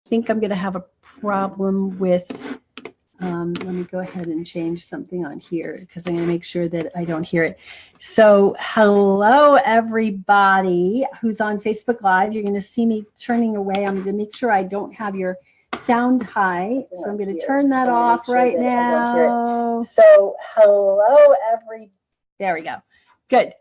think I'm going to have a problem with, let me go ahead and change something on here because I'm going to make sure that I don't hear it. So hello, everybody who's on Facebook Live. You're going to see me turning away. I'm going to make sure I don't have your sound high. So I'm going to turn that off right now. So hello, everybody. There we go. Good.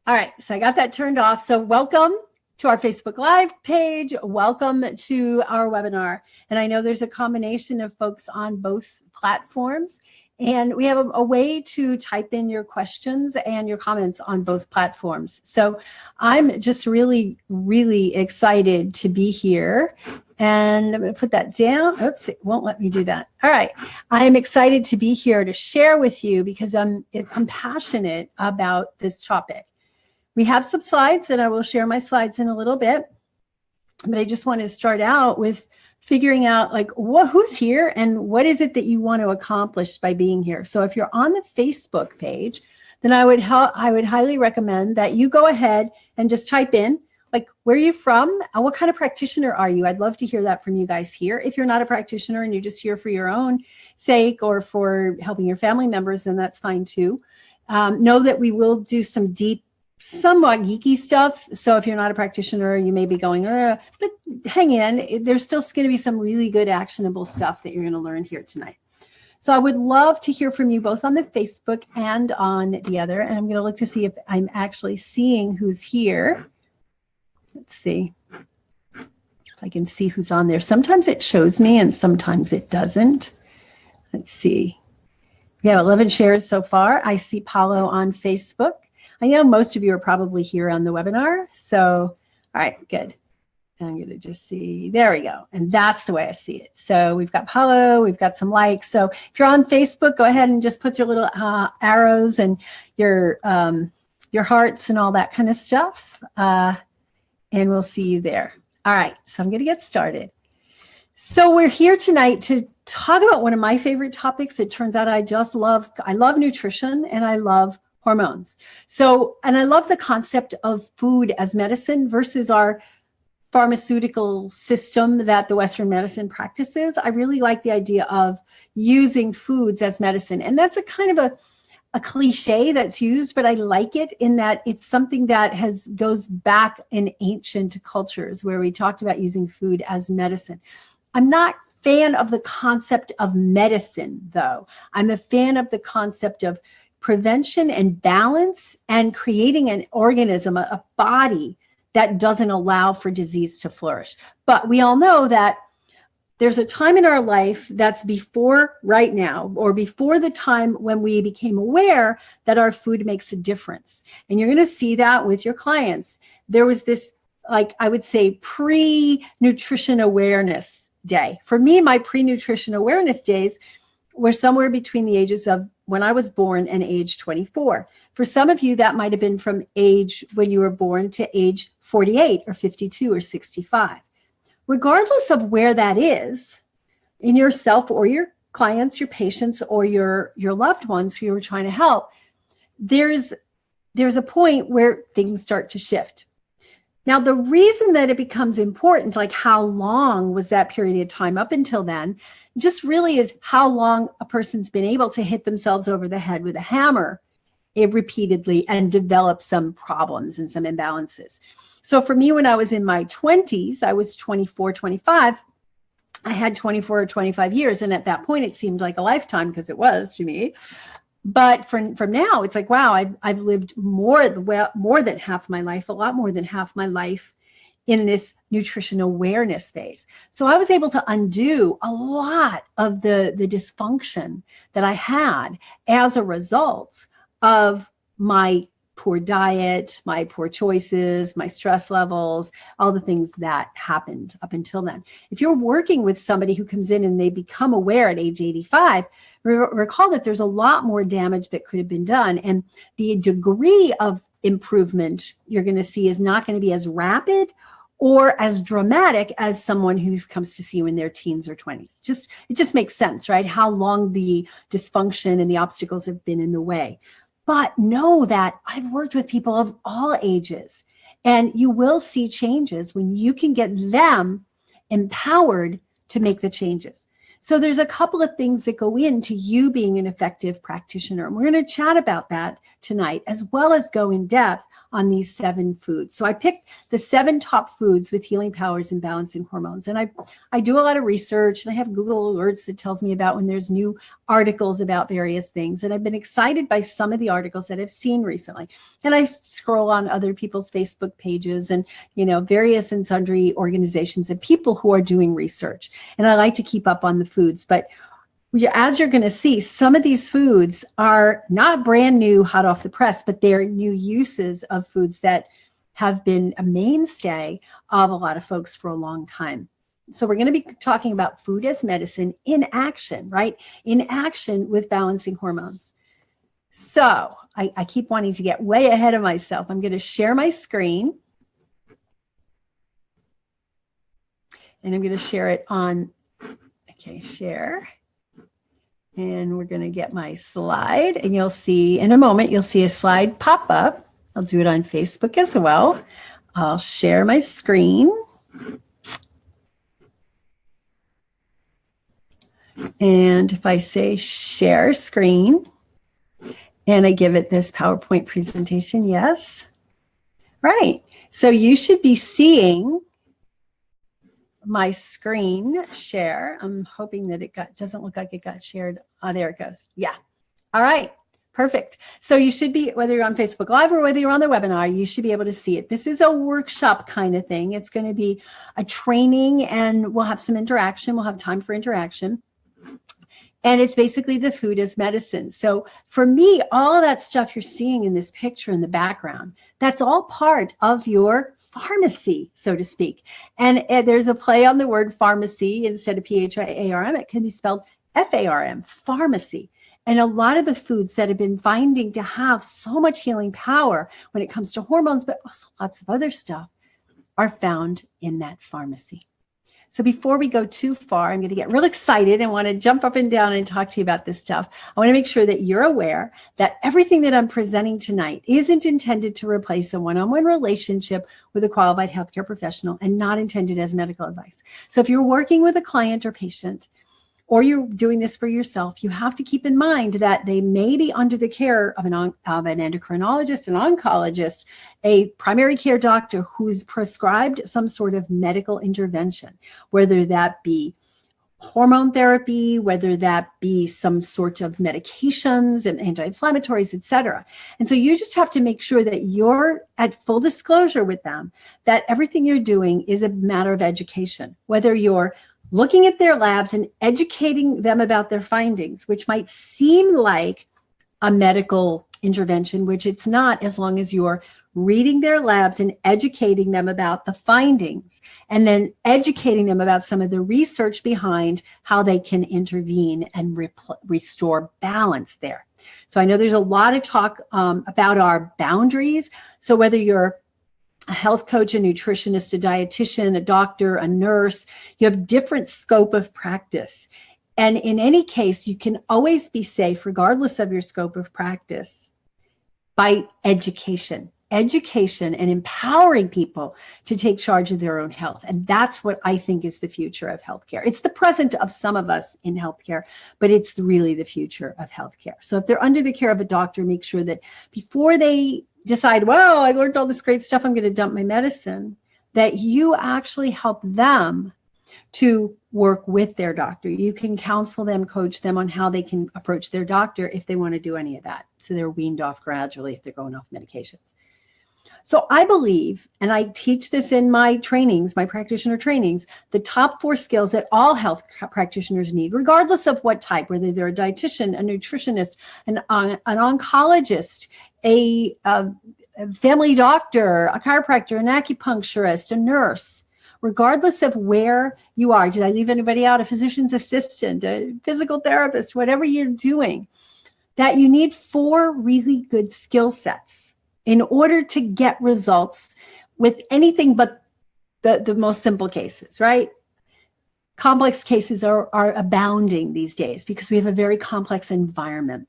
All right. So I got that turned off. So welcome to our Facebook Live page. Welcome to our webinar. And I know there's a combination of folks on both platforms. And we have a way to type in your questions and your comments on both platforms. So I'm just really, really excited to be here. And I'm going to put that down. Oops, it won't let me do that. All right. I am excited to be here to share with you because I'm passionate about this topic. We have some slides, and I will share my slides in a little bit. But I just want to start out with figuring out like who's here and what is it that you want to accomplish by being here. So if you're on the Facebook page, then I would highly recommend that you go ahead and just type in like where are you from and what kind of practitioner are you? I'd love to hear that from you guys here. If you're not a practitioner and you're just here for your own sake or for helping your family members, then that's fine too. Know that we will do some deep, somewhat geeky stuff. So if you're not a practitioner, you may be going, but hang in. There's still going to be some really good actionable stuff that you're going to learn here tonight. So I would love to hear from you both on the Facebook and on the other. And I'm going to look to see if I'm actually seeing who's here. Let's see if I can see who's on there. Sometimes it shows me and sometimes it doesn't. Let's see. We have 11 shares so far. I see Paulo on Facebook. I know most of you are probably here on the webinar. So, all right, good. I'm going to just see, there we go. And that's the way I see it. So we've got Paulo, we've got some likes. So if you're on Facebook, go ahead and just put your little arrows and your hearts and all that kind of stuff. And we'll see you there. All right, so I'm going to get started. So we're here tonight to talk about one of my favorite topics. It turns out I love nutrition and I love hormones. So, and I love the concept of food as medicine versus our pharmaceutical system that the Western medicine practices. I really like the idea of using foods as medicine. And that's a kind of a cliche that's used, but I like it in that it's something that goes back in ancient cultures where we talked about using food as medicine. I'm not a fan of the concept of medicine, though. I'm a fan of the concept of prevention and balance and creating an organism, a body that doesn't allow for disease to flourish. But we all know that there's a time in our life that's before right now or before the time when we became aware that our food makes a difference. And you're going to see that with your clients. There was this, like I would say, pre-nutrition awareness day. For me, my pre-nutrition awareness days were somewhere between the ages of when I was born and age 24. For some of you, that might have been from age when you were born to age 48 or 52 or 65. Regardless of where that is in yourself or your clients, your patients, or your loved ones who you were trying to help, there's a point where things start to shift. Now, the reason that it becomes important, like how long was that period of time up until then, just really is how long a person's been able to hit themselves over the head with a hammer repeatedly and develop some problems and some imbalances. So for me, when I was in my 20s, I was 24, 25, I had 24 or 25 years. And at that point, it seemed like a lifetime because it was to me. But from now, it's like, wow, I've lived more than half my life, a lot more than half my life in this nutrition awareness phase. So I was able to undo a lot of the dysfunction that I had as a result of my poor diet, my poor choices, my stress levels, all the things that happened up until then. If you're working with somebody who comes in and they become aware at age 85, recall that there's a lot more damage that could have been done. And the degree of improvement you're going to see is not going to be as rapid or as dramatic as someone who comes to see you in their teens or 20s. It just makes sense, right? How long the dysfunction and the obstacles have been in the way. But know that I've worked with people of all ages, and you will see changes when you can get them empowered to make the changes. So there's a couple of things that go into you being an effective practitioner. And we're going to chat about that tonight, as well as go in depth on these 7 foods. So I picked the 7 top foods with healing powers and balancing hormones. And I do a lot of research, and I have Google alerts that tells me about when there's new articles about various things. And I've been excited by some of the articles that I've seen recently. And I scroll on other people's Facebook pages and, various and sundry organizations and people who are doing research. And I like to keep up on the foods. But as you're going to see, some of these foods are not brand new, hot off the press, but they're new uses of foods that have been a mainstay of a lot of folks for a long time. So we're going to be talking about food as medicine in action, right? In action with balancing hormones. So I keep wanting to get way ahead of myself. I'm going to share my screen. And I'm going to share it on, share. And we're going to get my slide, and you'll see in a moment, you'll see a slide pop up. I'll do it on Facebook as well. I'll share my screen. And if I say share screen, and I give it this PowerPoint presentation, yes. Right. So you should be seeing my screen share. I'm hoping that it doesn't look like it got shared. Oh, there it goes. Yeah. All right. Perfect. So you should be, whether you're on Facebook Live or whether you're on the webinar, you should be able to see it. This is a workshop kind of thing. It's going to be a training, and we'll have some interaction. We'll have time for interaction. And it's basically the food as medicine. So for me, all of that stuff you're seeing in this picture in the background, that's all part of your pharmacy, so to speak. And there's a play on the word pharmacy. Instead of P-H-I-A-R-M, it can be spelled F-A-R-M, pharmacy. And a lot of the foods that have been finding to have so much healing power when it comes to hormones, but also lots of other stuff, are found in that pharmacy. So before we go too far, I'm going to get real excited and want to jump up and down and talk to you about this stuff. I want to make sure that you're aware that everything that I'm presenting tonight isn't intended to replace a one-on-one relationship with a qualified healthcare professional, and not intended as medical advice. So if you're working with a client or patient, or you're doing this for yourself, you have to keep in mind that they may be under the care of an endocrinologist, an oncologist, a primary care doctor who's prescribed some sort of medical intervention, whether that be hormone therapy, whether that be some sort of medications and anti-inflammatories, etc. And so you just have to make sure that you're at full disclosure with them, that everything you're doing is a matter of education, whether you're looking at their labs and educating them about their findings, which might seem like a medical intervention, which it's not, as long as you're reading their labs and educating them about the findings, and then educating them about some of the research behind how they can intervene and restore balance there. So I know there's a lot of talk about our boundaries. So whether you're a health coach, a nutritionist, a dietitian, a doctor, a nurse, you have different scope of practice. And in any case, you can always be safe, regardless of your scope of practice, by education and empowering people to take charge of their own health. And that's what I think is the future of healthcare. It's the present of some of us in healthcare, but it's really the future of healthcare. So if they're under the care of a doctor, make sure that before they decide, well, I learned all this great stuff, I'm going to dump my medicine, that you actually help them to work with their doctor. You can counsel them, coach them on how they can approach their doctor if they want to do any of that. So they're weaned off gradually if they're going off medications. So I believe, and I teach this in my trainings, my practitioner trainings, the top 4 skills that all health practitioners need, regardless of what type, whether they're a dietitian, a nutritionist, an oncologist, a family doctor, a chiropractor, an acupuncturist, a nurse, regardless of where you are. Did I leave anybody out? A physician's assistant, a physical therapist, whatever you're doing, that you need 4 really good skill sets in order to get results with anything but the most simple cases, right? Complex cases are abounding these days because we have a very complex environment.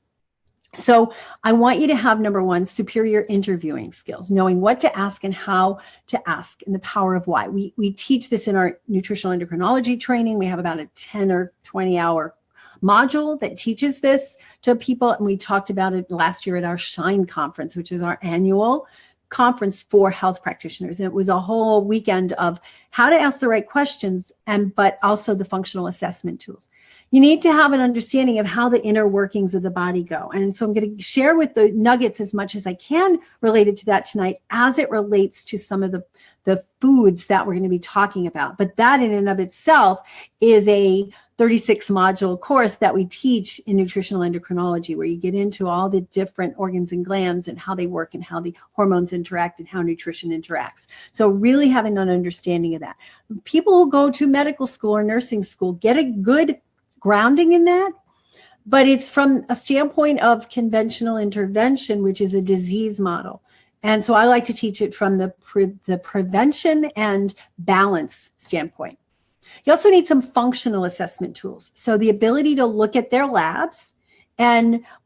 So I want you to have, number one, superior interviewing skills, knowing what to ask and how to ask, and the power of why. We teach this in our nutritional endocrinology training. We have about a 10 or 20 hour module that teaches this to people. And we talked about it last year at our Shine conference, which is our annual conference for health practitioners. And it was a whole weekend of how to ask the right questions, but also the functional assessment tools. You need to have an understanding of how the inner workings of the body go. And so I'm going to share with the nuggets as much as I can related to that tonight, as it relates to some of the foods that we're going to be talking about. But that in and of itself is a 36 module course that we teach in nutritional endocrinology, where you get into all the different organs and glands and how they work and how the hormones interact and how nutrition interacts. So really having an understanding of that. People who go to medical school or nursing school get a good grounding in that, but it's from a standpoint of conventional intervention, which is a disease model. And so I like to teach it from the prevention and balance standpoint. You also need some functional assessment tools. So the ability to look at their labs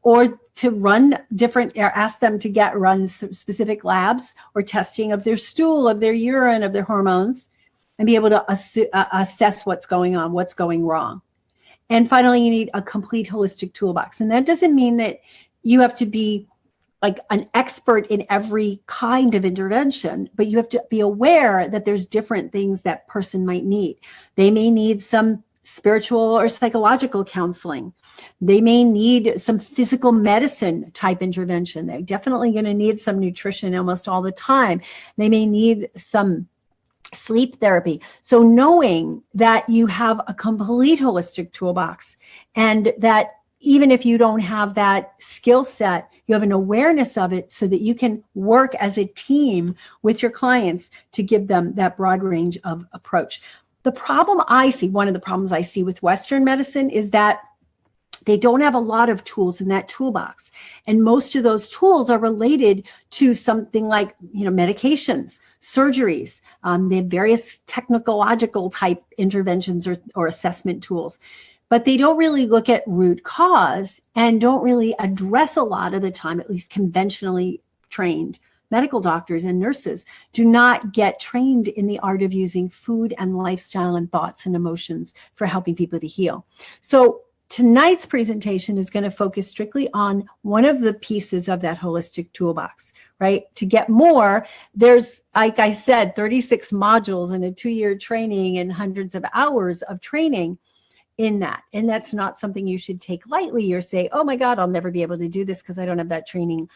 or to run different, or ask them to run specific labs or testing of their stool, of their urine, of their hormones, and be able to assess what's going on, what's going wrong. And finally, you need a complete holistic toolbox. And that doesn't mean that you have to be like an expert in every kind of intervention, but you have to be aware that there's different things that person might need. They may need some spiritual or psychological counseling. They may need some physical medicine type intervention. They're definitely going to need some nutrition almost all the time. They may need some sleep therapy. So knowing that you have a complete holistic toolbox, and that even if you don't have that skill set, you have an awareness of it so that you can work as a team with your clients to give them that broad range of approach. The problem I see, one of the problems I see with Western medicine, is that they don't have a lot of tools in that toolbox. And most of those tools are related to something like, medications, surgeries. They have various technological type interventions or assessment tools. But they don't really look at root cause and don't really address a lot of the time, at least conventionally trained medical doctors and nurses do not get trained in the art of using food and lifestyle and thoughts and emotions for helping people to heal. So tonight's presentation is going to focus strictly on one of the pieces of that holistic toolbox, right? To get more, there's, like I said, 36 modules and a 2-year training and hundreds of hours of training in that. And that's not something you should take lightly or say, oh my God, I'll never be able to do this because I don't have that training.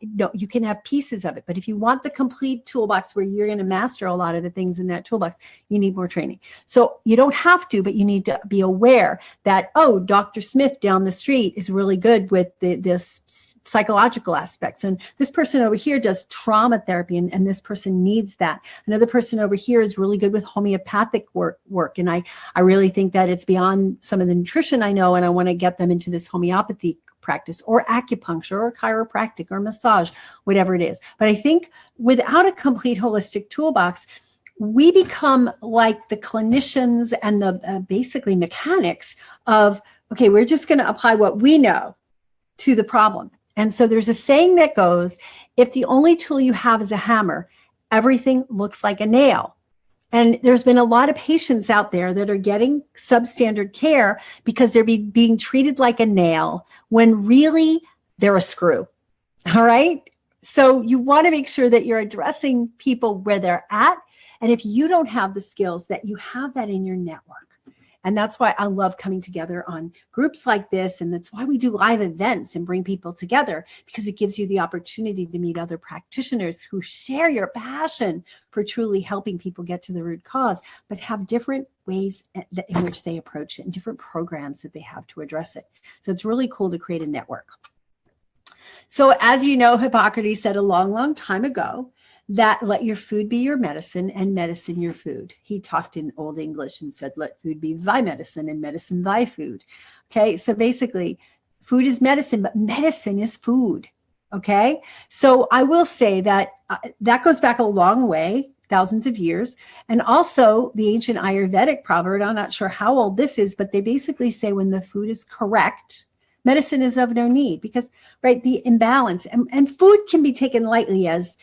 No, you can have pieces of it. But if you want the complete toolbox where you're going to master a lot of the things in that toolbox, you need more training. So you don't have to, but you need to be aware that, oh, Dr. Smith down the street is really good with this psychological aspects. And this person over here does trauma therapy, and this person needs that. Another person over here is really good with homeopathic work. And I really think that it's beyond some of the nutrition I know, and I want to get them into this homeopathy practice or acupuncture or chiropractic or massage, whatever it is. But I think without a complete holistic toolbox, we become like the clinicians and the basically mechanics of, okay, we're just going to apply what we know to the problem. And so there's a saying that goes, if the only tool you have is a hammer, everything looks like a nail. And there's been a lot of patients out there that are getting substandard care because they're being treated like a nail when really they're a screw. All right. So you want to make sure that you're addressing people where they're at. And if you don't have the skills, that you have that in your network. And that's why I love coming together on groups like this. And that's why we do live events and bring people together, because it gives you the opportunity to meet other practitioners who share your passion for truly helping people get to the root cause, but have different ways in which they approach it and different programs that they have to address it. So it's really cool to create a network. So as you know, Hippocrates said a long, long time ago that let your food be your medicine and medicine your food. He talked in Old English and said, let food be thy medicine and medicine thy food. Okay, so basically food is medicine, but medicine is food. Okay, so I will say that that goes back a long way, thousands of years. And also the ancient Ayurvedic proverb, I'm not sure how old this is, but they basically say when the food is correct, medicine is of no need, because, right, the imbalance, and food can be taken lightly as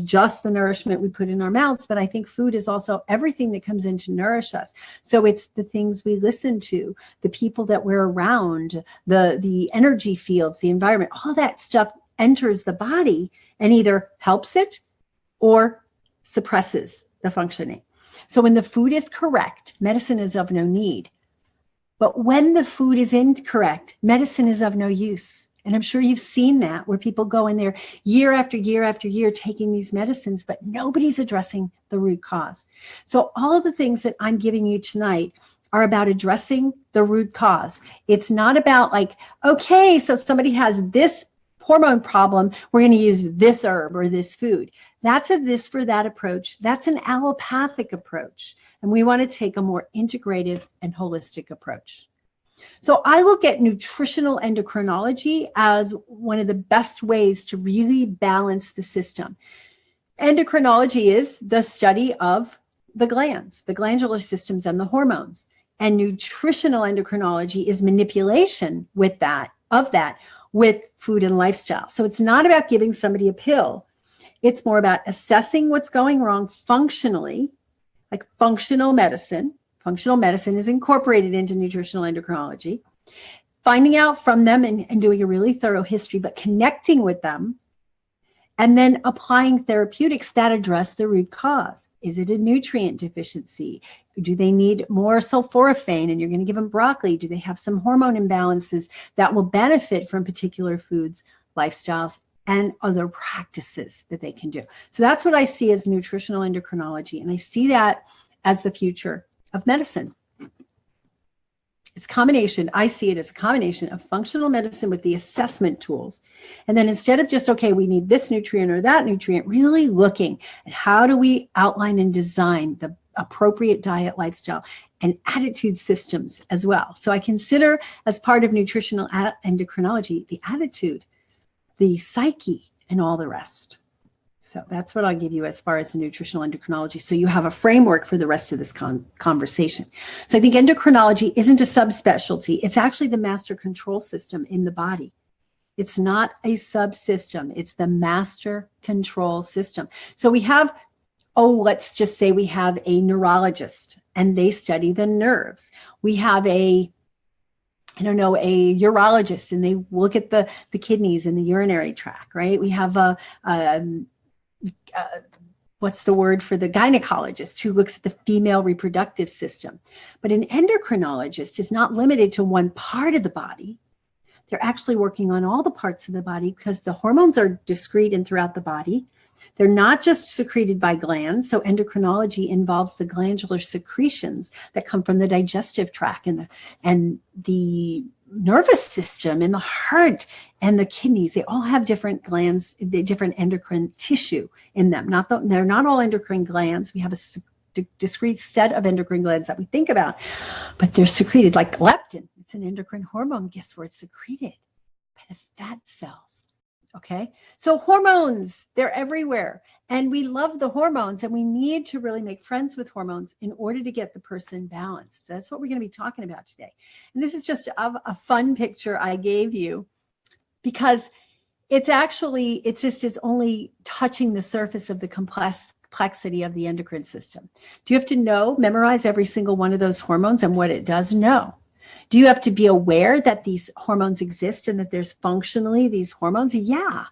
just the nourishment we put in our mouths, but I think food is also everything that comes in to nourish us. So it's the things we listen to, the people that we're around, the energy fields, the environment, all that stuff enters the body and either helps it or suppresses the functioning. So when the food is correct, medicine is of no need. But when the food is incorrect, medicine is of no use. And I'm sure you've seen that, where people go in there year after year after year taking these medicines, but nobody's addressing the root cause. So all of the things that I'm giving you tonight are about addressing the root cause. It's not about like, okay, so somebody has this hormone problem, we're going to use this herb or this food. That's a this for that approach. That's an allopathic approach. And we want to take a more integrative and holistic approach. So I look at nutritional endocrinology as one of the best ways to really balance the system. Endocrinology is the study of the glands, the glandular systems, and the hormones. And nutritional endocrinology is manipulation with that, with food and lifestyle. So it's not about giving somebody a pill. It's more about assessing what's going wrong functionally, like functional medicine. Functional medicine is incorporated into nutritional endocrinology, finding out from them and doing a really thorough history, but connecting with them, and then applying therapeutics that address the root cause. Is it a nutrient deficiency? Do they need more sulforaphane and you're going to give them broccoli? Do they have some hormone imbalances that will benefit from particular foods, lifestyles, and other practices that they can do? So that's what I see as nutritional endocrinology. And I see that as the future of medicine. It's a combination. I see it as a combination of functional medicine with the assessment tools. And then instead of just, okay, we need this nutrient or that nutrient, really looking at how do we outline and design the appropriate diet, lifestyle, and attitude systems as well. So I consider as part of nutritional endocrinology, the attitude, the psyche, and all the rest. So that's what I'll give you as far as the nutritional endocrinology. So you have a framework for the rest of this conversation. So I think endocrinology isn't a subspecialty. It's actually the master control system in the body. It's not a subsystem. It's the master control system. So we have, let's just say we have a neurologist and they study the nerves. We have a urologist and they look at the kidneys and the urinary tract, right? We have what's the word for the gynecologist who looks at the female reproductive system. But an endocrinologist is not limited to one part of the body. They're actually working on all the parts of the body because the hormones are discrete and throughout the body. They're not just secreted by glands. So endocrinology involves the glandular secretions that come from the digestive tract and the nervous system and the heart and the kidneys. They all have different glands, different endocrine tissue in them. They're not all endocrine glands. We have a discrete set of endocrine glands that we think about, but they're secreted like leptin. It's an endocrine hormone. Guess where it's secreted? By the fat cells. Okay, so hormones, they're everywhere. And we love the hormones and we need to really make friends with hormones in order to get the person balanced. So that's what we're going to be talking about today. And this is just a fun picture I gave you because it's just only touching the surface of the complexity of the endocrine system. Do you have to memorize every single one of those hormones and what it does? No. Do you have to be aware that these hormones exist and that there's functionally these hormones? Yeah,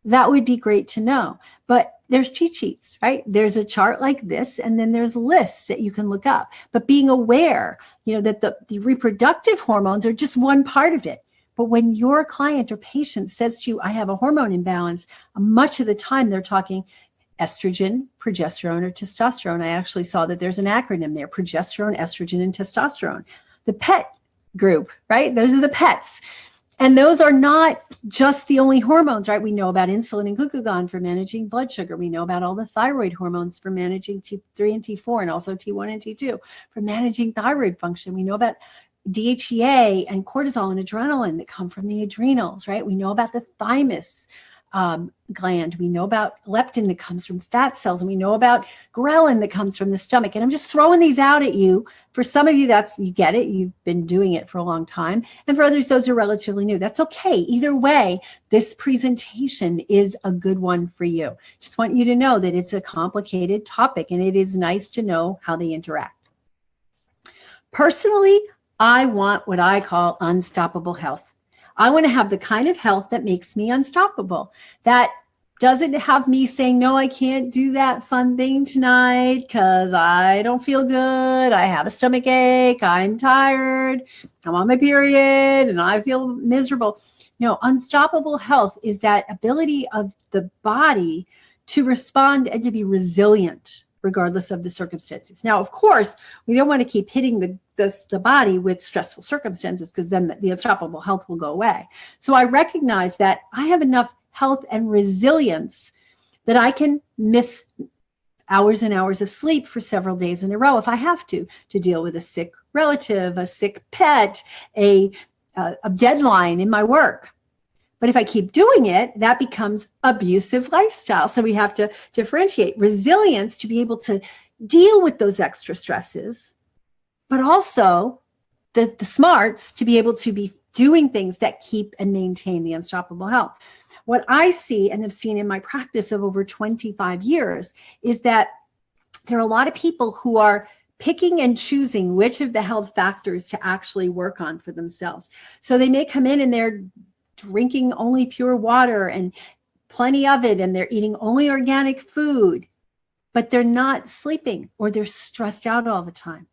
that would be great to know. But there's cheat sheets, right? There's a chart like this, and then there's lists that you can look up. But being aware, that the reproductive hormones are just one part of it. But when your client or patient says to you, I have a hormone imbalance, much of the time they're talking estrogen, progesterone, or testosterone. I actually saw that there's an acronym there, progesterone, estrogen, and testosterone. The PET group, right? Those are the PETs. And those are not just the only hormones, right? We know about insulin and glucagon for managing blood sugar. We know about all the thyroid hormones for managing T3 and T4 and also T1 and T2 for managing thyroid function. We know about DHEA and cortisol and adrenaline that come from the adrenals, right? We know about the thymus gland. We know about leptin that comes from fat cells, and we know about ghrelin that comes from the stomach. And I'm just throwing these out at you. For some of you, you get it. You've been doing it for a long time. And for others, those are relatively new. That's okay. Either way, this presentation is a good one for you. Just want you to know that it's a complicated topic, and it is nice to know how they interact. Personally, I want what I call unstoppable health. I want to have the kind of health that makes me unstoppable, that doesn't have me saying, no, I can't do that fun thing tonight because I don't feel good, I have a stomach ache, I'm tired, I'm on my period, and I feel miserable. No, unstoppable health is that ability of the body to respond and to be resilient regardless of the circumstances. Now, of course, we don't want to keep hitting the body with stressful circumstances, because then the unstoppable health will go away. So I recognize that I have enough health and resilience that I can miss hours and hours of sleep for several days in a row if I have to deal with a sick relative, a sick pet, a deadline in my work. But if I keep doing it, that becomes abusive lifestyle. So we have to differentiate resilience to be able to deal with those extra stresses, but also the smarts to be able to be doing things that keep and maintain the unstoppable health. What I see and have seen in my practice of over 25 years is that there are a lot of people who are picking and choosing which of the health factors to actually work on for themselves. So they may come in and they're drinking only pure water and plenty of it, and they're eating only organic food, but they're not sleeping, or they're stressed out all the time.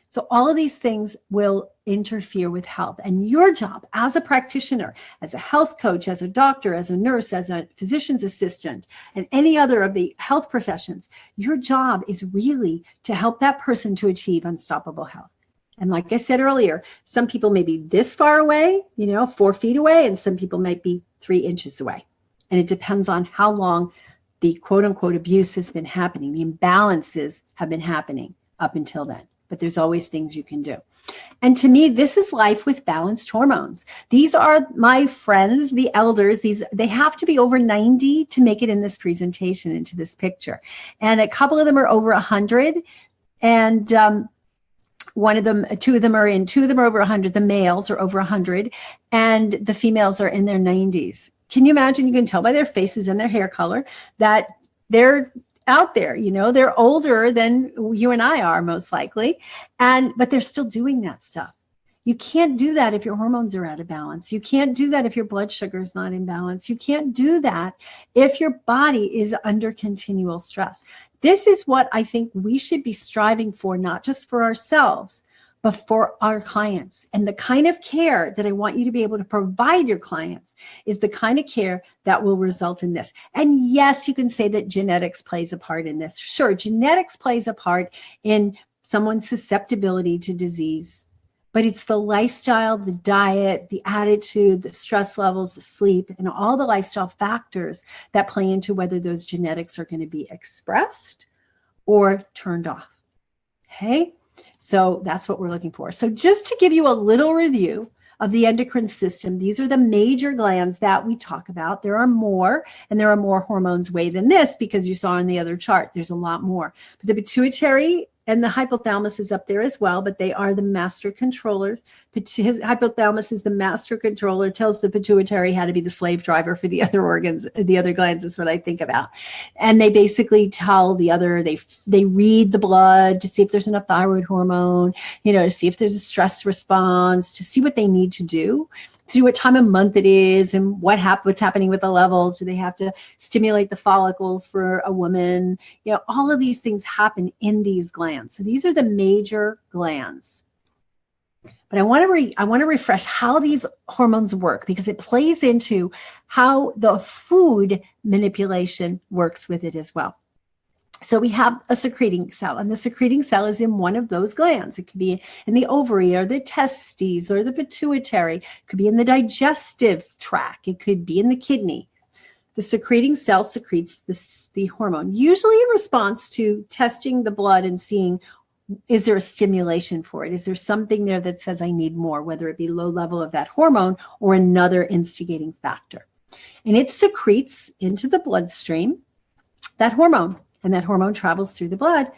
So all of these things will interfere with health. And your job as a practitioner, as a health coach, as a doctor, as a nurse, as a physician's assistant, and any other of the health professions, your job is really to help that person to achieve unstoppable health. And like I said earlier, some people may be this far away, 4 feet away, and some people might be 3 inches away. And it depends on how long the quote unquote abuse has been happening. The imbalances have been happening up until then. But there's always things you can do. And to me, this is life with balanced hormones. These are my friends, the elders. They have to be over 90 to make it in this presentation, into this picture. And a couple of them are over 100. And two of them are over 100. The males are over 100, and the females are in their 90s. Can you imagine? You can tell by their faces and their hair color that they're out there. They're older than you and I are, most likely, but they're still doing that stuff. You can't do that if your hormones are out of balance. You can't do that if your blood sugar is not in balance. You can't do that if your body is under continual stress. This is what I think we should be striving for, not just for ourselves, but for our clients. And the kind of care that I want you to be able to provide your clients is the kind of care that will result in this. And yes, you can say that genetics plays a part in this. Sure, genetics plays a part in someone's susceptibility to disease, but it's the lifestyle, the diet, the attitude, the stress levels, the sleep, and all the lifestyle factors that play into whether those genetics are going to be expressed or turned off. Okay? So that's what we're looking for. So just to give you a little review of the endocrine system, these are the major glands that we talk about. There are more, and there are more hormones way than this, because you saw in the other chart, there's a lot more. But the pituitary and the hypothalamus is up there as well, but they are the master controllers. Hypothalamus is the master controller, tells the pituitary how to be the slave driver for the other organs, the other glands is what I think about. And they basically tell the other, they read the blood to see if there's enough thyroid hormone, to see if there's a stress response, to see what they need to do, see what time of month it is, and what's happening with the levels. Do they have to stimulate the follicles for a woman? All of these things happen in these glands. So these are the major glands. But I want to refresh how these hormones work, because it plays into how the food manipulation works with it as well. So we have a secreting cell, and the secreting cell is in one of those glands. It could be in the ovary or the testes or the pituitary. It could be in the digestive tract. It could be in the kidney. The secreting cell secretes the hormone, usually in response to testing the blood and seeing, is there a stimulation for it? Is there something there that says I need more, whether it be low level of that hormone or another instigating factor? and it secretes into the bloodstream that hormone, and that hormone travels through the blood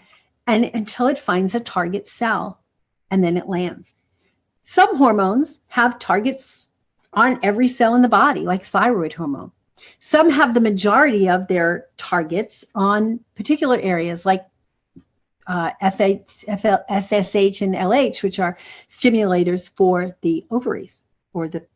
and until it finds a target cell, and then it lands. Some hormones have targets on every cell in the body, like thyroid hormone. Some have the majority of their targets on particular areas like FSH and LH, which are stimulators for the ovaries or the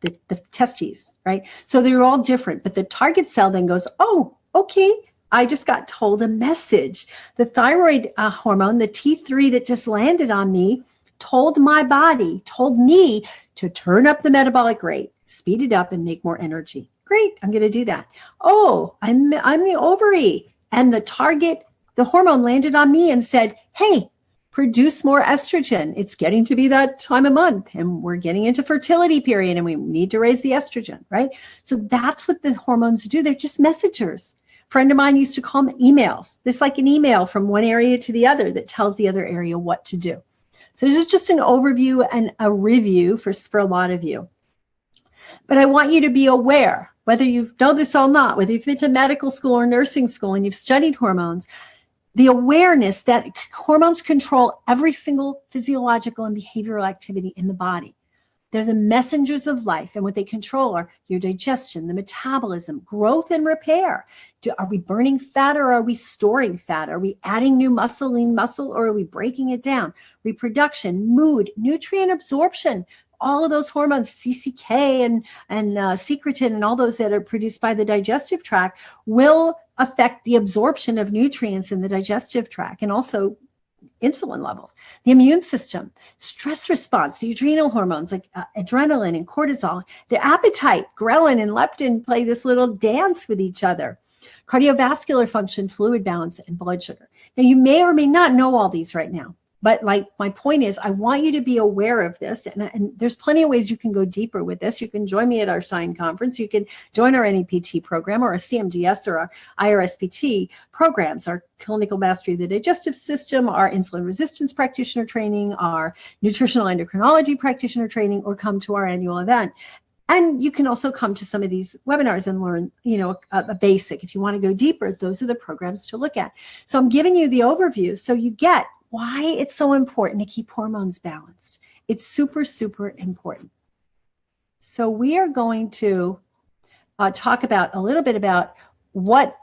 testes, right? So they're all different, but the target cell then goes, oh, okay, I just got told a message. The thyroid hormone, the T3 that just landed on me, told my body, told me to turn up the metabolic rate, speed it up and make more energy. Great, I'm going to do that. Oh, I'm the ovary, and the target, the hormone landed on me and said, hey, produce more estrogen. It's getting to be that time of month and we're getting into fertility period and we need to raise the estrogen, right? So that's what the hormones do. They're just messengers. A friend of mine used to call them emails. It's like an email from one area to the other that tells the other area what to do. So this is just an overview and a review for a lot of you. But I want you to be aware, whether you know this or not, whether you've been to medical school or nursing school and you've studied hormones, the awareness that hormones control every single physiological and behavioral activity in the body. They're the messengers of life, and what they control are your digestion, the metabolism, growth and repair. Are we burning fat or are we storing fat? Are we adding new muscle, lean muscle, or are we breaking it down? Reproduction, mood, nutrient absorption. All of those hormones, CCK and secretin and all those that are produced by the digestive tract will affect the absorption of nutrients in the digestive tract, and also insulin levels, the immune system, stress response, the adrenal hormones like adrenaline and cortisol, the appetite, ghrelin and leptin play this little dance with each other, cardiovascular function, fluid balance, and blood sugar. Now, you may or may not know all these right now, but like my point is, I want you to be aware of this, and there's plenty of ways you can go deeper with this. You can join me at our SIGN conference. You can join our NEPT program or our CMDS or our IRSPT programs, our clinical mastery of the digestive system, our insulin resistance practitioner training, our nutritional endocrinology practitioner training, or come to our annual event. And you can also come to some of these webinars and learn, a basic. If you want to go deeper, those are the programs to look at. So I'm giving you the overview so you get why it's so important to keep hormones balanced. It's super, super important. So we are going to talk about a little bit about what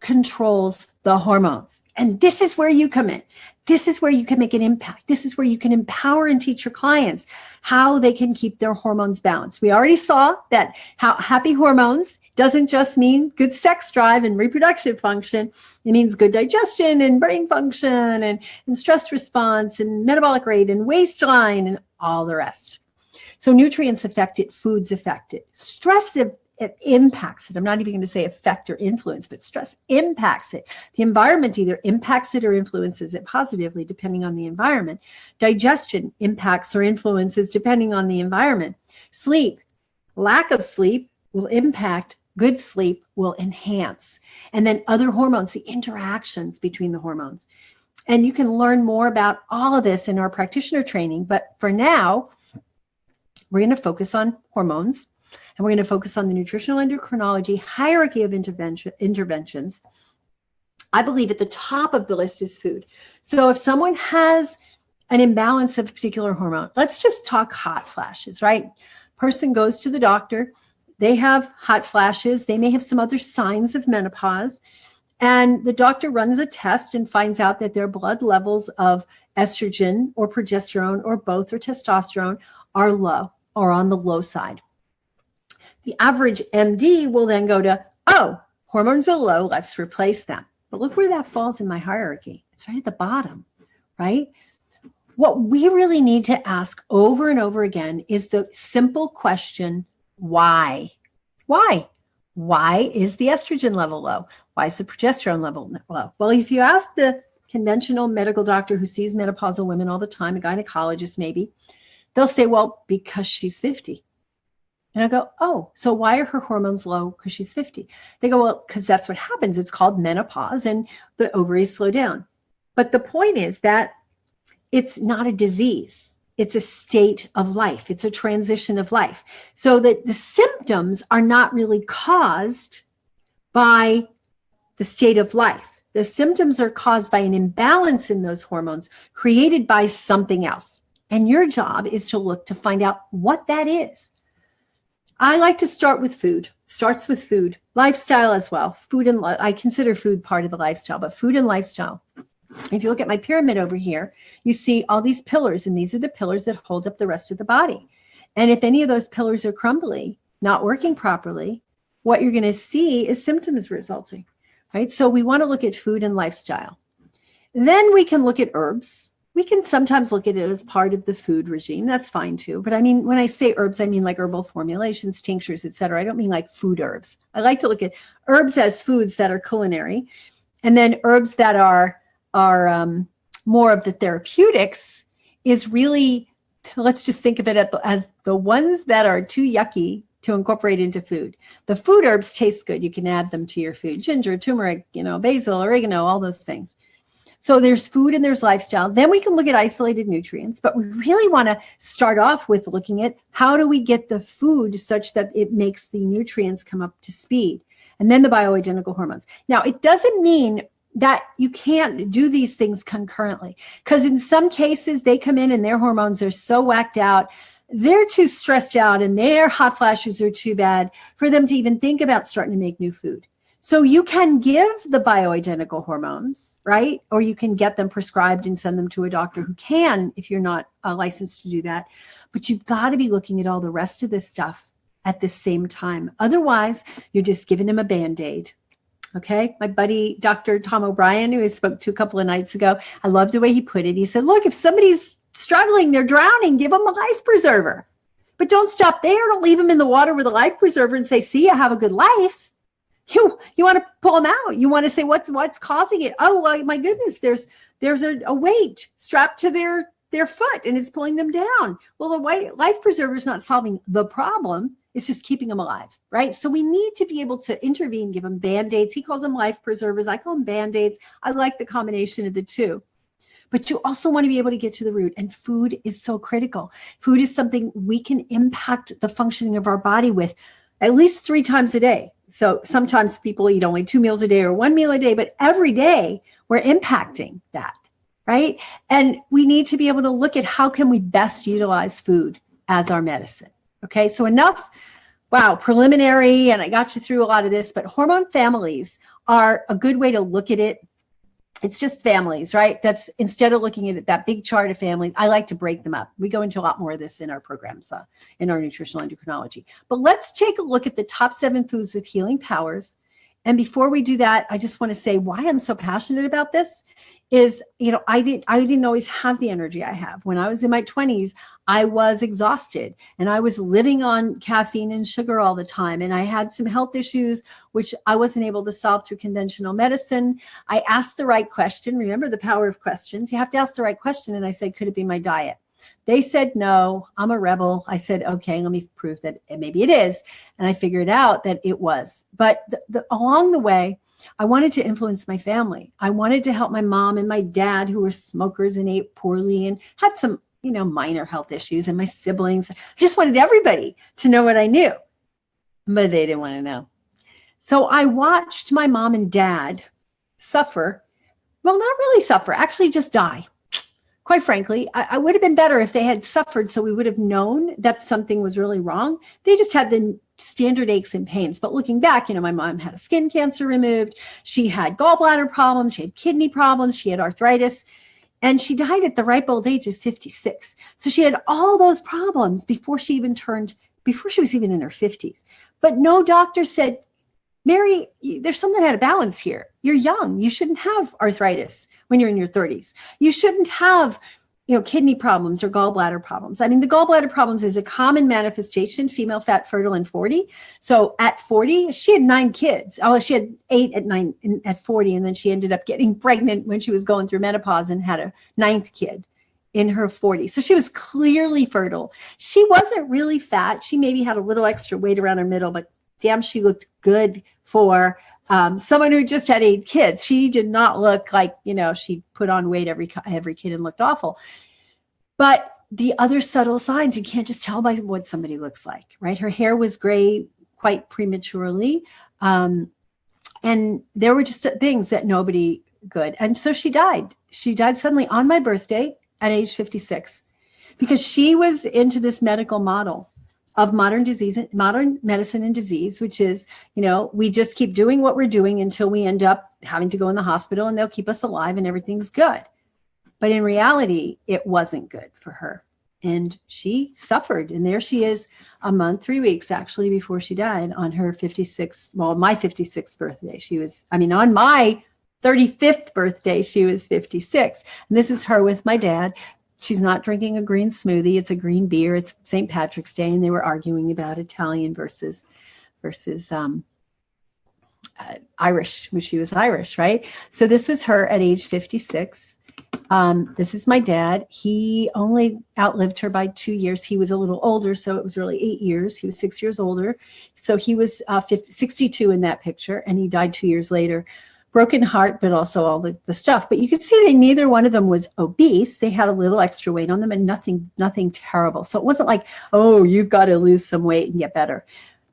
controls the hormones. And this is where you come in. This is where you can make an impact. This is where you can empower and teach your clients how they can keep their hormones balanced. We already saw that how happy hormones doesn't just mean good sex drive and reproductive function. It means good digestion and brain function and stress response and metabolic rate and waistline and all the rest. So nutrients affect it, foods affect it. Stress it impacts it. I'm not even going to say affect or influence, but stress impacts it. The environment either impacts it or influences it positively, depending on the environment. Digestion impacts or influences depending on the environment. Sleep, lack of sleep will impact. Good sleep will enhance. And then other hormones, the interactions between the hormones. And you can learn more about all of this in our practitioner training. But for now, we're going to focus on hormones. And we're going to focus on the nutritional endocrinology hierarchy of interventions. I believe at the top of the list is food. So if someone has an imbalance of a particular hormone, let's just talk hot flashes, right? Person goes to the doctor. They have hot flashes. They may have some other signs of menopause. And the doctor runs a test and finds out that their blood levels of estrogen or progesterone or both or testosterone are low or on the low side. The average MD will then go to, oh, hormones are low, let's replace them. But look where that falls in my hierarchy. It's right at the bottom, right? What we really need to ask over and over again is the simple question, why? Why? Why is the estrogen level low? Why is the progesterone level low? Well, if you ask the conventional medical doctor who sees menopausal women all the time, a gynecologist maybe, they'll say, well, because she's 50. And I go, oh, so why are her hormones low? Because she's 50. They go, well, because that's what happens. It's called menopause and the ovaries slow down. But the point is that it's not a disease. It's a state of life. It's a transition of life. So that the symptoms are not really caused by the state of life. The symptoms are caused by an imbalance in those hormones created by something else. And your job is to look to find out what that is. I like to start with food. Starts with food. Lifestyle as well. Food and I consider food part of the lifestyle, but food and lifestyle. If you look at my pyramid over here, you see all these pillars, and these are the pillars that hold up the rest of the body. And if any of those pillars are crumbly, not working properly, what you're going to see is symptoms resulting, right? So we want to look at food and lifestyle. Then we can look at herbs. We can sometimes look at it as part of the food regime. That's fine too. But I mean, when I say herbs, I mean like herbal formulations, tinctures, etc. I don't mean like food herbs. I like to look at herbs as foods that are culinary, and then herbs that are more of the therapeutics is really, let's just think of it as the ones that are too yucky to incorporate into food. The food herbs taste good. You can add them to your food. Ginger, turmeric, basil, oregano, all those things. So there's food and there's lifestyle. Then we can look at isolated nutrients, but we really want to start off with looking at how do we get the food such that it makes the nutrients come up to speed, and then the bioidentical hormones. Now, it doesn't mean that you can't do these things concurrently, because in some cases they come in and their hormones are so whacked out, they're too stressed out, and their hot flashes are too bad for them to even think about starting to make new food. So you can give the bioidentical hormones, right? Or you can get them prescribed and send them to a doctor who can, if you're not licensed to do that. But you've got to be looking at all the rest of this stuff at the same time. Otherwise, you're just giving them a Band-Aid. Okay, my buddy, Dr. Tom O'Brien, who I spoke to a couple of nights ago, I love the way he put it. He said, look, if somebody's struggling, they're drowning, give them a life preserver. But don't stop there. Don't leave them in the water with a life preserver and say, see, you have a good life. You want to pull them out. You want to say, what's causing it? Oh, well, my goodness, there's a weight strapped to their foot and it's pulling them down. Well, the life preserver is not solving the problem. It's just keeping them alive, right? So we need to be able to intervene, give them Band-Aids. He calls them life preservers. I call them Band-Aids. I like the combination of the two. But you also want to be able to get to the root, and food is so critical. Food is something we can impact the functioning of our body with at least 3 times a day. So sometimes people eat only 2 meals a day or 1 meal a day, but every day we're impacting that, right? And we need to be able to look at how can we best utilize food as our medicine. Okay, so enough, wow, preliminary, and I got you through a lot of this, but hormone families are a good way to look at it. It's just families, right? That's instead of looking at that big chart of families, I like to break them up. We go into a lot more of this in our programs, in our nutritional endocrinology. But let's take a look at the top 7 foods with healing powers. And before we do that, I just want to say why I'm so passionate about this is, I didn't always have the energy I have. When I was in my 20s, I was exhausted and I was living on caffeine and sugar all the time. And I had some health issues, which I wasn't able to solve through conventional medicine. I asked the right question. Remember the power of questions. You have to ask the right question. And I said, could it be my diet? They said, no, I'm a rebel. I said, okay, let me prove that maybe it is. And I figured out that it was. But along the way, I wanted to influence my family. I wanted to help my mom and my dad, who were smokers and ate poorly and had some, minor health issues, and my siblings. I just wanted everybody to know what I knew, but they didn't want to know. So I watched my mom and dad suffer. Well, not really suffer, actually just die. Quite frankly, I would have been better if they had suffered, so we would have known that something was really wrong. They just had the standard aches and pains. But looking back, my mom had a skin cancer removed. She had gallbladder problems. She had kidney problems. She had arthritis. And she died at the ripe old age of 56. So she had all those problems before she was even in her 50s. But no doctor said, Mary, there's something out of balance here. You're young. You shouldn't have arthritis when you're in your 30s. You shouldn't have, kidney problems or gallbladder problems. I mean, the gallbladder problems is a common manifestation, female fat fertile in 40. So at 40, she had 9 kids. Oh, she had 8 at 40, and then she ended up getting pregnant when she was going through menopause and had a 9th kid in her 40s. So she was clearly fertile. She wasn't really fat. She maybe had a little extra weight around her middle, but damn, she looked good for someone who just had 8 kids. She did not look like, she put on weight every kid and looked awful. But the other subtle signs, you can't just tell by what somebody looks like, right? Her hair was gray quite prematurely. And there were just things that nobody good. And so she died. She died suddenly on my birthday at age 56 because she was into this medical model of modern medicine and disease, which is, we just keep doing what we're doing until we end up having to go in the hospital and they'll keep us alive and everything's good. But in reality, it wasn't good for her. And she suffered. And there she is a month, 3 weeks actually, before she died on her 56th, my 56th birthday. On my 35th birthday, she was 56. And this is her with my dad. She's not drinking a green smoothie. It's a green beer. It's St. Patrick's Day. And they were arguing about Italian versus Irish, when she was Irish, right? So this was her at age 56. This is my dad. He only outlived her by 2 years. He was a little older, so it was really 8 years. He was 6 years older. So he was 62 in that picture, and he died 2 years later. Broken heart, but also all the stuff. But you could see that neither one of them was obese. They had a little extra weight on them and nothing terrible. So it wasn't like, oh, you've got to lose some weight and get better.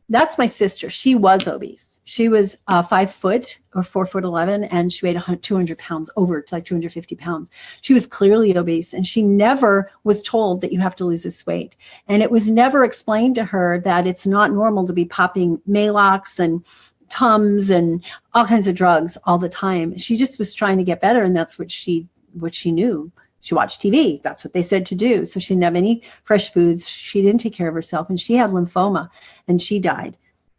That's my sister. She was obese. She was 5 foot or 4'11", and she weighed 200 pounds over. It's like 250 pounds. She was clearly obese, and she never was told that you have to lose this weight. And it was never explained to her that it's not normal to be popping Maalox and Tums and all kinds of drugs all the time. She just was trying to get better, and that's what she knew. She watched TV. That's what they said to do. So she didn't have any fresh foods. She didn't take care of herself, and she had lymphoma, and she died.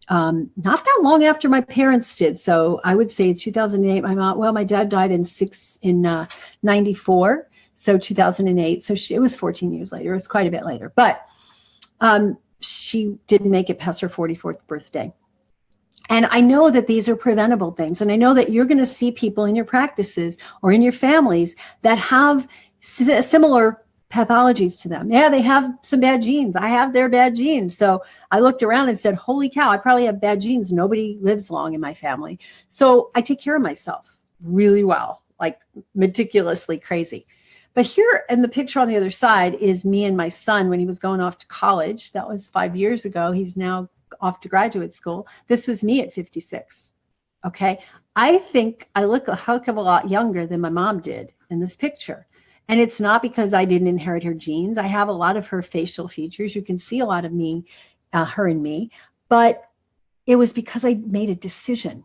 Not that long after my parents did. So I would say 2008, my dad died in 94. So 2008. So it was 14 years later. It was quite a bit later, but she didn't make it past her 44th birthday. And I know that these are preventable things. And I know that you're going to see people in your practices or in your families that have similar pathologies to them. Yeah, they have some bad genes. I have their bad genes. So I looked around and said, holy cow, I probably have bad genes. Nobody lives long in my family. So I take care of myself really well, like meticulously crazy. But here in the picture on the other side is me and my son when he was going off to college. That was 5 years ago. He's now off to graduate school. This was me at 56. Okay. I think I look a heck of a lot younger than my mom did in this picture. And it's not because I didn't inherit her genes. I have a lot of her facial features. You can see a lot of me, her and me, but it was because I made a decision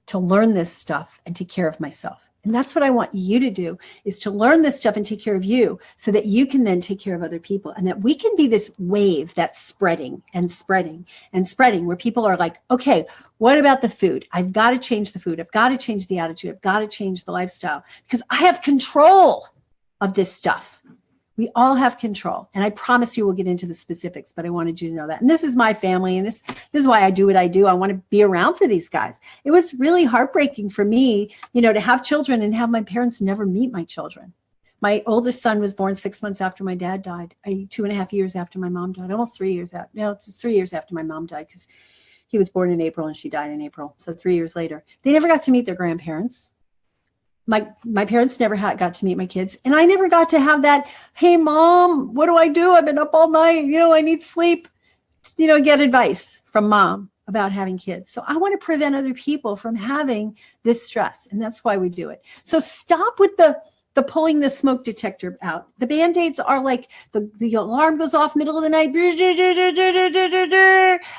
to learn this stuff and take care of myself. And that's what I want you to do, is to learn this stuff and take care of you so that you can then take care of other people, and that we can be this wave that's spreading and spreading and spreading, where people are like, okay, what about the food? I've got to change the food. I've got to change the attitude. I've got to change the lifestyle because I have control of this stuff. We all have control. And I promise you we'll get into the specifics, but I wanted you to know that. And this is my family, and this is why I do what I do. I want to be around for these guys. It was really heartbreaking for me, to have children and have my parents never meet my children. My oldest son was born 6 months after my dad died, 2.5 years after my mom died, almost 3 years after. No, it's 3 years after my mom died, because he was born in April and she died in April. So 3 years later. They never got to meet their grandparents. My parents never got to meet my kids, and I never got to have that, hey mom, what do I do? I've been up all night, I need sleep, get advice from mom about having kids. So I want to prevent other people from having this stress, and that's why we do it. So stop with the pulling the smoke detector out. The BandAids are like the alarm goes off middle of the night, and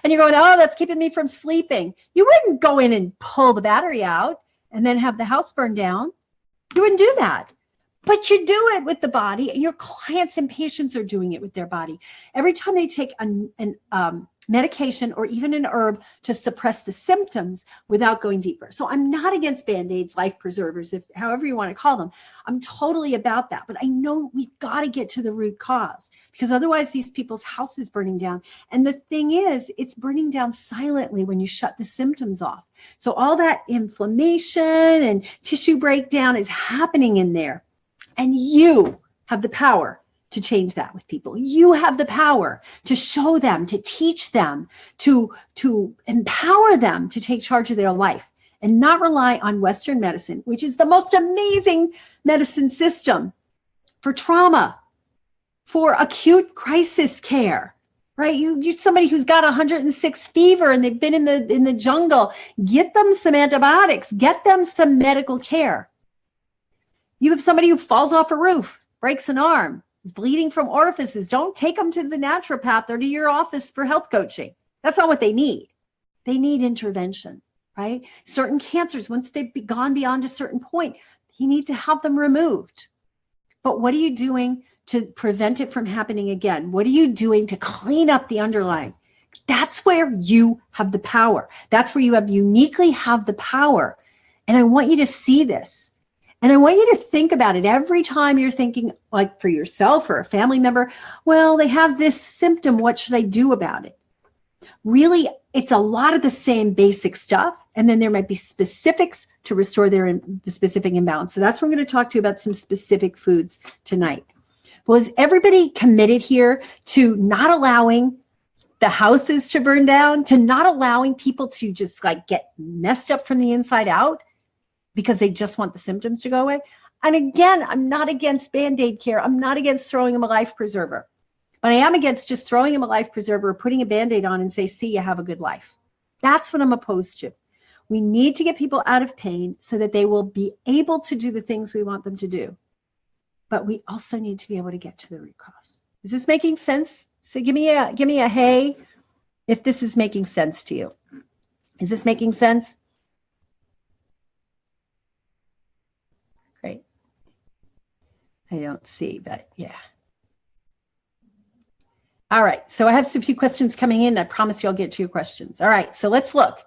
you're going, oh, that's keeping me from sleeping. You wouldn't go in and pull the battery out and then have the house burn down. You wouldn't do that. But you do it with the body, and your clients and patients are doing it with their body. Every time they take an medication or even an herb to suppress the symptoms without going deeper. So I'm not against BandAids, life preservers, however you want to call them. I'm totally about that. But I know we've got to get to the root cause, because otherwise these people's house is burning down. And the thing is, it's burning down silently when you shut the symptoms off. So all that inflammation and tissue breakdown is happening in there. And you have the power to change that with people. You have the power to show them, to teach them, to empower them to take charge of their life and not rely on Western medicine, which is the most amazing medicine system for trauma, for acute crisis care, right? You're somebody who's got 106 fever and they've been in the jungle. Get them some antibiotics. Get them some medical care. You have somebody who falls off a roof, breaks an arm, is bleeding from orifices. Don't take them to the naturopath or to your office for health coaching. That's not what they need. They need intervention, right? Certain cancers, once they've gone beyond a certain point, you need to have them removed. But what are you doing to prevent it from happening again? What are you doing to clean up the underlying? That's where you have the power. That's where you uniquely have the power. And I want you to see this. And I want you to think about it every time you're thinking, like for yourself or a family member, well, they have this symptom. What should I do about it? Really, it's a lot of the same basic stuff. And then there might be specifics to restore their specific imbalance. So that's what I'm going to talk to you about, some specific foods tonight. Well, is everybody committed here to not allowing the houses to burn down, to not allowing people to just like get messed up from the inside out because they just want the symptoms to go away? And again, I'm not against Band-Aid care. I'm not against throwing them a life preserver. But I am against just throwing them a life preserver or putting a Band-Aid on and say, see, you have a good life. That's what I'm opposed to. We need to get people out of pain so that they will be able to do the things we want them to do. But we also need to be able to get to the root cause. Is this making sense? So give me a hey if this is making sense to you. Is this making sense? Great. I don't see, but yeah. All right, so I have a few questions coming in. I promise you I'll get to your questions. All right, so let's look.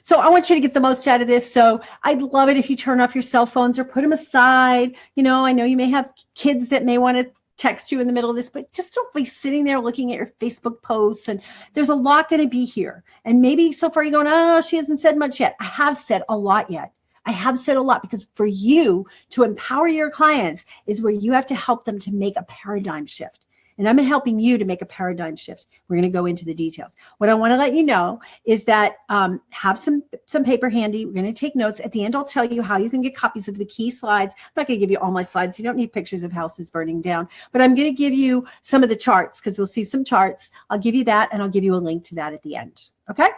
So I want you to get the most out of this. So I'd love it if you turn off your cell phones or put them aside. You know, I know you may have kids that may want to text you in the middle of this, but just don't be sitting there looking at your Facebook posts. And there's a lot going to be here. And maybe so far you're going, oh, she hasn't said much yet. I have said a lot yet. I have said a lot because for you to empower your clients is where you have to help them to make a paradigm shift. And I'm helping you to make a paradigm shift. We're going to go into the details. What I want to let you know is that have some paper handy. We're going to take notes. At the end, I'll tell you how you can get copies of the key slides. I'm not going to give you all my slides. You don't need pictures of houses burning down. But I'm going to give you some of the charts because we'll see some charts. I'll give you that, and I'll give you a link to that at the end. Okay?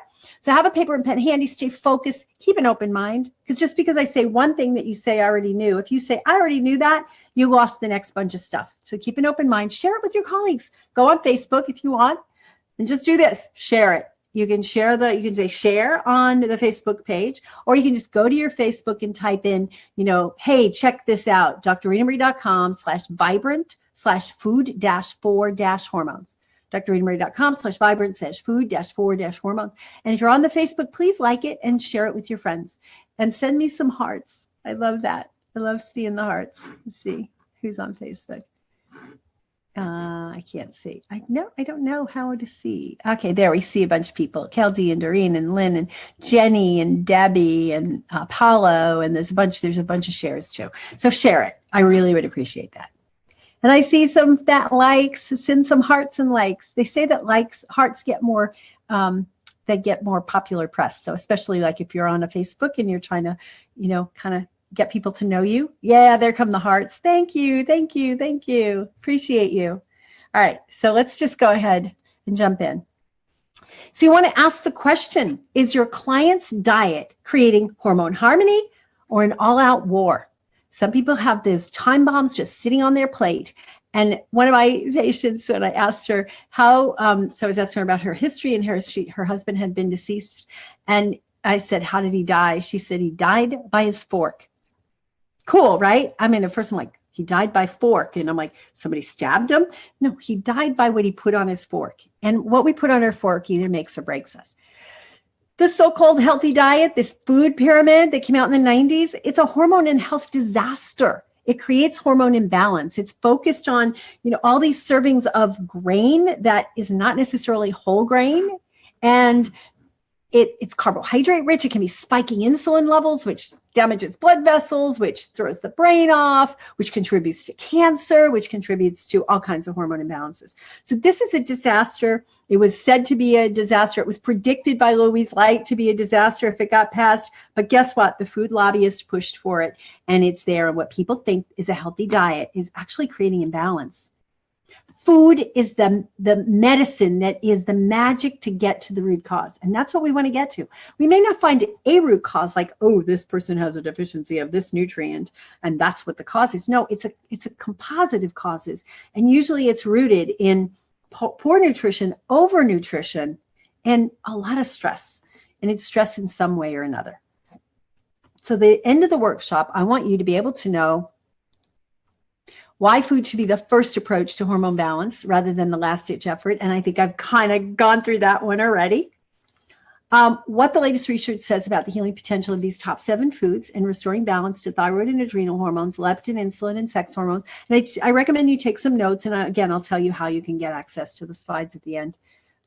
So have a paper and pen handy. Stay focused. Keep an open mind. Because just because I say one thing that you say I already knew, if you say I already knew that, you lost the next bunch of stuff. So keep an open mind. Share it with your colleagues. Go on Facebook if you want, and just do this. Share it. You can share you can say share on the Facebook page, or you can just go to your Facebook and type in, you know, hey, check this out, drritamarie.com/vibrant/food-4-hormones. drritamarie.com/vibrant/food-4-hormones. And if you're on the Facebook, please like it and share it with your friends. And send me some hearts. I love that. I love seeing the hearts. Let's see who's on Facebook. I can't see. I don't know how to see. Okay, there we see a bunch of people. Keldy and Doreen and Lynn and Jenny and Debbie and Paulo, and there's a bunch of shares too. So share it. I really would appreciate that. And I see some that likes. Send some hearts and likes. They say that hearts get more. They get more popular press. So especially like if you're on a Facebook and you're trying to, you know, kind of get people to know you. Yeah, there come the hearts. Thank you, thank you, thank you. Appreciate you. All right, so let's just go ahead and jump in. So you want to ask the question, is your client's diet creating hormone harmony or an all-out war? Some people have those time bombs just sitting on their plate. And one of my patients, when I asked her how, so I was asking her about her history, and her husband had been deceased. And I said, how did he die? She said, he died by his fork. Cool, right? I mean, at first I'm like, he died by fork. And I'm like, somebody stabbed him? No, he died by what he put on his fork. And what we put on our fork either makes or breaks us. The so-called healthy diet, this food pyramid that came out in the 90s, it's a hormone and health disaster. It creates hormone imbalance. It's focused on, you know, all these servings of grain that is not necessarily whole grain. And it's carbohydrate rich. It can be spiking insulin levels, which damages blood vessels, which throws the brain off, which contributes to cancer, which contributes to all kinds of hormone imbalances. So this is a disaster. It was said to be a disaster. It was predicted by Louise Light to be a disaster if it got passed. But guess what? The food lobbyists pushed for it, and it's there. And what people think is a healthy diet is actually creating imbalance. food is the medicine that is the magic to get to the root cause. And that's what we want to get to. We may not find a root cause like, oh, this person has a deficiency of this nutrient and that's what the cause is. No, it's a composite of causes. And usually it's rooted in poor nutrition, overnutrition, and a lot of stress. And it's stress in some way or another. So the end of the workshop, I want you to be able to know why food should be the first approach to hormone balance rather than the last-ditch effort. And I think I've kind of gone through that one already. What the latest research says about the healing potential of these top 7 foods and restoring balance to thyroid and adrenal hormones, leptin, insulin, and sex hormones. And I recommend you take some notes. And again, I'll tell you how you can get access to the slides at the end,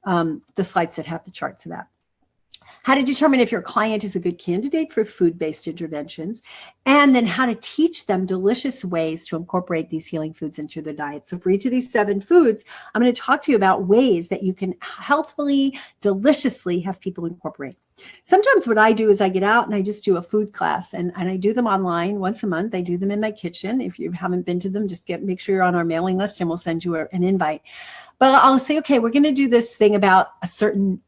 the slides that have the charts of that. How to determine if your client is a good candidate for food-based interventions, and then how to teach them delicious ways to incorporate these healing foods into their diet. So for each of these 7 foods, I'm going to talk to you about ways that you can healthfully, deliciously have people incorporate. Sometimes what I do is I get out and I just do a food class, and I do them online once a month. I do them in my kitchen. If you haven't been to them, just make sure you're on our mailing list and we'll send you an invite. But I'll say, okay, we're going to do this thing about a certain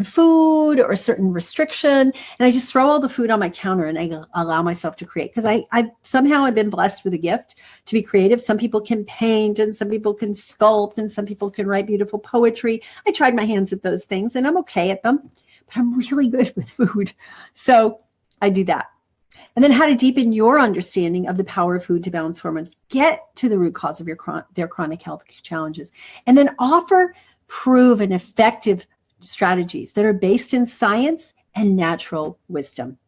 food or a certain restriction, and I just throw all the food on my counter and I allow myself to create, because I've somehow been blessed with a gift to be creative. Some people can paint and some people can sculpt and some people can write beautiful poetry. I tried my hands at those things and I'm okay at them, but I'm really good with food. So I do that. And then how to deepen your understanding of the power of food to balance hormones, get to the root cause of their chronic health challenges, and then offer proven effective strategies that are based in science and natural wisdom,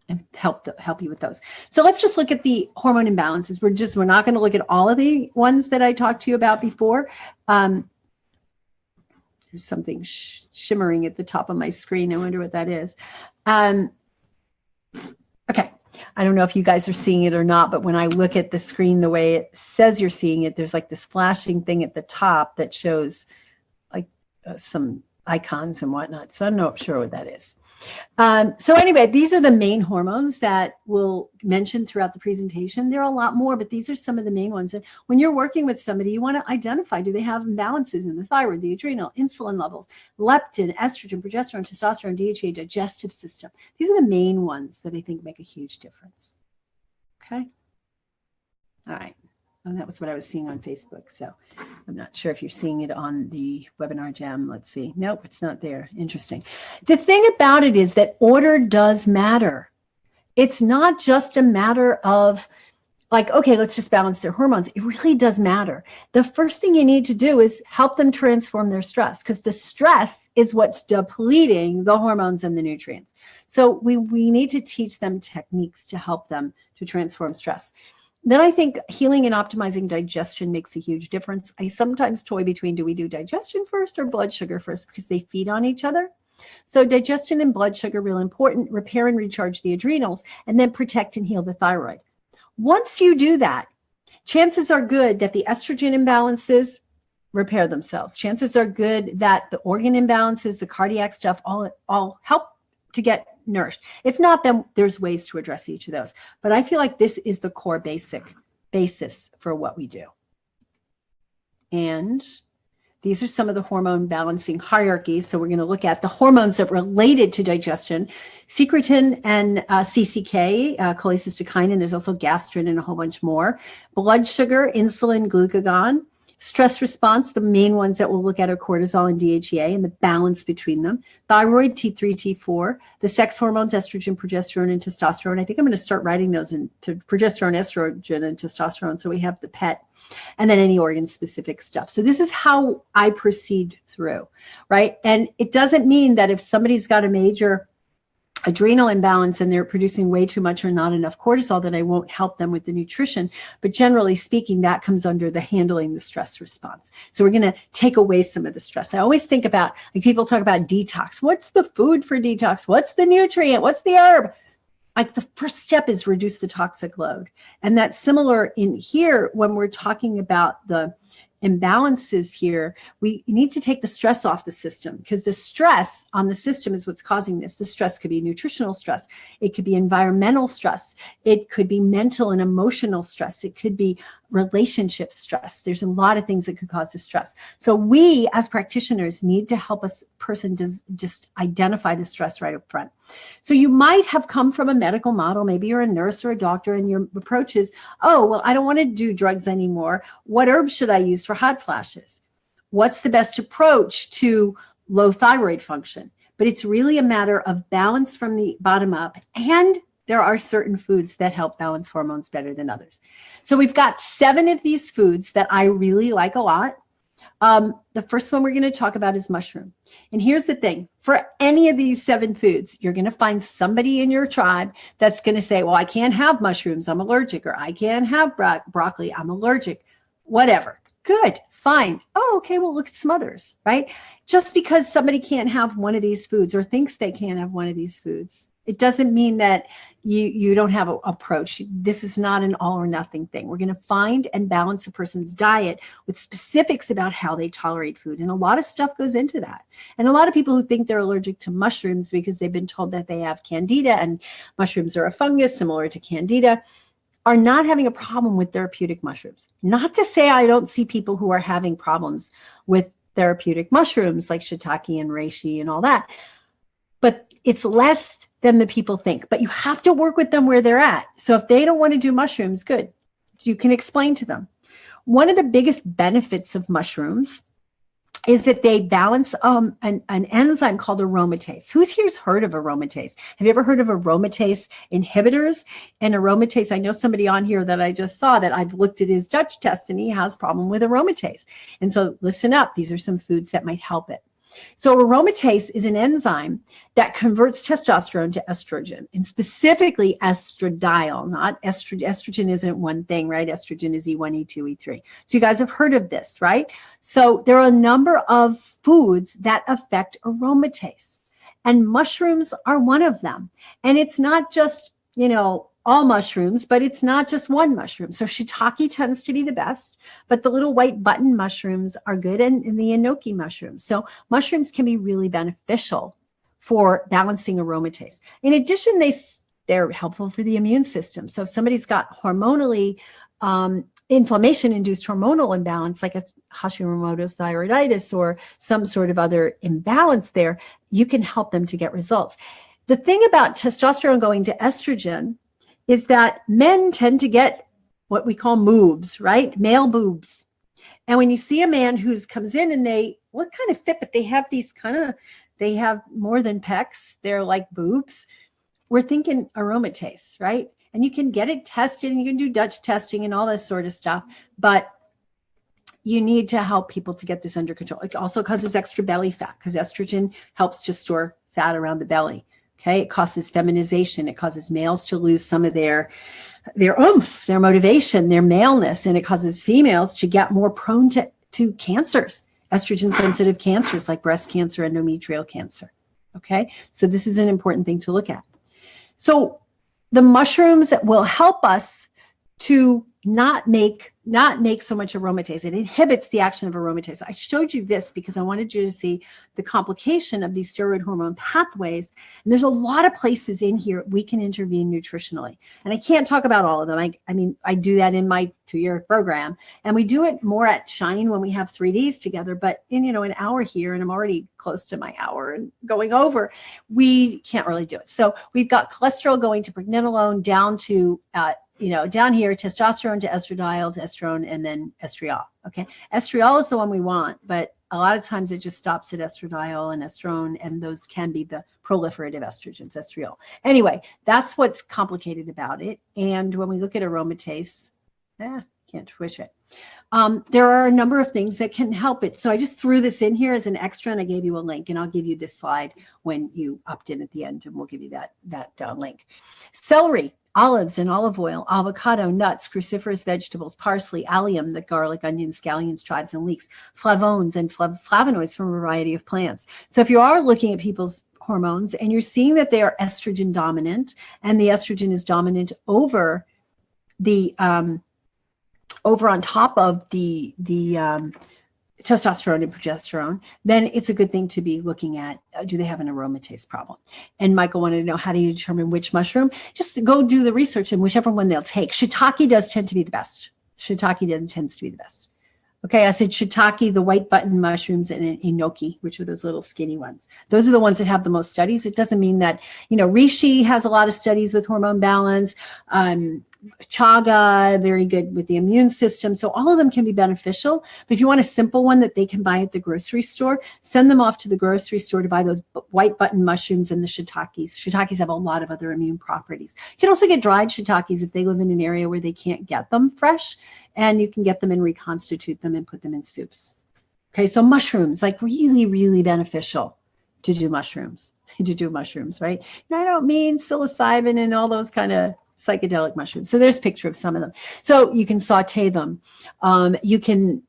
and help you with those. So let's just look at the hormone imbalances. We're not going to look at all of the ones that I talked to you about before. There's something shimmering at the top of my screen. I wonder what that is. Okay. I don't know if you guys are seeing it or not, but when I look at the screen the way it says you're seeing it, there's like this flashing thing at the top that shows like some icons and whatnot. So I'm not sure what that is. So anyway, these are the main hormones that we'll mention throughout the presentation. There are a lot more, but these are some of the main ones. And when you're working with somebody, you want to identify, do they have imbalances in the thyroid, the adrenal, insulin levels, leptin, estrogen, progesterone, testosterone, DHA, digestive system. These are the main ones that I think make a huge difference. Okay. All right. And that was what I was seeing on Facebook. So I'm not sure if you're seeing it on the webinar gem. Let's see. Nope, it's not there. Interesting. The thing about it is that order does matter. It's not just a matter of like, okay, let's just balance their hormones. It really does matter. The first thing you need to do is help them transform their stress, because the stress is what's depleting the hormones and the nutrients. So we need to teach them techniques to help them to transform stress. Then I think healing and optimizing digestion makes a huge difference. I sometimes toy between, do we do digestion first or blood sugar first, because they feed on each other. So digestion and blood sugar are real important. Repair and recharge the adrenals, and then protect and heal the thyroid. Once you do that, chances are good that the estrogen imbalances repair themselves. Chances are good that the organ imbalances, the cardiac stuff, all help to get nourished. If not, then there's ways to address each of those. But I feel like this is the core basis for what we do. And these are some of the hormone balancing hierarchies. So we're going to look at the hormones that related to digestion: secretin and CCK, cholecystokinin. There's also gastrin and a whole bunch more. Blood sugar, insulin, glucagon. Stress response, the main ones that we'll look at are cortisol and DHEA and the balance between them. Thyroid, T3, T4. The sex hormones, estrogen, progesterone, and testosterone. I think I'm going to start writing those into progesterone, estrogen, and testosterone, so we have the PET. And then any organ-specific stuff. So this is how I proceed through, right? And it doesn't mean that if somebody's got a major adrenal imbalance and they're producing way too much or not enough cortisol, that I won't help them with the nutrition. But generally speaking, that comes under the handling the stress response. So we're going to take away some of the stress. I always think about, like, people talk about detox. What's the food for detox? What's the nutrient? What's the herb? Like, the first step is reduce the toxic load. And that's similar in here when we're talking about the imbalances here. We need to take the stress off the system, because the stress on the system is what's causing this. The stress could be nutritional stress. It could be environmental stress. It could be mental and emotional stress. It could be relationship stress. There's a lot of things that could cause distress. So we as practitioners need to help a person just identify the stress right up front. So you might have come from a medical model. Maybe you're a nurse or a doctor and your approach is, oh, well, I don't want to do drugs anymore. What herbs should I use for hot flashes? What's the best approach to low thyroid function? But it's really a matter of balance from the bottom up, and there are certain foods that help balance hormones better than others. So we've got 7 of these foods that I really like a lot. The first one we're going to talk about is mushroom. And here's the thing. For any of these 7 foods, you're going to find somebody in your tribe that's going to say, well, I can't have mushrooms, I'm allergic, or I can't have broccoli, I'm allergic, whatever. Good, fine. Oh, okay, well, look at some others, right? Just because somebody can't have one of these foods or thinks they can't have one of these foods, it doesn't mean that you don't have an approach. This is not an all or nothing thing. We're going to find and balance a person's diet with specifics about how they tolerate food. And a lot of stuff goes into that. And a lot of people who think they're allergic to mushrooms because they've been told that they have candida and mushrooms are a fungus similar to candida are not having a problem with therapeutic mushrooms. Not to say I don't see people who are having problems with therapeutic mushrooms like shiitake and reishi and all that, but it's less than the people think. But you have to work with them where they're at. So if they don't want to do mushrooms, good. You can explain to them. One of the biggest benefits of mushrooms is that they balance an enzyme called aromatase. Who's here's heard of aromatase? Have you ever heard of aromatase inhibitors? And aromatase, I know somebody on here that I just saw that I've looked at his Dutch test and he has a problem with aromatase. And so listen up, these are some foods that might help it. So aromatase is an enzyme that converts testosterone to estrogen, and specifically estradiol, not estrogen. Estrogen isn't one thing, right? Estrogen is E1, E2, E3. So you guys have heard of this, right? So there are a number of foods that affect aromatase, and mushrooms are one of them. And it's not just, all mushrooms, but it's not just one mushroom. So shiitake tends to be the best, but the little white button mushrooms are good, and the enoki mushrooms. So mushrooms can be really beneficial for balancing aromatase. In addition, they're helpful for the immune system. So if somebody's got hormonally inflammation-induced hormonal imbalance, like a Hashimoto's thyroiditis or some sort of other imbalance there, you can help them to get results. The thing about testosterone going to estrogen is that men tend to get what we call moobs, right? Male boobs. And when you see a man who comes in and they look kind of fit, but they have they have more than pecs, they're like boobs, we're thinking aromatase, right? And you can get it tested and you can do Dutch testing and all this sort of stuff, but you need to help people to get this under control. It also causes extra belly fat because estrogen helps to store fat around the belly. Okay, it causes feminization. It causes males to lose some of their oomph, their motivation, their maleness, and it causes females to get more prone to cancers, estrogen-sensitive cancers like breast cancer, endometrial cancer. Okay, so this is an important thing to look at. So the mushrooms that will help us to not make so much aromatase. It inhibits the action of aromatase. I showed you this because I wanted you to see the complication of these steroid hormone pathways. And there's a lot of places in here we can intervene nutritionally. And I can't talk about all of them. I mean, I do that in my 2-year program. And we do it more at Shine when we have 3Ds together. But in, an hour here, and I'm already close to my hour and going over, we can't really do it. So we've got cholesterol going to pregnenolone down to down here, testosterone to estradiol to estrone, and then estriol. Okay, estriol is the one we want, but a lot of times it just stops at estradiol and estrone, and those can be the proliferative estrogens, estriol. Anyway, that's what's complicated about it. And when we look at aromatase, can't twitch it. There are a number of things that can help it. So I just threw this in here as an extra, and I gave you a link, and I'll give you this slide when you opt in at the end, and we'll give you that link. Celery, olives and olive oil, avocado, nuts, cruciferous vegetables, parsley, allium, the garlic, onion, scallions, chives, and leeks, flavones and flavonoids from a variety of plants. So if you are looking at people's hormones and you're seeing that they are estrogen dominant, and the estrogen is dominant over the over on top of the testosterone and progesterone, then it's a good thing to be looking at, do they have an aromatase problem? And Michael wanted to know, how do you determine which mushroom? Just go do the research and whichever one they'll take. Shiitake does tend to be the best. Shiitake tends to be the best. Okay, I said shiitake, the white button mushrooms, and enoki, which are those little skinny ones. Those are the ones that have the most studies. It doesn't mean that, reishi has a lot of studies with hormone balance. Chaga, very good with the immune system. So all of them can be beneficial. But if you want a simple one that they can buy at the grocery store, send them off to the grocery store to buy those white button mushrooms and the shiitakes. Shiitakes have a lot of other immune properties. You can also get dried shiitakes if they live in an area where they can't get them fresh, and you can get them and reconstitute them and put them in soups. Okay, so mushrooms, like really, really beneficial to do mushrooms, right? And I don't mean psilocybin and all those kind of psychedelic mushrooms. So there's a picture of some of them. So you can saute them. You can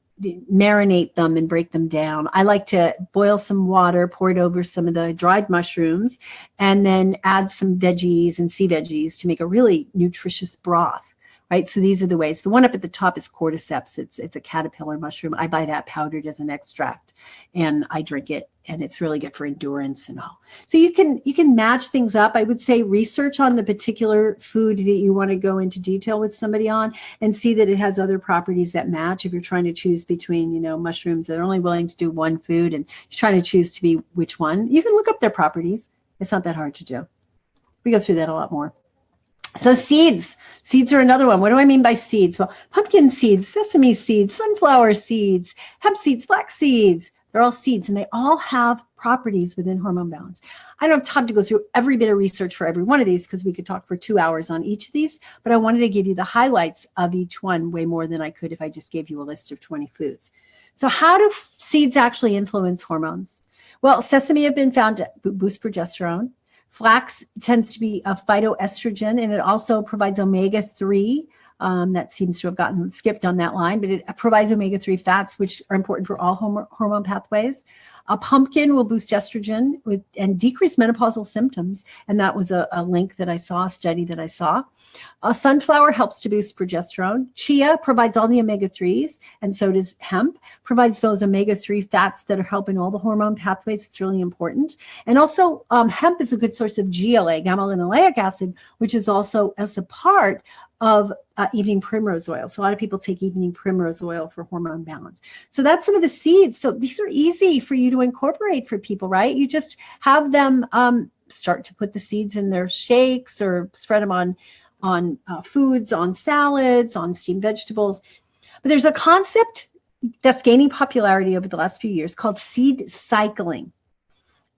marinate them and break them down. I like to boil some water, pour it over some of the dried mushrooms, and then add some veggies and sea veggies to make a really nutritious broth. Right, so these are the ways. The one up at the top is cordyceps. It's a caterpillar mushroom. I buy that powdered as an extract, and I drink it, and it's really good for endurance and all. So you can match things up. I would say research on the particular food that you want to go into detail with somebody on, and see that it has other properties that match. If you're trying to choose between, mushrooms that are only willing to do one food, and you're trying to choose to be which one, you can look up their properties. It's not that hard to do. We go through that a lot more. So seeds are another one. What do I mean by seeds? Well, pumpkin seeds, sesame seeds, sunflower seeds, hemp seeds, flax seeds, they're all seeds, and they all have properties within hormone balance. I don't have time to go through every bit of research for every one of these because we could talk for 2 hours on each of these, but I wanted to give you the highlights of each one way more than I could if I just gave you a list of 20 foods. So how do seeds actually influence hormones? Well, sesame have been found to boost progesterone. Flax tends to be a phytoestrogen, and it also provides omega-3. That seems to have gotten skipped on that line, but it provides omega-3 fats, which are important for all hormone pathways. A pumpkin will boost estrogen and decrease menopausal symptoms, and that was a link that I saw, a study that I saw. A sunflower helps to boost progesterone. Chia provides all the omega-3s, and so does hemp, provides those omega-3 fats that are helping all the hormone pathways. It's really important. And also hemp is a good source of GLA, gamma-linoleic acid, which is also as a part of evening primrose oil. So a lot of people take evening primrose oil for hormone balance. So that's some of the seeds. So these are easy for you to incorporate for people, right? You just have them start to put the seeds in their shakes or spread them on foods, on salads, on steamed vegetables. But there's a concept that's gaining popularity over the last few years called seed cycling.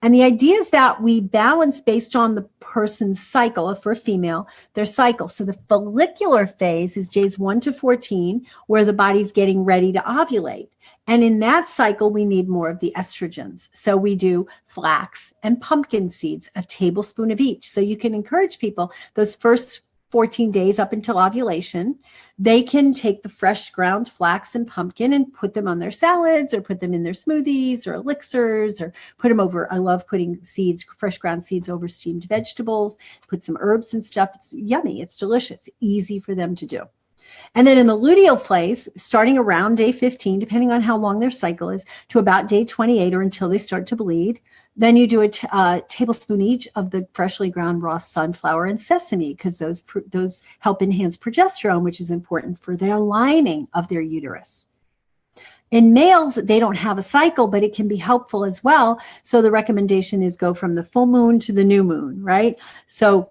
And the idea is that we balance based on the person's cycle. If we're a female, their cycle. So the follicular phase is days 1 to 14, where the body's getting ready to ovulate. And in that cycle, we need more of the estrogens. So we do flax and pumpkin seeds, a tablespoon of each. So you can encourage people those first 14 days up until ovulation, they can take the fresh ground flax and pumpkin and put them on their salads or put them in their smoothies or elixirs or put them over. I love putting seeds, fresh ground seeds over steamed vegetables, put some herbs and stuff. It's yummy. It's delicious. Easy for them to do. And then in the luteal phase, starting around day 15, depending on how long their cycle is, to about day 28 or until they start to bleed, then you do a tablespoon each of the freshly ground raw sunflower and sesame, because those help enhance progesterone, which is important for their lining of their uterus. In males, they don't have a cycle, but it can be helpful as well. So the recommendation is go from the full moon to the new moon, right? So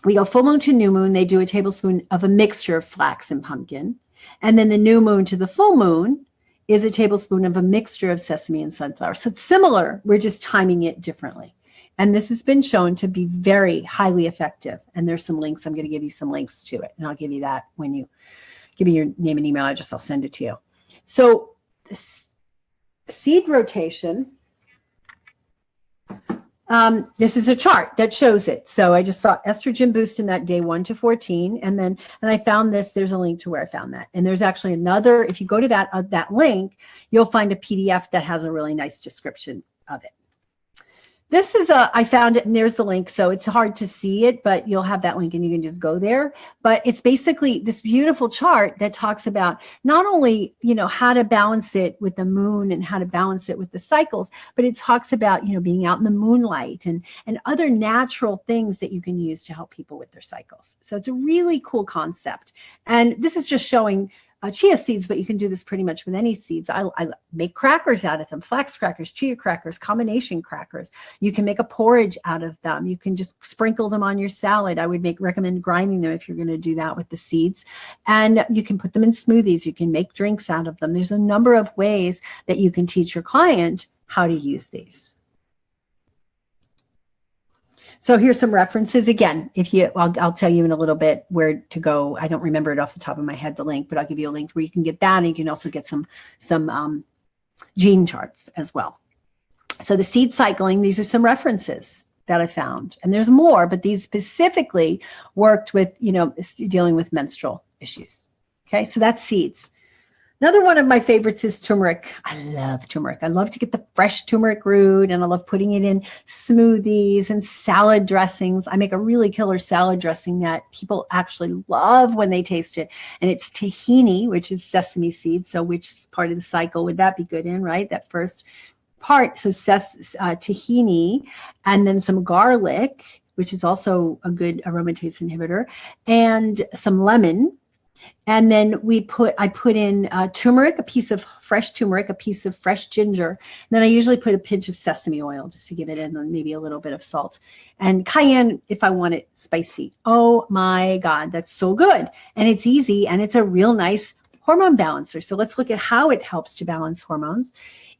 we go full moon to new moon. They do a tablespoon of a mixture of flax and pumpkin. And then the new moon to the full moon is a tablespoon of a mixture of sesame and sunflower. So it's similar, we're just timing it differently. And this has been shown to be very highly effective. And there's some links, I'm going to give you some links to it. And I'll give you that when you give me your name and email address, I'll send it to you. So seed rotation, this is a chart that shows it. So I just saw estrogen boost in that day 1 to 14. And I found this, there's a link to where I found that. And there's actually another, if you go to that link, you'll find a PDF that has a really nice description of it. This is I found it, and there's the link. So it's hard to see it, but you'll have that link and you can just go there. But it's basically this beautiful chart that talks about not only, how to balance it with the moon and how to balance it with the cycles, but it talks about, being out in the moonlight and other natural things that you can use to help people with their cycles. So it's a really cool concept. And this is just showing chia seeds, but you can do this pretty much with any seeds. I make crackers out of them, flax crackers, chia crackers, combination crackers. You can make a porridge out of them. You can just sprinkle them on your salad. I would recommend grinding them if you're going to do that with the seeds. And you can put them in smoothies. You can make drinks out of them. There's a number of ways that you can teach your client how to use these. So here's some references. Again, I'll tell you in a little bit where to go. I don't remember it off the top of my head, the link, but I'll give you a link where you can get that, and you can also get some gene charts as well. So the seed cycling, these are some references that I found, and there's more, but these specifically worked with, dealing with menstrual issues. Okay, so that's seeds. Another one of my favorites is turmeric. I love turmeric. I love to get the fresh turmeric root, and I love putting it in smoothies and salad dressings. I make a really killer salad dressing that people actually love when they taste it. And it's tahini, which is sesame seeds. So which part of the cycle would that be good in, right? That first part. So tahini, and then some garlic, which is also a good aromatase inhibitor, and some lemon. And then I put in turmeric, a piece of fresh turmeric, a piece of fresh ginger. And then I usually put a pinch of sesame oil just to get it in, and maybe a little bit of salt. And cayenne if I want it spicy. Oh my God, that's so good. And it's easy, and it's a real nice hormone balancer. So let's look at how it helps to balance hormones.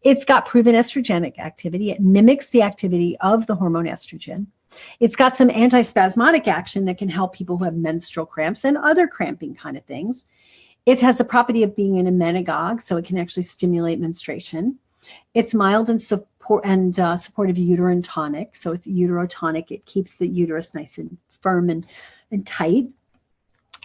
It's got proven estrogenic activity. It mimics the activity of the hormone estrogen. It's got some antispasmodic action that can help people who have menstrual cramps and other cramping kind of things. It has the property of being an emmenagogue, so it can actually stimulate menstruation. It's mild and supportive uterine tonic, so it's uterotonic. It keeps the uterus nice and firm and tight.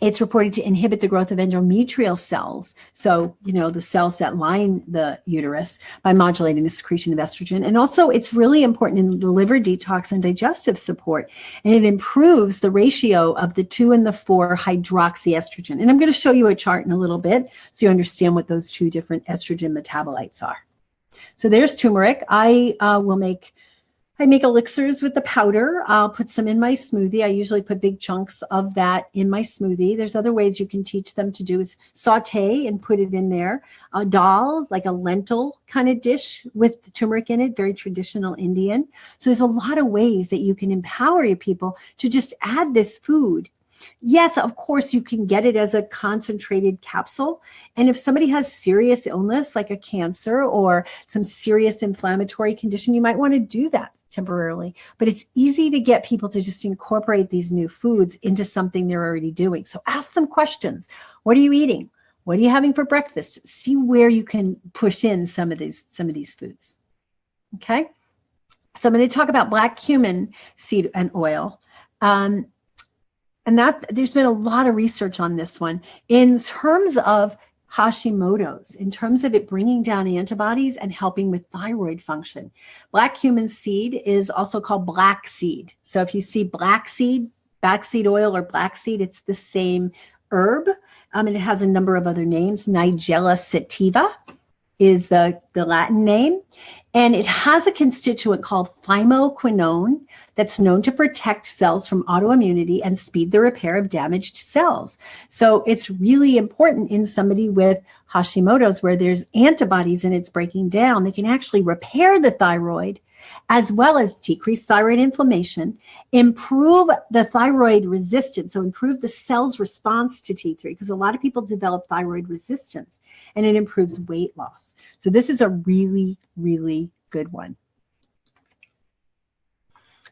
It's reported to inhibit the growth of endometrial cells, so, the cells that line the uterus, by modulating the secretion of estrogen. And also, it's really important in the liver detox and digestive support, and it improves the ratio of the 2 and the 4 hydroxyestrogen. And I'm going to show you a chart in a little bit so you understand what those 2 different estrogen metabolites are. So there's turmeric. I make elixirs with the powder. I'll put some in my smoothie. I usually put big chunks of that in my smoothie. There's other ways you can teach them to do is saute and put it in there. A dal, like a lentil kind of dish with the turmeric in it, very traditional Indian. So there's a lot of ways that you can empower your people to just add this food. Yes, of course, you can get it as a concentrated capsule. And if somebody has serious illness, like a cancer or some serious inflammatory condition, you might want to do that temporarily. But it's easy to get people to just incorporate these new foods into something they're already doing. So ask them questions. What are you eating? What are you having for breakfast? See where you can push in some of these foods. Okay. So I'm going to talk about black cumin seed and oil. And that there's been a lot of research on this one in terms of Hashimoto's, in terms of it bringing down antibodies and helping with thyroid function. Black cumin seed is also called black seed. So if you see black seed oil or black seed, it's the same herb. And it has a number of other names. Nigella sativa is the Latin name. And it has a constituent called thymoquinone that's known to protect cells from autoimmunity and speed the repair of damaged cells. So it's really important in somebody with Hashimoto's where there's antibodies and it's breaking down. They can actually repair the thyroid as well as decrease thyroid inflammation, improve the thyroid resistance, so improve the cell's response to T3, because a lot of people develop thyroid resistance, and it improves weight loss. So this is a really, really good one.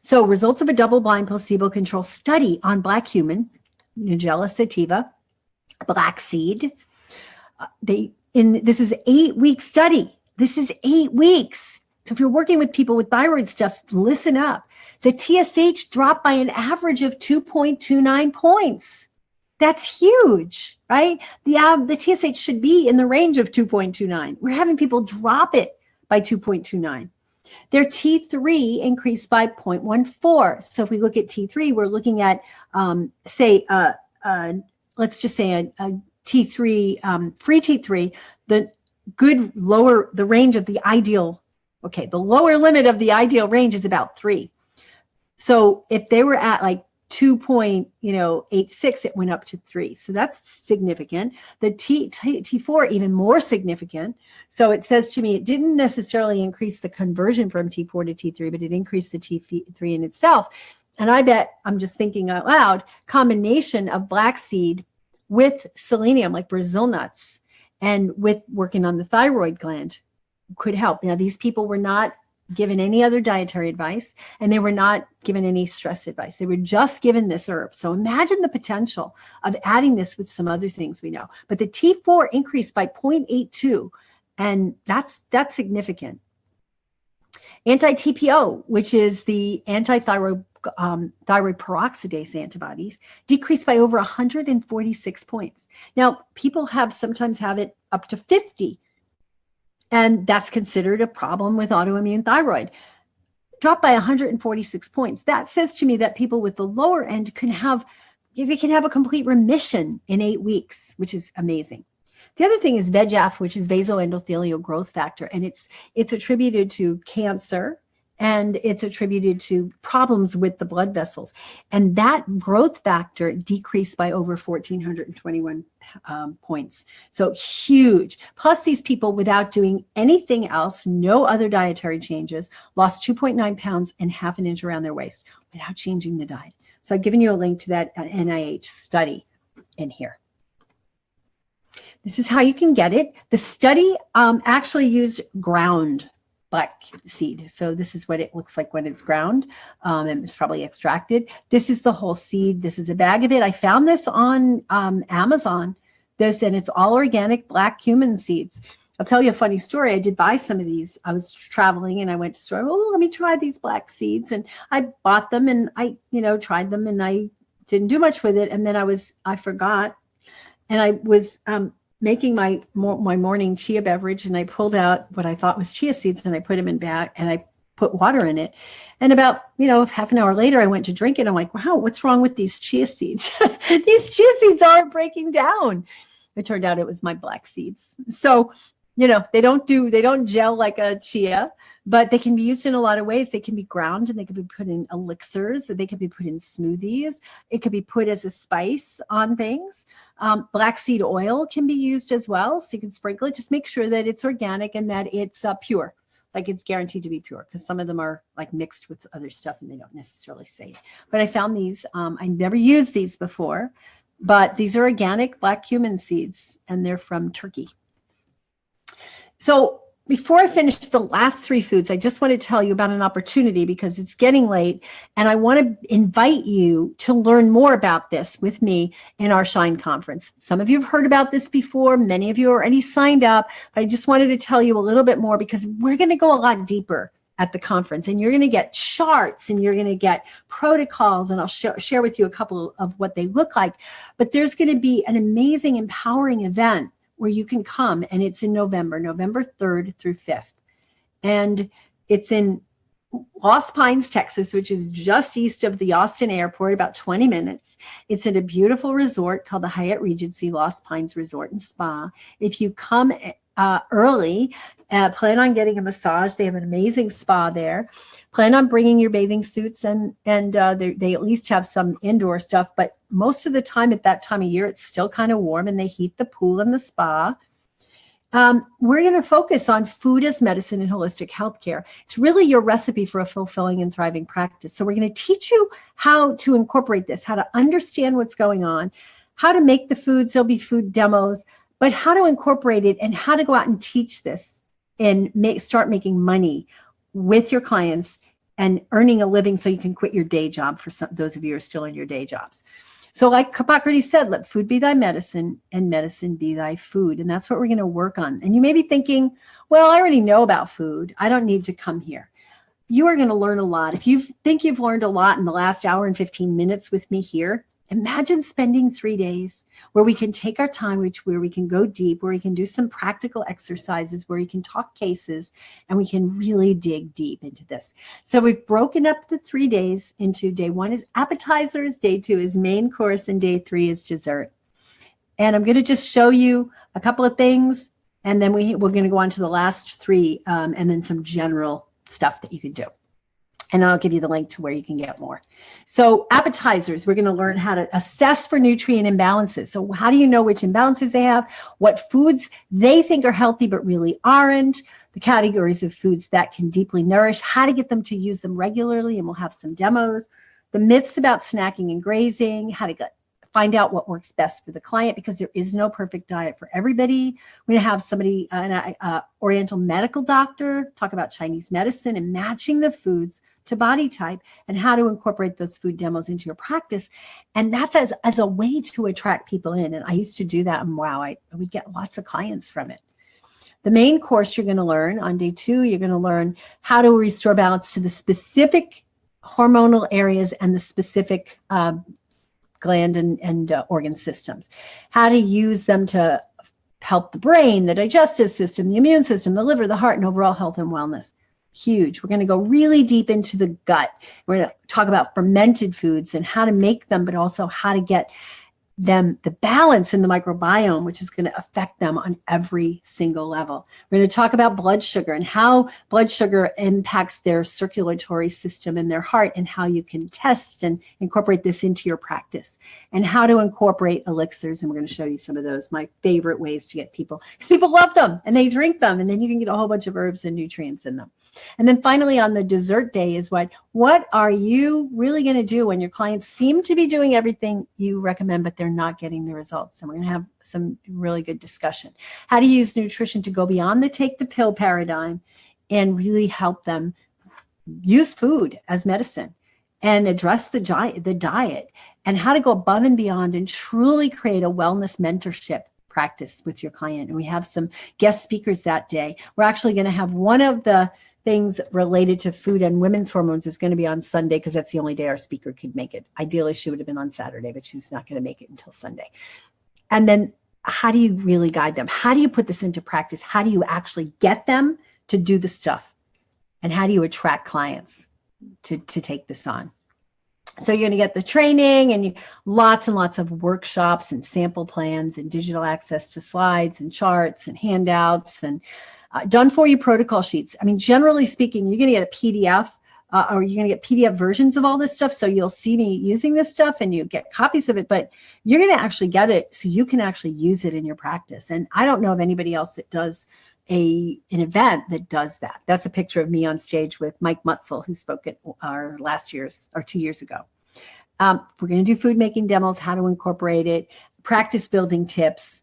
So results of a double-blind placebo-controlled study on black cumin, Nigella sativa, black seed. This is an 8-week study. This is 8 weeks. So if you're working with people with thyroid stuff, listen up. The TSH dropped by an average of 2.29 points. That's huge, right? The TSH should be in the range of 2.29. We're having people drop it by 2.29. Their T3 increased by 0.14. So if we look at T3, we're looking at, let's just say a T3, free T3, the range of the ideal. Okay, the lower limit of the ideal range is about 3. So if they were at like 2.86, it went up to 3. So that's significant. The T4, even more significant. So it says to me, it didn't necessarily increase the conversion from T4 to T3, but it increased the T3 in itself. And I bet, I'm just thinking out loud, combination of black seed with selenium, like Brazil nuts, and with working on the thyroid gland could help. Now, these people were not given any other dietary advice, and they were not given any stress advice. They were just given this herb. So imagine the potential of adding this with some other things we know. But the T4 increased by 0.82, and that's significant. Anti-TPO, which is the anti-thyroid thyroid peroxidase antibodies, decreased by over 146 points. Now, people sometimes have it up to 50. And that's considered a problem with autoimmune thyroid. Dropped by 146 points. That says to me that people with the lower end can have a complete remission in 8 weeks, which is amazing. The other thing is VEGF, which is vasoendothelial growth factor, and it's attributed to cancer, and it's attributed to problems with the blood vessels. And that growth factor decreased by over 1,421 points. So huge. Plus, these people, without doing anything else, no other dietary changes, lost 2.9 pounds and ½ inch around their waist without changing the diet. So I've given you a link to that NIH study in here. This is how you can get it. The study actually used ground black seed. So this is what it looks like when it's ground, and it's probably extracted. This is the whole seed. This is a bag of it. I found this on Amazon, and it's all organic black cumin seeds. I'll tell you a funny story. I did buy some of these. I was traveling and I went to the store. Oh, let me try these black seeds. And I bought them and I, tried them, and I didn't do much with it. And then I forgot. And I was making my morning chia beverage, and I pulled out what I thought was chia seeds, and I put them in bag, and I put water in it. And about, half an hour later, I went to drink it. I'm like, wow, what's wrong with these chia seeds? These chia seeds aren't breaking down. It turned out it was my black seeds. So, they don't gel like a chia, but they can be used in a lot of ways. They can be ground, and they can be put in elixirs, or they can be put in smoothies. It could be put as a spice on things. Black seed oil can be used as well. So you can sprinkle it. Just make sure that it's organic and that it's pure. Like it's guaranteed to be pure, because some of them are like mixed with other stuff and they don't necessarily say it. But I found these. I never used these before, but these are organic black cumin seeds, and they're from Turkey. So before I finish the last 3 foods, I just want to tell you about an opportunity, because it's getting late, and I want to invite you to learn more about this with me in our Shine conference. Some of you have heard about this before. Many of you already signed up, but I just wanted to tell you a little bit more, because we're going to go a lot deeper at the conference, and you're going to get charts, and you're going to get protocols, and I'll share with you a couple of what they look like. But there's going to be an amazing, empowering event where you can come, and it's in November 3rd through 5th. And it's in Lost Pines, Texas, which is just east of the Austin airport, about 20 minutes. It's in a beautiful resort called the Hyatt Regency Lost Pines Resort and Spa. If you come early, plan on getting a massage. They have an amazing spa there. Plan on bringing your bathing suits, and they at least have some indoor stuff, but most of the time at that time of year, it's still kind of warm, and they heat the pool and the spa. We're going to focus on food as medicine and holistic healthcare. It's really your recipe for a fulfilling and thriving practice. So we're going to teach you how to incorporate this, how to understand what's going on, how to make the foods. There'll be food demos, but how to incorporate it and how to go out and teach this and start making money with your clients and earning a living so you can quit your day job, for those of you who are still in your day jobs. So like Hippocrates said, let food be thy medicine and medicine be thy food. And that's what we're going to work on. And you may be thinking, well, I already know about food. I don't need to come here. You are going to learn a lot. If you think you've learned a lot in the last hour and 15 minutes with me here, imagine spending 3 days where we can take our time, where we can go deep, where we can do some practical exercises, where we can talk cases, and we can really dig deep into this. So we've broken up the 3 days into day 1 is appetizers, day 2 is main course, and day 3 is dessert. And I'm going to just show you a couple of things, and then we're going to go on to the last 3, and then some general stuff that you can do. And I'll give you the link to where you can get more. So appetizers, we're going to learn how to assess for nutrient imbalances. So how do you know which imbalances they have, what foods they think are healthy but really aren't, the categories of foods that can deeply nourish, how to get them to use them regularly, and we'll have some demos, the myths about snacking and grazing, how to find out what works best for the client, because there is no perfect diet for everybody. We're going to have somebody, an Oriental medical doctor, talk about Chinese medicine and matching the foods to body type and how to incorporate those food demos into your practice. And that's as a way to attract people in. And I used to do that, and wow, I would get lots of clients from it. The main course you're going to learn on day 2, you're going to learn how to restore balance to the specific hormonal areas and the specific gland and organ systems, how to use them to help the brain, the digestive system, the immune system, the liver, the heart, and overall health and wellness. Huge. We're going to go really deep into the gut. We're going to talk about fermented foods and how to make them, but also how to get them the balance in the microbiome, which is going to affect them on every single level. We're going to talk about blood sugar and how blood sugar impacts their circulatory system in their heart, and how you can test and incorporate this into your practice, and how to incorporate elixirs. And we're going to show you some of those, my favorite ways to get people, because people love them and they drink them, and then you can get a whole bunch of herbs and nutrients in them. And then finally on the dessert day is what are you really going to do when your clients seem to be doing everything you recommend, but they're not getting the results? And we're going to have some really good discussion. How to use nutrition to go beyond the take the pill paradigm and really help them use food as medicine and address the diet, and how to go above and beyond and truly create a wellness mentorship practice with your client. And we have some guest speakers that day. We're actually going to have one of the things related to food and women's hormones is going to be on Sunday, because that's the only day our speaker could make it. Ideally, she would have been on Saturday, but she's not going to make it until Sunday. And then how do you really guide them? How do you put this into practice? How do you actually get them to do the stuff? And how do you attract clients to take this on? So you're going to get the training and lots and lots of workshops and sample plans and digital access to slides and charts and handouts and done for you protocol sheets. I mean, generally speaking, you're going to get a PDF or you're going to get PDF versions of all this stuff. So you'll see me using this stuff and you get copies of it, but you're going to actually get it so you can actually use it in your practice. And I don't know of anybody else that does an event that does that. That's a picture of me on stage with Mike Mutzel, who spoke at our 2 years ago. We're going to do food making demos, how to incorporate it, practice building tips,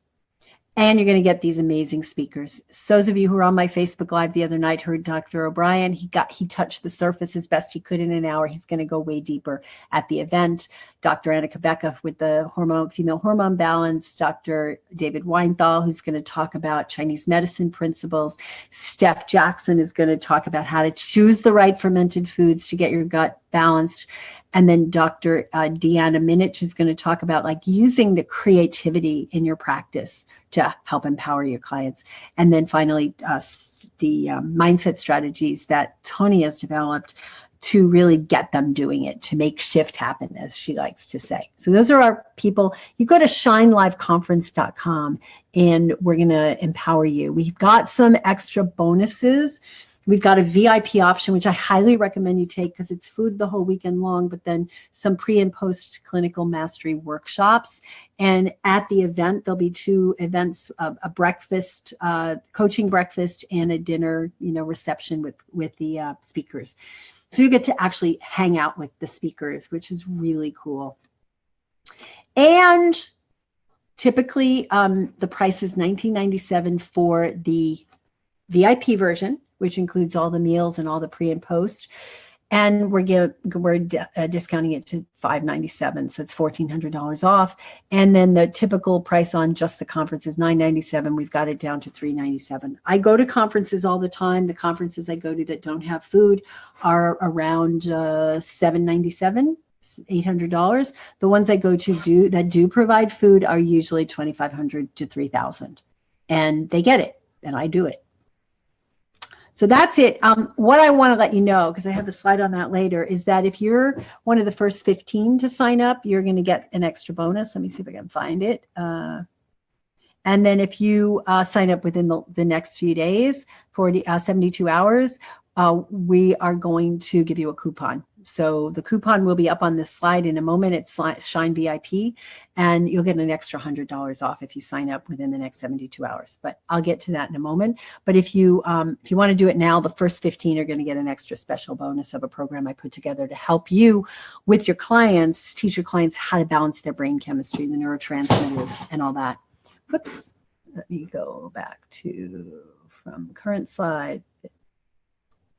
and you're going to get these amazing speakers. So those of you who were on my Facebook Live the other night heard Dr. O'Brien. He touched the surface as best he could in an hour. He's going to go way deeper at the event. Dr. Annika Becka with the female hormone balance. Dr. David Weinthal, who's going to talk about Chinese medicine principles. Steph Jackson is going to talk about how to choose the right fermented foods to get your gut balanced. And then Dr. Deanna Minich is going to talk about using the creativity in your practice to help empower your clients. And then finally, the mindset strategies that Tony has developed to really get them doing it, to make shift happen, as she likes to say. So those are our people. You go to shineliveconference.com and we're going to empower you. We've got some extra bonuses. We've got a VIP option, which I highly recommend you take because it's food the whole weekend long, but then some pre and post clinical mastery workshops. And at the event, there'll be 2 events, a breakfast, coaching breakfast, and a dinner, reception with the speakers. So you get to actually hang out with the speakers, which is really cool. And typically the price is $19.97 for the VIP version, which includes all the meals and all the pre and post. And we're discounting it to $597, so it's $1,400 off. And then the typical price on just the conference is $997. We've got it down to $397. I go to conferences all the time. The conferences I go to that don't have food are around $797, $800. The ones I go to that do provide food are usually $2,500 to $3,000, and they get it, and I do it. So that's it. What I want to let you know, because I have a slide on that later, is that if you're one of the first 15 to sign up, you're going to get an extra bonus. Let me see if I can find it. And then if you sign up within the next few days, 72 hours, we are going to give you a coupon. So the coupon will be up on this slide in a moment. It's Shine VIP, and you'll get an extra $100 off if you sign up within the next 72 hours. But I'll get to that in a moment. But if you want to do it now, the first 15 are going to get an extra special bonus of a program I put together to help you with your clients, teach your clients how to balance their brain chemistry, the neurotransmitters, and all that. Whoops. Let me go back to from current slide.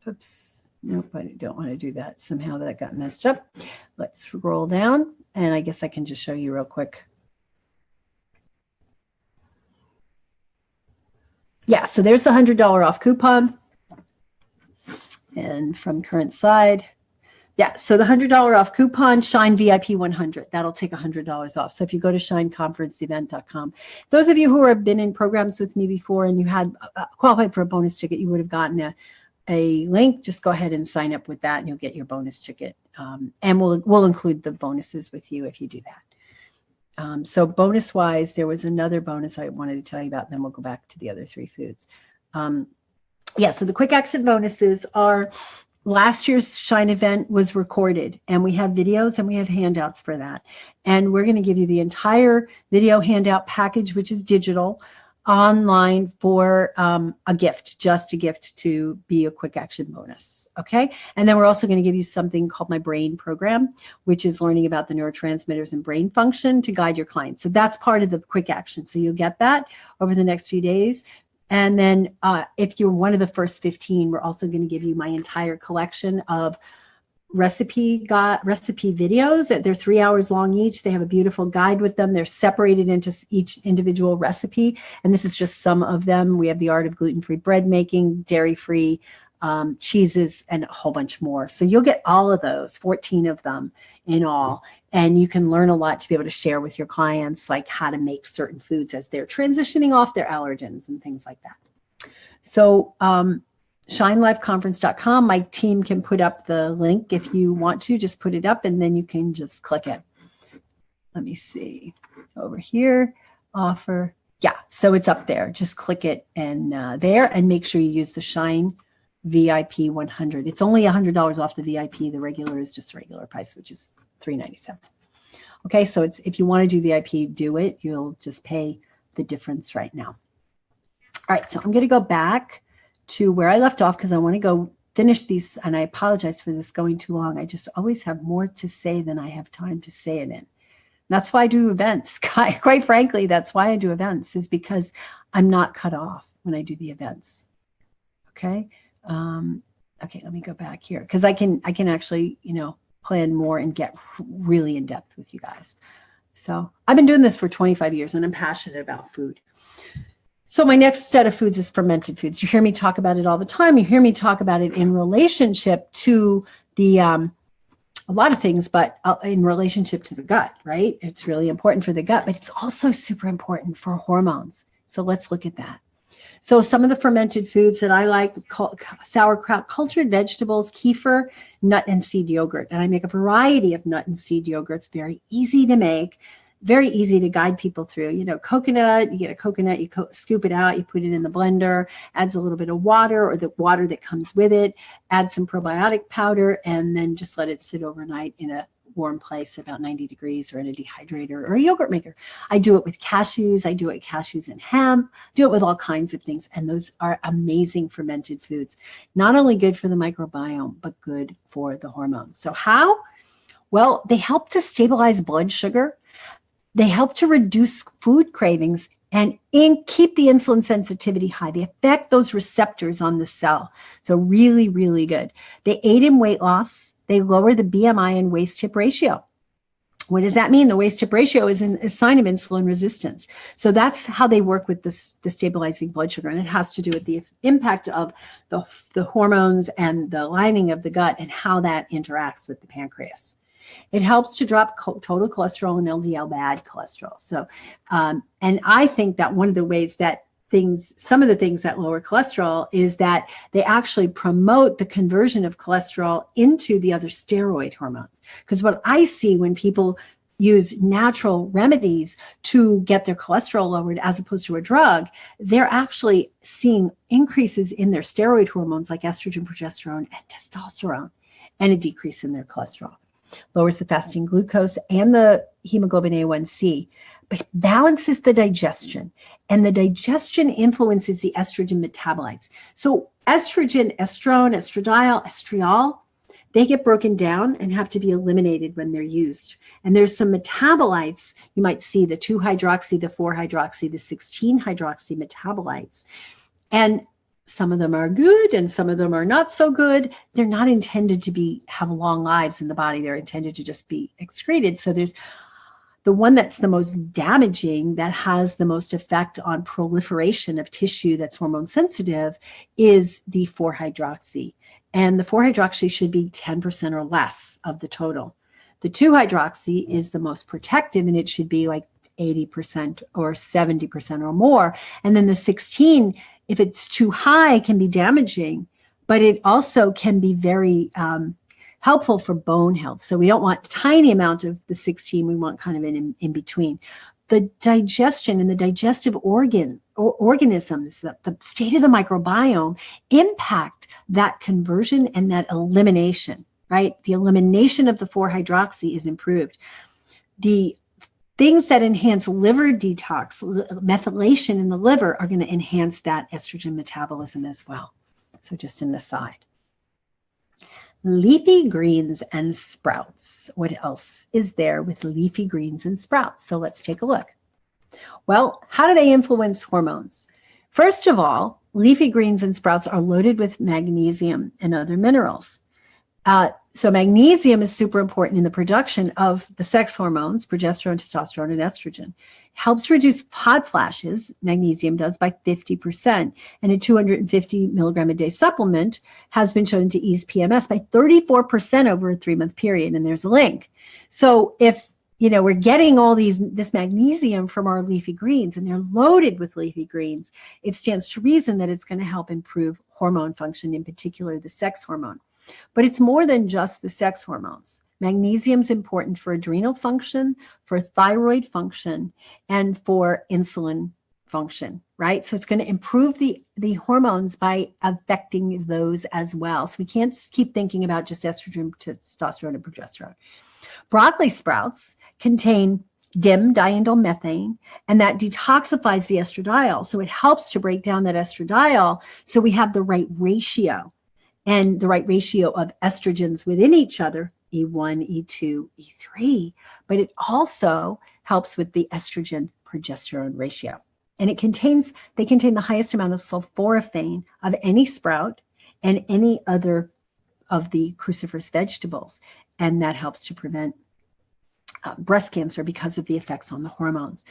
Oops. Nope, I don't want to do that. Somehow that got messed up. Let's scroll down, and I guess I can just show you real quick. Yeah, so there's the $100 off coupon. And from current slide, yeah, so the $100 off coupon, Shine VIP 100. That'll take $100 off. So if you go to shineconferenceevent.com, those of you who have been in programs with me before and you had qualified for a bonus ticket, you would have gotten a link. Just go ahead and sign up with that, and you'll get your bonus ticket. And we'll include the bonuses with you if you do that. So bonus-wise, there was another bonus I wanted to tell you about, and then we'll go back to the other 3 foods. Yeah, so the quick action bonuses are last year's Shine event was recorded, and we have videos and we have handouts for that. And we're going to give you the entire video handout package, which is digital, online for a gift, just a gift to be a quick action bonus. Okay. And then we're also going to give you something called my brain program, which is learning about the neurotransmitters and brain function to guide your clients. So that's part of the quick action. So you'll get that over the next few days. And then if you're one of the first 15, we're also going to give you my entire collection of recipe videos. They're 3 hours long each. They have a beautiful guide with them. They're separated into each individual recipe, and this is just some of them. We have the art of gluten-free bread making, dairy-free cheeses, and a whole bunch more. So you'll get all of those, 14 of them in all, and you can learn a lot to be able to share with your clients, like how to make certain foods as they're transitioning off their allergens and things like that. So shineliveconference.com. My team can put up the link if you want to. Just put it up, and then you can just click it. Let me see over here. Offer. Yeah, so it's up there. Just click it and there, and make sure you use the Shine VIP 100. It's only $100 off the VIP. The regular is just regular price, which is $397. Okay, so it's if you want to do VIP, do it. You'll just pay the difference right now. All right, so I'm going to go back to where I left off because I want to go finish these, and I apologize for this going too long. I just always have more to say than I have time to say it in. That's why I do events. Quite frankly, that's why I do events, is because I'm not cut off when I do the events. Okay. Okay, let me go back here because I can actually, plan more and get really in depth with you guys. So I've been doing this for 25 years, and I'm passionate about food. So my next set of foods is fermented foods. You hear me talk about it all the time. You hear me talk about it in relationship to the a lot of things, but in relationship to the gut, right? It's really important for the gut, but it's also super important for hormones. So let's look at that. So some of the fermented foods that I like: sauerkraut, cultured vegetables, kefir, nut and seed yogurt. And I make a variety of nut and seed yogurts, very easy to make, very easy to guide people through. Coconut, you get a coconut, you scoop it out, you put it in the blender, adds a little bit of water or the water that comes with it, add some probiotic powder, and then just let it sit overnight in a warm place, about 90 degrees, or in a dehydrator or a yogurt maker. I do it with cashews. I do it with cashews and hemp, do it with all kinds of things. And those are amazing fermented foods, not only good for the microbiome, but good for the hormones. So how? Well, they help to stabilize blood sugar. They help to reduce food cravings and keep the insulin sensitivity high. They affect those receptors on the cell. So really, really good. They aid in weight loss. They lower the BMI and waist-hip ratio. What does that mean? The waist-hip ratio is a sign of insulin resistance. So that's how they work with the stabilizing blood sugar. And it has to do with the impact of the hormones and the lining of the gut and how that interacts with the pancreas. It helps to drop total cholesterol and LDL bad cholesterol. So, and I think that one of the ways that some of the things that lower cholesterol is that they actually promote the conversion of cholesterol into the other steroid hormones. Because what I see when people use natural remedies to get their cholesterol lowered as opposed to a drug, they're actually seeing increases in their steroid hormones like estrogen, progesterone, and testosterone, and a decrease in their cholesterol. Lowers the fasting glucose and the hemoglobin A1C, but balances the digestion. And the digestion influences the estrogen metabolites. So estrogen, estrone, estradiol, estriol, they get broken down and have to be eliminated when they're used. And there's some metabolites, you might see the 2-hydroxy, the 4-hydroxy, the 16-hydroxy metabolites. And some of them are good and some of them are not so good. They're not intended to have long lives in the body. They're intended to just be excreted. So there's the one that's the most damaging, that has the most effect on proliferation of tissue that's hormone sensitive, is the 4-hydroxy. And the 4-hydroxy should be 10% or less of the total. The 2-hydroxy is the most protective, and it should be like 80% or 70% or more. And then the 16, if it's too high, can be damaging, but it also can be very helpful for bone health. So we don't want a tiny amount of the 16, we want kind of an in between. The digestion and the digestive organisms, the state of the microbiome, impact that conversion and that elimination, right? The elimination of the 4-hydroxy is improved. The things that enhance liver detox, methylation in the liver, are going to enhance that estrogen metabolism as well. So just an aside. Leafy greens and sprouts. What else is there with leafy greens and sprouts? So let's take a look. Well, how do they influence hormones? First of all, leafy greens and sprouts are loaded with magnesium and other minerals. So magnesium is super important in the production of the sex hormones, progesterone, testosterone, and estrogen. Helps reduce hot flashes, magnesium does, by 50%. And a 250 milligram a day supplement has been shown to ease PMS by 34% over a 3-month period. And there's a link. So if we're getting all this magnesium from our leafy greens, and they're loaded with leafy greens, it stands to reason that it's going to help improve hormone function, in particular the sex hormone. But it's more than just the sex hormones. Magnesium is important for adrenal function, for thyroid function, and for insulin function, right? So it's going to improve the hormones by affecting those as well. So we can't keep thinking about just estrogen, testosterone, and progesterone. Broccoli sprouts contain DIM, diindolylmethane, and that detoxifies the estradiol. So it helps to break down that estradiol so we have the right ratio, and the right ratio of estrogens within each other, E1, E2, E3, but it also helps with the estrogen-progesterone ratio. And they contain the highest amount of sulforaphane of any sprout and any other of the cruciferous vegetables. And that helps to prevent breast cancer because of the effects on the hormones.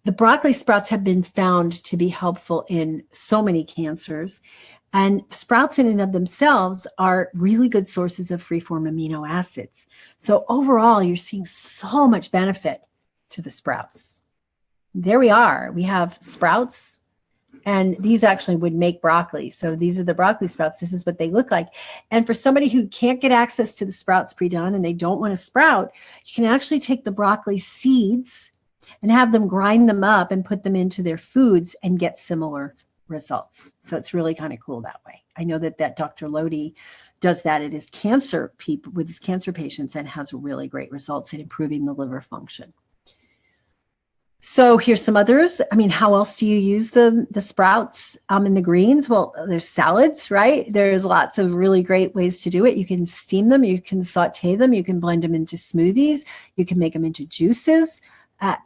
The broccoli sprouts have been found to be helpful in so many cancers. And sprouts in and of themselves are really good sources of free-form amino acids. So overall, you're seeing so much benefit to the sprouts. There we are. We have sprouts, and these actually would make broccoli. So these are the broccoli sprouts. This is what they look like. And for somebody who can't get access to the sprouts pre-done and they don't want to sprout, you can actually take the broccoli seeds and have them grind them up and put them into their foods and get similar results. So it's really kind of cool that way. I know that Dr. Lodi does that at his cancer with his cancer patients and has really great results in improving the liver function. So here's some others. I mean, how else do you use the sprouts and the greens? Well, there's salads, right? There's lots of really great ways to do it. You can steam them, you can saute them, you can blend them into smoothies, you can make them into juices.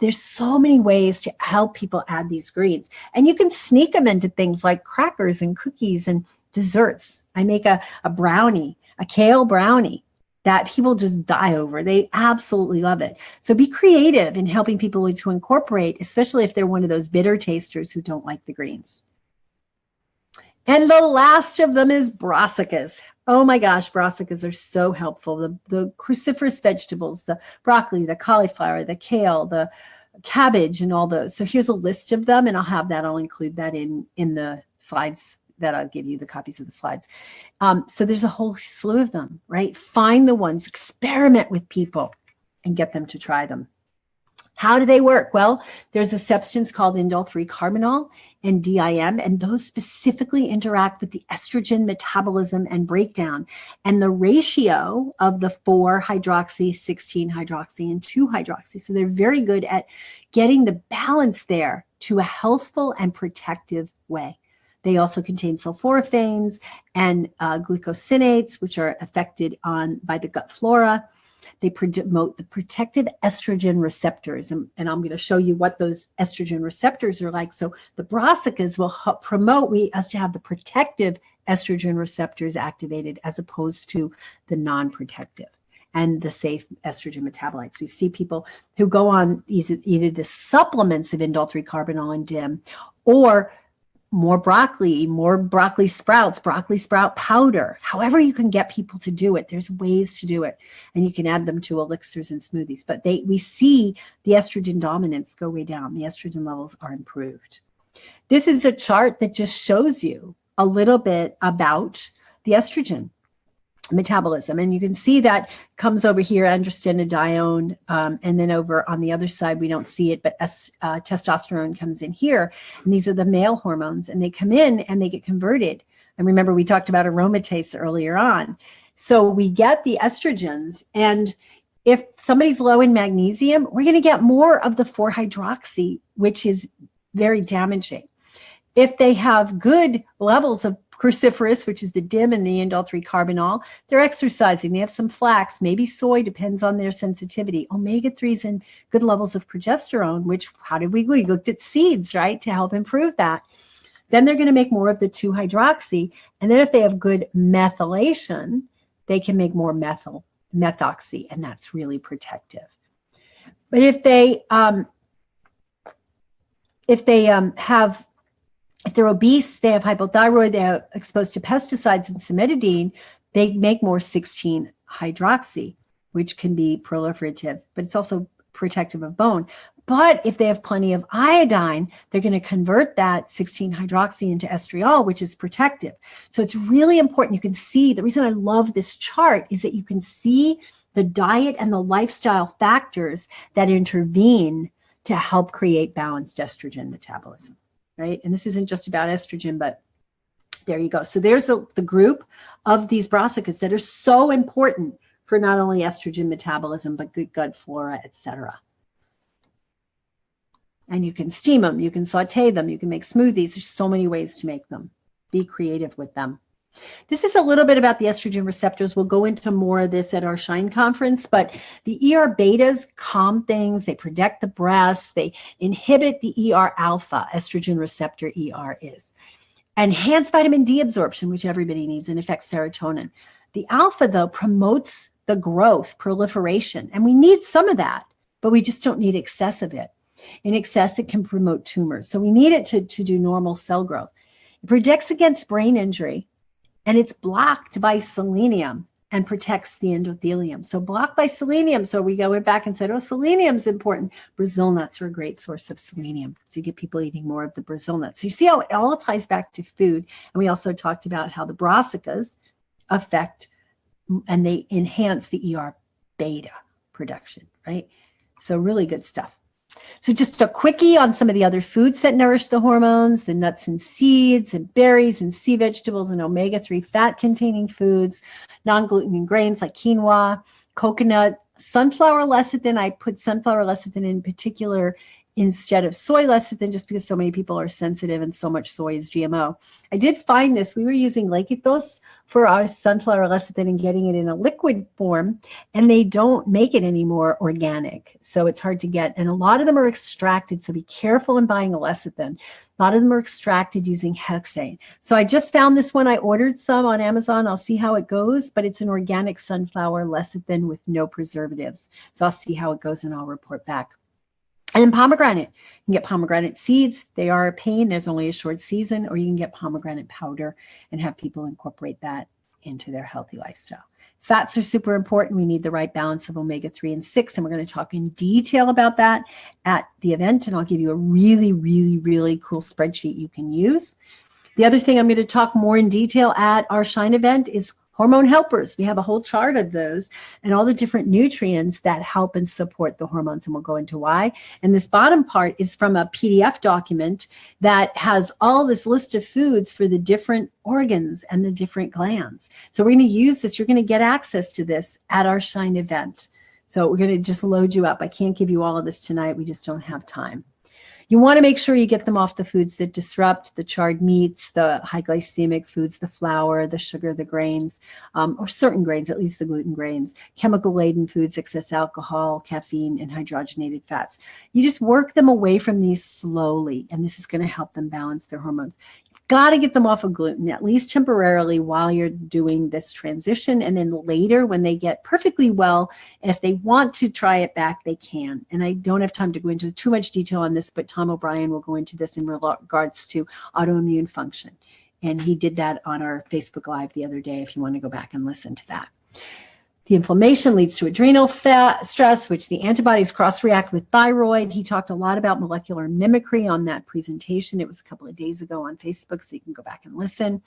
There's so many ways to help people add these greens. And you can sneak them into things like crackers and cookies and desserts. I make a brownie, a kale brownie, that people just die over. They absolutely love it. So be creative in helping people to incorporate, especially if they're one of those bitter tasters who don't like the greens. And the last of them is brassicas. Oh my gosh, brassicas are so helpful. The cruciferous vegetables, the broccoli, the cauliflower, the kale, the cabbage, and all those. So here's a list of them, and I'll include that in the slides that I'll give you, the copies of the slides. So there's a whole slew of them, right? Find the ones, experiment with people, and get them to try them. How do they work? Well, there's a substance called indole-3 carbinol and DIM, and those specifically interact with the estrogen metabolism and breakdown. And the ratio of the 4-hydroxy, 16-hydroxy, and 2-hydroxy. So they're very good at getting the balance there to a healthful and protective way. They also contain sulforaphanes and glucosinates, which are affected by the gut flora. They promote the protective estrogen receptors, and I'm going to show you what those estrogen receptors are like. So the brassicas will help promote us to have the protective estrogen receptors activated as opposed to the non-protective and the safe estrogen metabolites. We see people who go on either the supplements of indole-3 carbinol and DIM, or more broccoli sprouts, broccoli sprout powder. However you can get people to do it, there's ways to do it, and you can add them to elixirs and smoothies. But we see the estrogen dominance go way down. The estrogen levels are improved. This is a chart that just shows you a little bit about the estrogen metabolism, and you can see that comes over here, androstenedione, and then over on the other side we don't see it, but testosterone comes in here, and these are the male hormones, and they come in and they get converted. And remember, we talked about aromatase earlier on. So we get the estrogens, and if somebody's low in magnesium, we're going to get more of the 4-hydroxy, which is very damaging. If they have good levels of cruciferous, which is the DIM and the indole-3 carbinol, they're exercising, they have some flax, maybe soy, depends on their sensitivity, omega-3s, and good levels of progesterone, which, we looked at seeds, right, to help improve that. Then they're going to make more of the 2-hydroxy, and then if they have good methylation, they can make more methoxy, and that's really protective. But if they're obese, they have hypothyroid, they're exposed to pesticides and cimetidine, they make more 16-hydroxy, which can be proliferative, but it's also protective of bone. But if they have plenty of iodine, they're going to convert that 16-hydroxy into estriol, which is protective. So it's really important. You can see, the reason I love this chart is that you can see the diet and the lifestyle factors that intervene to help create balanced estrogen metabolism. Right? And this isn't just about estrogen, but there you go. So there's the group of these brassicas that are so important for not only estrogen metabolism, but good gut flora, etc. And you can steam them, you can saute them, you can make smoothies. There's so many ways to make them. Be creative with them. This is a little bit about the estrogen receptors. We'll go into more of this at our Shine conference, but the ER betas calm things, they protect the breasts, they inhibit the ER alpha, estrogen receptor ER is. Enhance vitamin D absorption, which everybody needs, and affects serotonin. The alpha, though, promotes the growth, proliferation, and we need some of that, but we just don't need excess of it. In excess, it can promote tumors, so we need it to do normal cell growth. It protects against brain injury, and it's blocked by selenium and protects the endothelium. So blocked by selenium. So we went back and said, oh, selenium's important. Brazil nuts are a great source of selenium. So you get people eating more of the Brazil nuts. So you see how it all ties back to food. And we also talked about how the brassicas affect and they enhance the ER beta production, right? So really good stuff. So just a quickie on some of the other foods that nourish the hormones, the nuts and seeds and berries and sea vegetables and omega-3 fat-containing foods, non-gluten grains like quinoa, coconut, sunflower lecithin. I put sunflower lecithin in particular instead of soy lecithin just because so many people are sensitive and so much soy is GMO. I did find this. We were using Lekitos for our sunflower lecithin and getting it in a liquid form, and they don't make it anymore organic. So it's hard to get. And a lot of them are extracted, so be careful in buying a lecithin. A lot of them are extracted using hexane. So I just found this one. I ordered some on Amazon. I'll see how it goes, but it's an organic sunflower lecithin with no preservatives. So I'll see how it goes and I'll report back. And then pomegranate. You can get pomegranate seeds. They are a pain. There's only a short season. Or you can get pomegranate powder and have people incorporate that into their healthy lifestyle. Fats are super important. We need the right balance of omega-3 and 6. And we're going to talk in detail about that at the event. And I'll give you a really, really, really cool spreadsheet you can use. The other thing I'm going to talk more in detail at our Shine event is Hormone helpers, we have a whole chart of those and all the different nutrients that help and support the hormones, and we'll go into why. And this bottom part is from a PDF document that has all this list of foods for the different organs and the different glands. So we're going to use this. You're going to get access to this at our Shine event. So we're going to just load you up. I can't give you all of this tonight. We just don't have time. You want to make sure you get them off the foods that disrupt, the charred meats, the high glycemic foods, the flour, the sugar, the grains, or certain grains, at least the gluten grains, chemical-laden foods, excess alcohol, caffeine, and hydrogenated fats. You just work them away from these slowly, and this is going to help them balance their hormones. You've got to get them off of gluten, at least temporarily while you're doing this transition, and then later when they get perfectly well, if they want to try it back, they can. And I don't have time to go into too much detail on this, but Tom O'Brien will go into this in regards to autoimmune function. And he did that on our Facebook Live the other day, if you want to go back and listen to that. The inflammation leads to adrenal stress, which the antibodies cross-react with thyroid. He talked a lot about molecular mimicry on that presentation. It was a couple of days ago on Facebook, so you can go back and listen.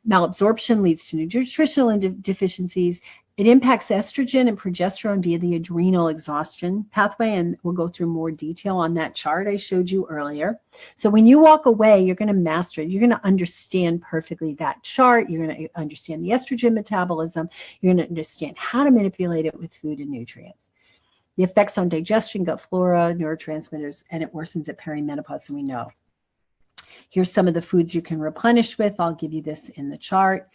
Malabsorption leads to nutritional deficiencies. It impacts estrogen and progesterone via the adrenal exhaustion pathway, and we'll go through more detail on that chart I showed you earlier. So when you walk away, you're going to master it. You're going to understand perfectly that chart. You're going to understand the estrogen metabolism. You're going to understand how to manipulate it with food and nutrients. The effects on digestion, gut flora, neurotransmitters, and it worsens at perimenopause, and we know. Here's some of the foods you can replenish with. I'll give you this in the chart.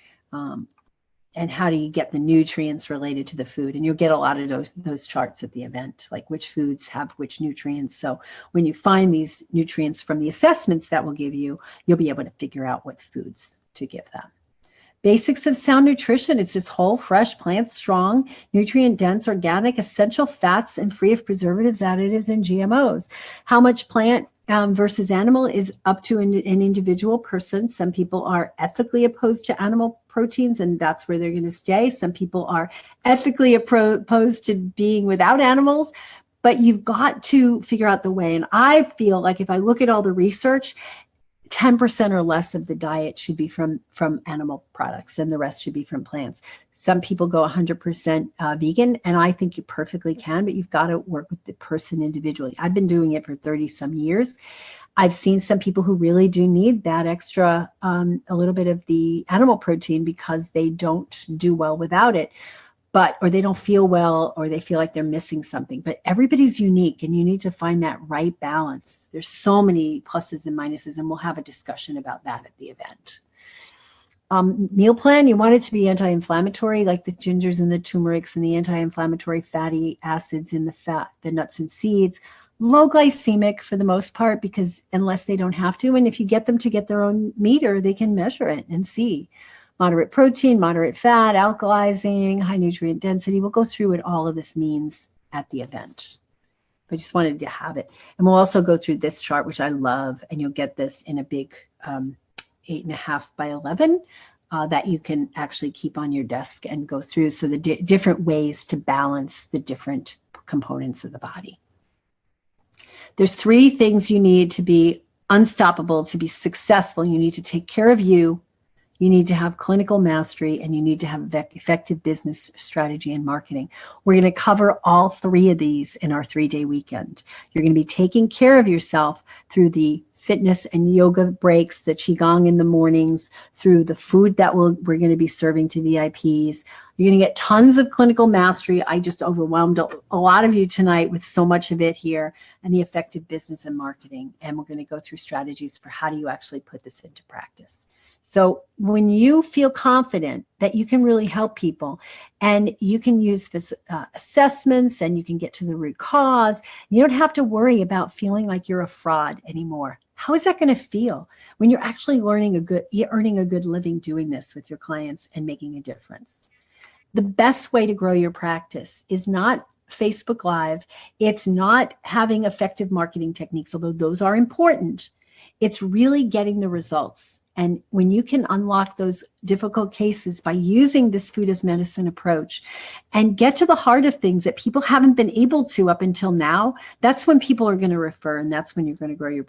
And how do you get the nutrients related to the food? And you'll get a lot of those charts at the event, like which foods have which nutrients. So when you find these nutrients from the assessments that we'll give you, you'll be able to figure out what foods to give them. Basics of sound nutrition. It's just whole, fresh, plant strong, nutrient dense, organic, essential fats, and free of preservatives, additives, and GMOs. How much plant versus animal is up to an individual person. Some people are ethically opposed to animal proteins, and that's where they're going to stay. Some people are ethically opposed to being without animals, but you've got to figure out the way. And I feel like if I look at all the research, 10% or less of the diet should be from animal products, and the rest should be from plants. Some people go 100% vegan, and I think you perfectly can, but you've got to work with the person individually. I've been doing it for 30 some years. I've seen some people who really do need that extra, a little bit of the animal protein because they don't do well without it, or they don't feel well, or they feel like they're missing something. But everybody's unique, and you need to find that right balance. There's so many pluses and minuses, and we'll have a discussion about that at the event. Meal plan, you want it to be anti-inflammatory, like the gingers and the turmerics and the anti-inflammatory fatty acids in the nuts and seeds. Low glycemic for the most part, because unless they don't have to, and if you get them to get their own meter, they can measure it and see. Moderate protein, moderate fat, alkalizing, high nutrient density. We'll go through what all of this means at the event. I just wanted to have it. And we'll also go through this chart, which I love, and you'll get this in a big 8.5 by 11 that you can actually keep on your desk and go through. So the different ways to balance the different components of the body. There's 3 things you need to be unstoppable, to be successful. You need to take care of you. You need to have clinical mastery, and you need to have effective business strategy and marketing. We're going to cover all 3 of these in our 3-day weekend. You're going to be taking care of yourself through the fitness and yoga breaks, the Qigong in the mornings, through the food that we're going to be serving to VIPs. You're going to get tons of clinical mastery. I just overwhelmed a lot of you tonight with so much of it here, and the effective business and marketing. And we're going to go through strategies for how do you actually put this into practice. So when you feel confident that you can really help people, and you can use assessments, and you can get to the root cause, you don't have to worry about feeling like you're a fraud anymore. How is that going to feel when you're actually earning a good living doing this with your clients and making a difference? The best way to grow your practice is not Facebook Live. It's not having effective marketing techniques, although those are important. It's really getting the results. And when you can unlock those difficult cases by using this food as medicine approach and get to the heart of things that people haven't been able to up until now, that's when people are going to refer, and that's when you're going to grow your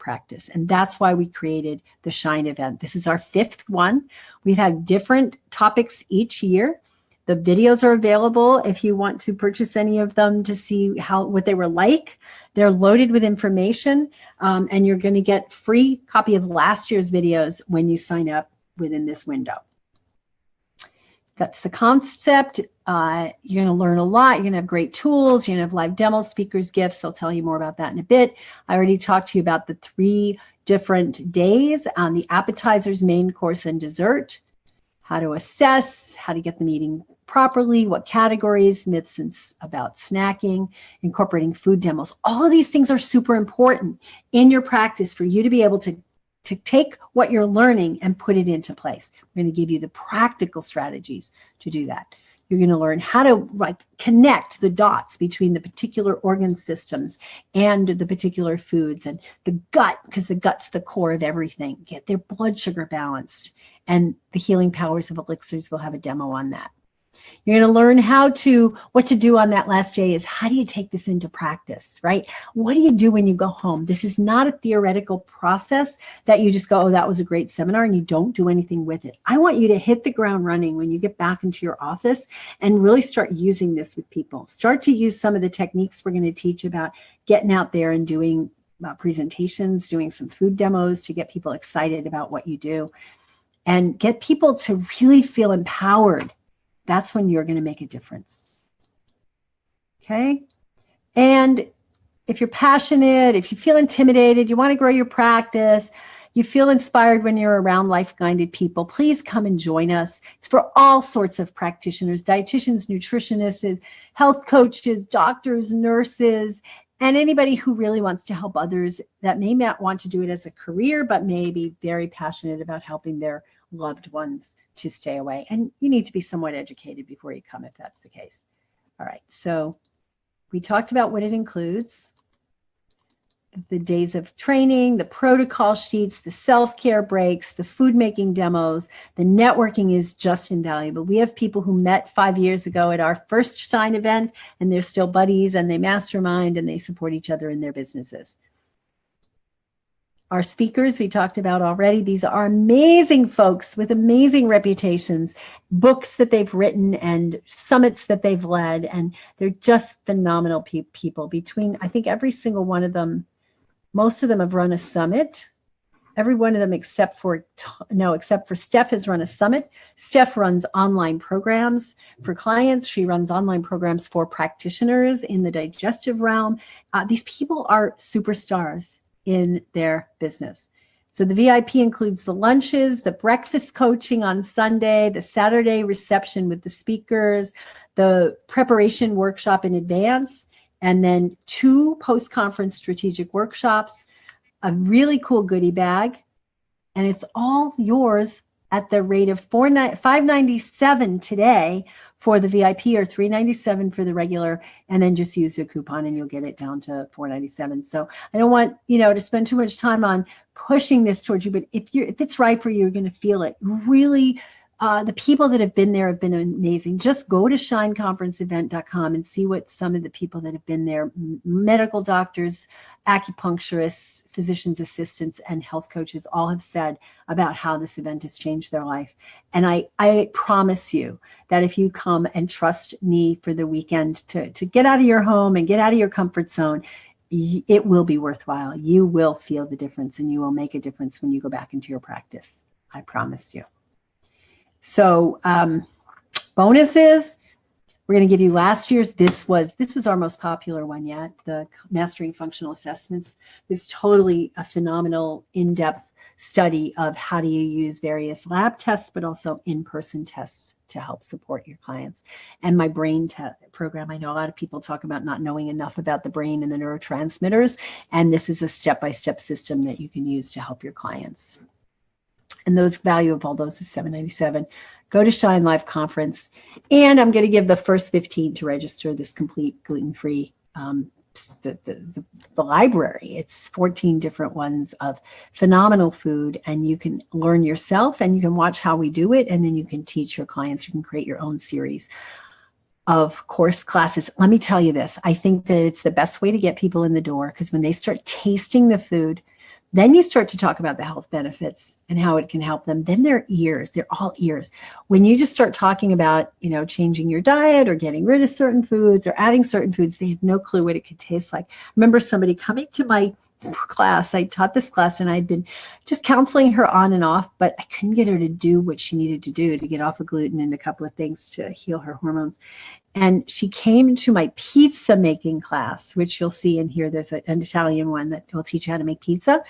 practice. And that's why we created the Shine event. This is our 5th one. We've had different topics each year. The videos are available if you want to purchase any of them to see what they were like. They're loaded with information, and you're going to get free copy of last year's videos when you sign up within this window. That's the concept. You're going to learn a lot. You're going to have great tools. You're going to have live demos, speakers, gifts. I'll tell you more about that in a bit. I already talked to you about the 3 different days on the appetizers, main course, and dessert. How to assess, how to get them eating properly, what categories, myths about snacking, incorporating food demos. All of these things are super important in your practice for you to be able to take what you're learning and put it into place. We're going to give you the practical strategies to do that. You're going to learn how to connect the dots between the particular organ systems and the particular foods, and the gut, because the gut's the core of everything. Get their blood sugar balanced, and the healing powers of elixirs. We'll have a demo on that. You're going to learn what to do on that last day is how do you take this into practice, right? What do you do when you go home? This is not a theoretical process that you just go, oh, that was a great seminar, and you don't do anything with it. I want you to hit the ground running when you get back into your office and really start using this with people. Start to use some of the techniques we're going to teach about getting out there and doing presentations, doing some food demos to get people excited about what you do, and get people to really feel empowered. That's when you're going to make a difference. Okay? And if you're passionate, if you feel intimidated, you want to grow your practice, you feel inspired when you're around like-minded people, please come and join us. It's for all sorts of practitioners, dietitians, nutritionists, health coaches, doctors, nurses, and anybody who really wants to help others that may not want to do it as a career, but may be very passionate about helping their loved ones to stay away. And you need to be somewhat educated before you come if that's the case. All right, so we talked about what it includes, the days of training, the protocol sheets, the self-care breaks, the food making demos. The networking is just invaluable. We have people who met 5 years ago at our first Shine event, and they're still buddies, and they mastermind, and they support each other in their businesses. Our speakers we talked about already. These are amazing folks with amazing reputations, books that they've written and summits that they've led, and they're just phenomenal people. Between, I think, every single one of them, most of them have run a summit. Every one of them except for Steph has run a summit. Steph runs online programs for clients. She runs online programs for practitioners in the digestive realm. These people are superstars in their business. So the VIP includes the lunches, the breakfast coaching on Sunday, the Saturday reception with the speakers, the preparation workshop in advance, and then 2 post-conference strategic workshops, a really cool goodie bag, and it's all yours at the rate of $597 today for the VIP, or $397 for the regular, and then just use the coupon and you'll get it down to $497. So I don't want to spend too much time on pushing this towards you, but if it's right for you, you're going to feel it. Really, the people that have been there have been amazing. Just go to shineconferenceevent.com and see what some of the people that have been there, medical doctors, acupuncturists, physician's assistants, and health coaches, all have said about how this event has changed their life. And I promise you that if you come and trust me for the weekend to get out of your home and get out of your comfort zone, it will be worthwhile. You will feel the difference, and you will make a difference when you go back into your practice. I promise you. So bonuses, we're going to give you last year's. This was our most popular one yet, the Mastering Functional Assessments. It's totally a phenomenal in-depth study of how do you use various lab tests, but also in-person tests to help support your clients. And my brain program, I know a lot of people talk about not knowing enough about the brain and the neurotransmitters, and this is a step-by-step system that you can use to help your clients. And those value of all those is $797. Go to Shine Live Conference, and I'm going to give the first 15 to register this complete gluten-free the library. It's 14 different ones of phenomenal food, and you can learn yourself, and you can watch how we do it, and then you can teach your clients. You can create your own series of course classes. Let me tell you this. I think that it's the best way to get people in the door, because when they start tasting the food, Then you start to talk about the health benefits and how it can help them. Then they're ears. They're all ears. When you just start talking about, changing your diet or getting rid of certain foods or adding certain foods, they have no clue what it could taste like. I remember somebody coming to my class. I taught this class and I'd been just counseling her on and off, but I couldn't get her to do what she needed to do to get off of gluten and a couple of things to heal her hormones. And she came to my pizza making class, which you'll see in here. There's an Italian one that will teach you how to make pizza.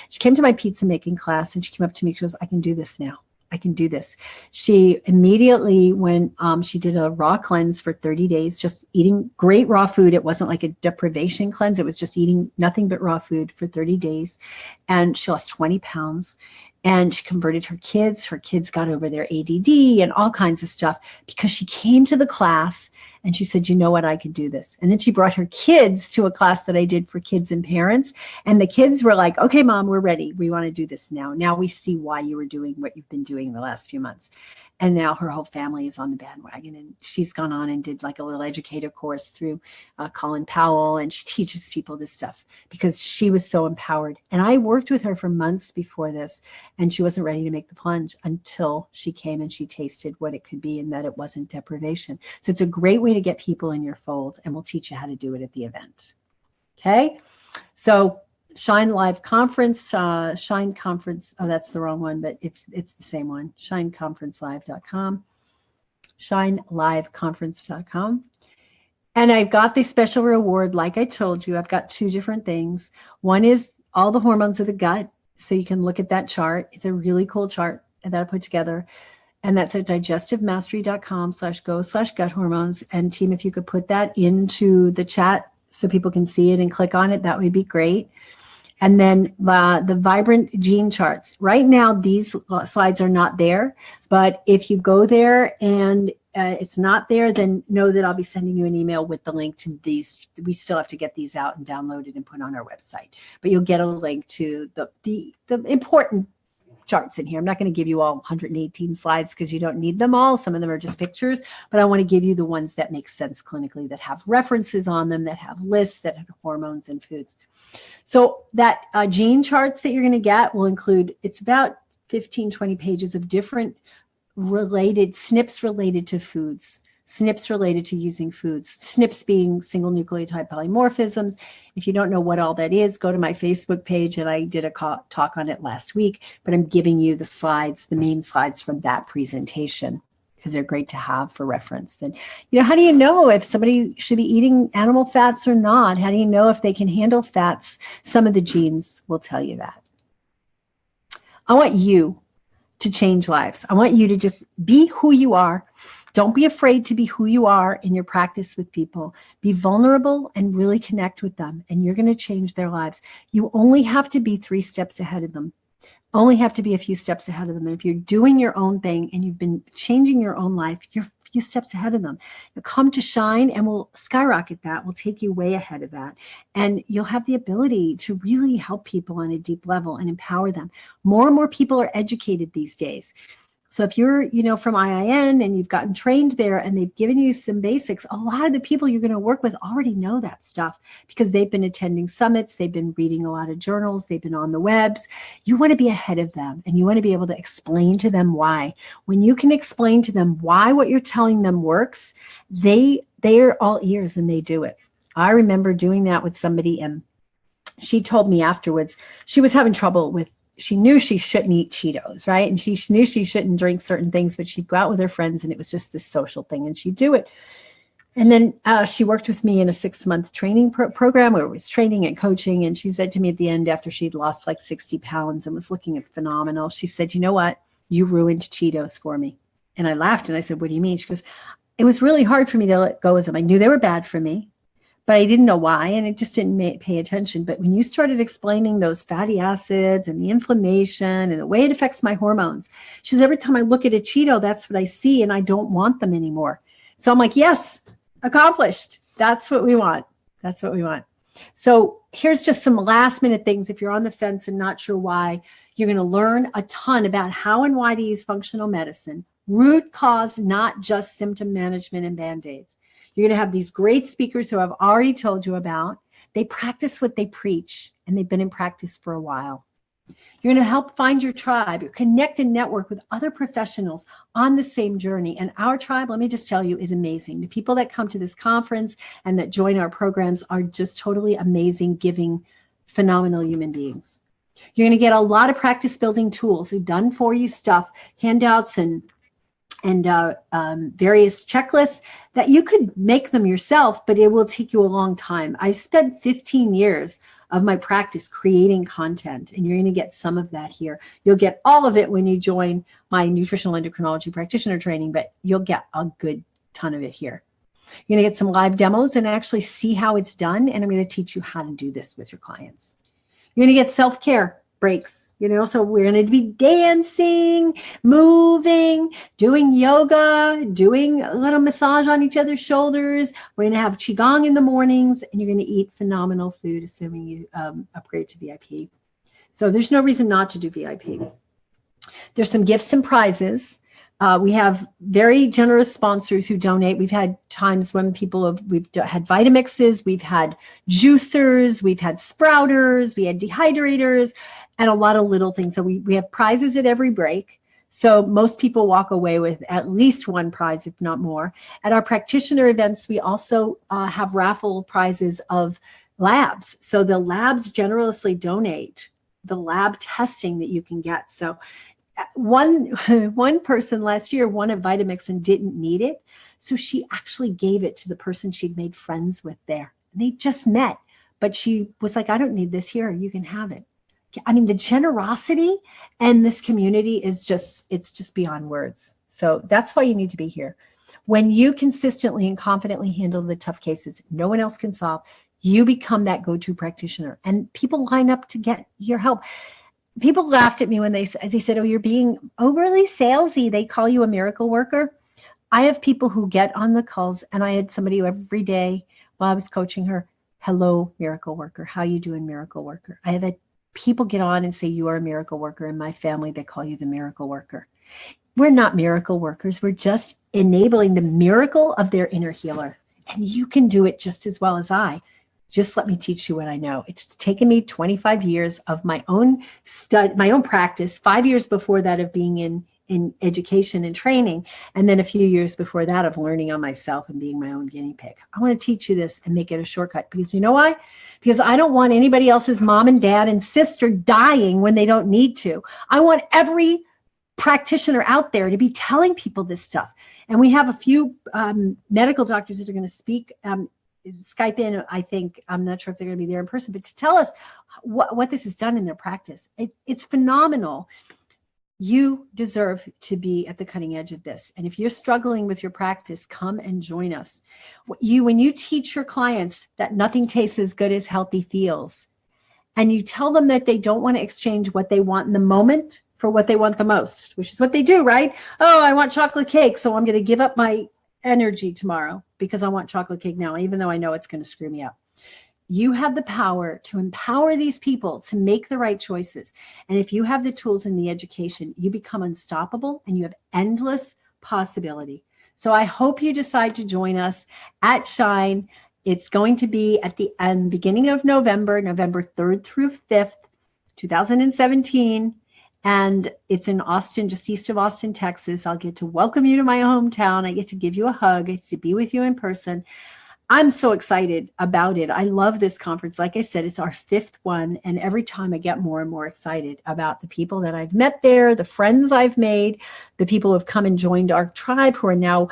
She came to my pizza making class and she came up to me. She goes, I can do this now. I can do this. She immediately, when she did a raw cleanse for 30 days, just eating great raw food. It wasn't like a deprivation cleanse. It was just eating nothing but raw food for 30 days. And she lost 20 pounds. And she converted her kids. Her kids got over their ADD and all kinds of stuff because she came to the class and she said, you know what, I could do this. And then she brought her kids to a class that I did for kids and parents. And the kids were like, okay, Mom, we're ready. We want to do this now. Now we see why you were doing what you've been doing the last few months. And now her whole family is on the bandwagon. And she's gone on and did like a little educator course through Colin Powell. And she teaches people this stuff because she was so empowered. And I worked with her for months before this. And she wasn't ready to make the plunge until she came and she tasted what it could be and that it wasn't deprivation. So it's a great way to get people in your fold, and we'll teach you how to do it at the event. Okay, so Shine Live Conference, Shine Conference, oh, that's the wrong one, but it's the same one, shineconferencelive.com, shineliveconference.com. And I've got the special reward, like I told you. I've got two different things. One is all the hormones of the gut, so you can look at that chart. It's a really cool chart that I put together. And that's at digestivemastery.com/go/gut hormones. And team, if you could put that into the chat so people can see it and click on it, that would be great. And then the vibrant gene charts. Right now, these slides are not there. But if you go there and it's not there, then know that I'll be sending you an email with the link to these. We still have to get these out and downloaded and put on our website. But you'll get a link to the important charts in here. I'm not going to give you all 118 slides because you don't need them all. Some of them are just pictures, but I want to give you the ones that make sense clinically, that have references on them, that have lists, that have hormones and foods. So that gene charts that you're going to get will include, it's about 15, 20 pages of different related SNPs related to foods, SNPs related to using foods, SNPs being single nucleotide polymorphisms. If you don't know what all that is, go to my Facebook page, and I did a talk on it last week, but I'm giving you the slides, the main slides from that presentation, because they're great to have for reference. And, how do you know if somebody should be eating animal fats or not? How do you know if they can handle fats? Some of the genes will tell you that. I want you to change lives. I want you to just be who you are. Don't be afraid to be who you are in your practice with people. Be vulnerable and really connect with them, and you're going to change their lives. You only have to be 3 steps ahead of them. Only have to be a few steps ahead of them. And if you're doing your own thing and you've been changing your own life, you're a few steps ahead of them. Now come to Shine and we'll skyrocket that. We'll take you way ahead of that. And you'll have the ability to really help people on a deep level and empower them. More and more people are educated these days. So if you're, from IIN and you've gotten trained there and they've given you some basics, a lot of the people you're going to work with already know that stuff because they've been attending summits, they've been reading a lot of journals, they've been on the webs. You want to be ahead of them and you want to be able to explain to them why. When you can explain to them why what you're telling them works, they're all ears and they do it. I remember doing that with somebody, and she told me afterwards she was having trouble with, she knew she shouldn't eat Cheetos, right? And she knew she shouldn't drink certain things, but she'd go out with her friends and it was just this social thing and she'd do it. And then she worked with me in a 6-month training program where it was training and coaching. And she said to me at the end, after she'd lost like 60 pounds and was looking phenomenal, she said, you know what? You ruined Cheetos for me. And I laughed and I said, what do you mean? She goes, it was really hard for me to let go of them. I knew they were bad for me, but I didn't know why, and it just didn't pay attention. But when you started explaining those fatty acids and the inflammation and the way it affects my hormones, she says, every time I look at a Cheeto, that's what I see, and I don't want them anymore. So I'm like, yes, accomplished. That's what we want. That's what we want. So here's just some last minute things. If you're on the fence and not sure why, you're going to learn a ton about how and why to use functional medicine, root cause, not just symptom management and BandAids. You're going to have these great speakers who I've already told you about They practice what they preach, and they've been in practice for a while. You're going to help find your tribe, connect and network with other professionals on the same journey. And our tribe, let me just tell you, is amazing. The people that come to this conference and that join our programs are just totally amazing, giving, phenomenal human beings. You're going to get a lot of practice building tools, done for you stuff, handouts and various checklists that you could make them yourself, but it will take you a long time. I spent 15 years of my practice creating content, and you're going to get some of that here. You'll get all of it when you join my nutritional endocrinology practitioner training, but you'll get a good ton of it here. You're going to get some live demos and actually see how it's done, and I'm going to teach you how to do this with your clients. You're going to get self-care breaks, so we're going to be dancing, moving, doing yoga, doing a little massage on each other's shoulders. We're going to have qigong in the mornings, and you're going to eat phenomenal food, assuming you upgrade to VIP. So there's no reason not to do VIP. There's some gifts and prizes. We have very generous sponsors who donate. We've had times when we've had Vitamixes, we've had juicers, we've had sprouters, we had dehydrators, and a lot of little things. So we have prizes at every break. So most people walk away with at least one prize, if not more. At our practitioner events, we also have raffle prizes of labs. So the labs generously donate the lab testing that you can get. So one person last year won a Vitamix and didn't need it. So she actually gave it to the person she'd made friends with there. They just met, but she was like, I don't need this here. You can have it. I mean, the generosity and this community is it's just beyond words. So that's why you need to be here. When you consistently and confidently handle the tough cases no one else can solve, you become that go-to practitioner, and people line up to get your help. People laughed at me when they said, oh, you're being overly salesy. They call you a miracle worker. I have people who get on the calls, and I had somebody every day while I was coaching her, hello, miracle worker. How you doing, miracle worker? I have had people get on and say, you are a miracle worker. In my family, they call you the miracle worker. We're not miracle workers. We're just enabling the miracle of their inner healer. And you can do it just as well as I. Just let me teach you what I know. It's taken me 25 years of my own practice, 5 years before that of being in education and training, and then a few years before that of learning on myself and being my own guinea pig. I want to teach you this and make it a shortcut, because you know why? Because I don't want anybody else's mom and dad and sister dying when they don't need to. I want every practitioner out there to be telling people this stuff. And we have a few medical doctors that are going to speak, Skype in, I think. I'm not sure if they're going to be there in person, but to tell us what this has done in their practice. It's phenomenal. You deserve to be at the cutting edge of this. And if you're struggling with your practice, come and join us. When you teach your clients that nothing tastes as good as healthy feels, and you tell them that they don't want to exchange what they want in the moment for what they want the most, which is what they do, right? Oh, I want chocolate cake, so I'm going to give up my energy tomorrow because I want chocolate cake now, even though I know it's going to screw me up. You have the power to empower these people to make the right choices. And if you have the tools and the education, you become unstoppable and you have endless possibility. So I hope you decide to join us at Shine. It's going to be at the beginning of November 3rd through 5th, 2017. And it's in Austin, just east of Austin, Texas. I'll get to welcome you to my hometown. I get to give you a hug. I get to be with you in person. I'm so excited about it. I love this conference. Like I said, it's our 5th one. And every time I get more and more excited about the people that I've met there, the friends I've made, the people who have come and joined our tribe who are now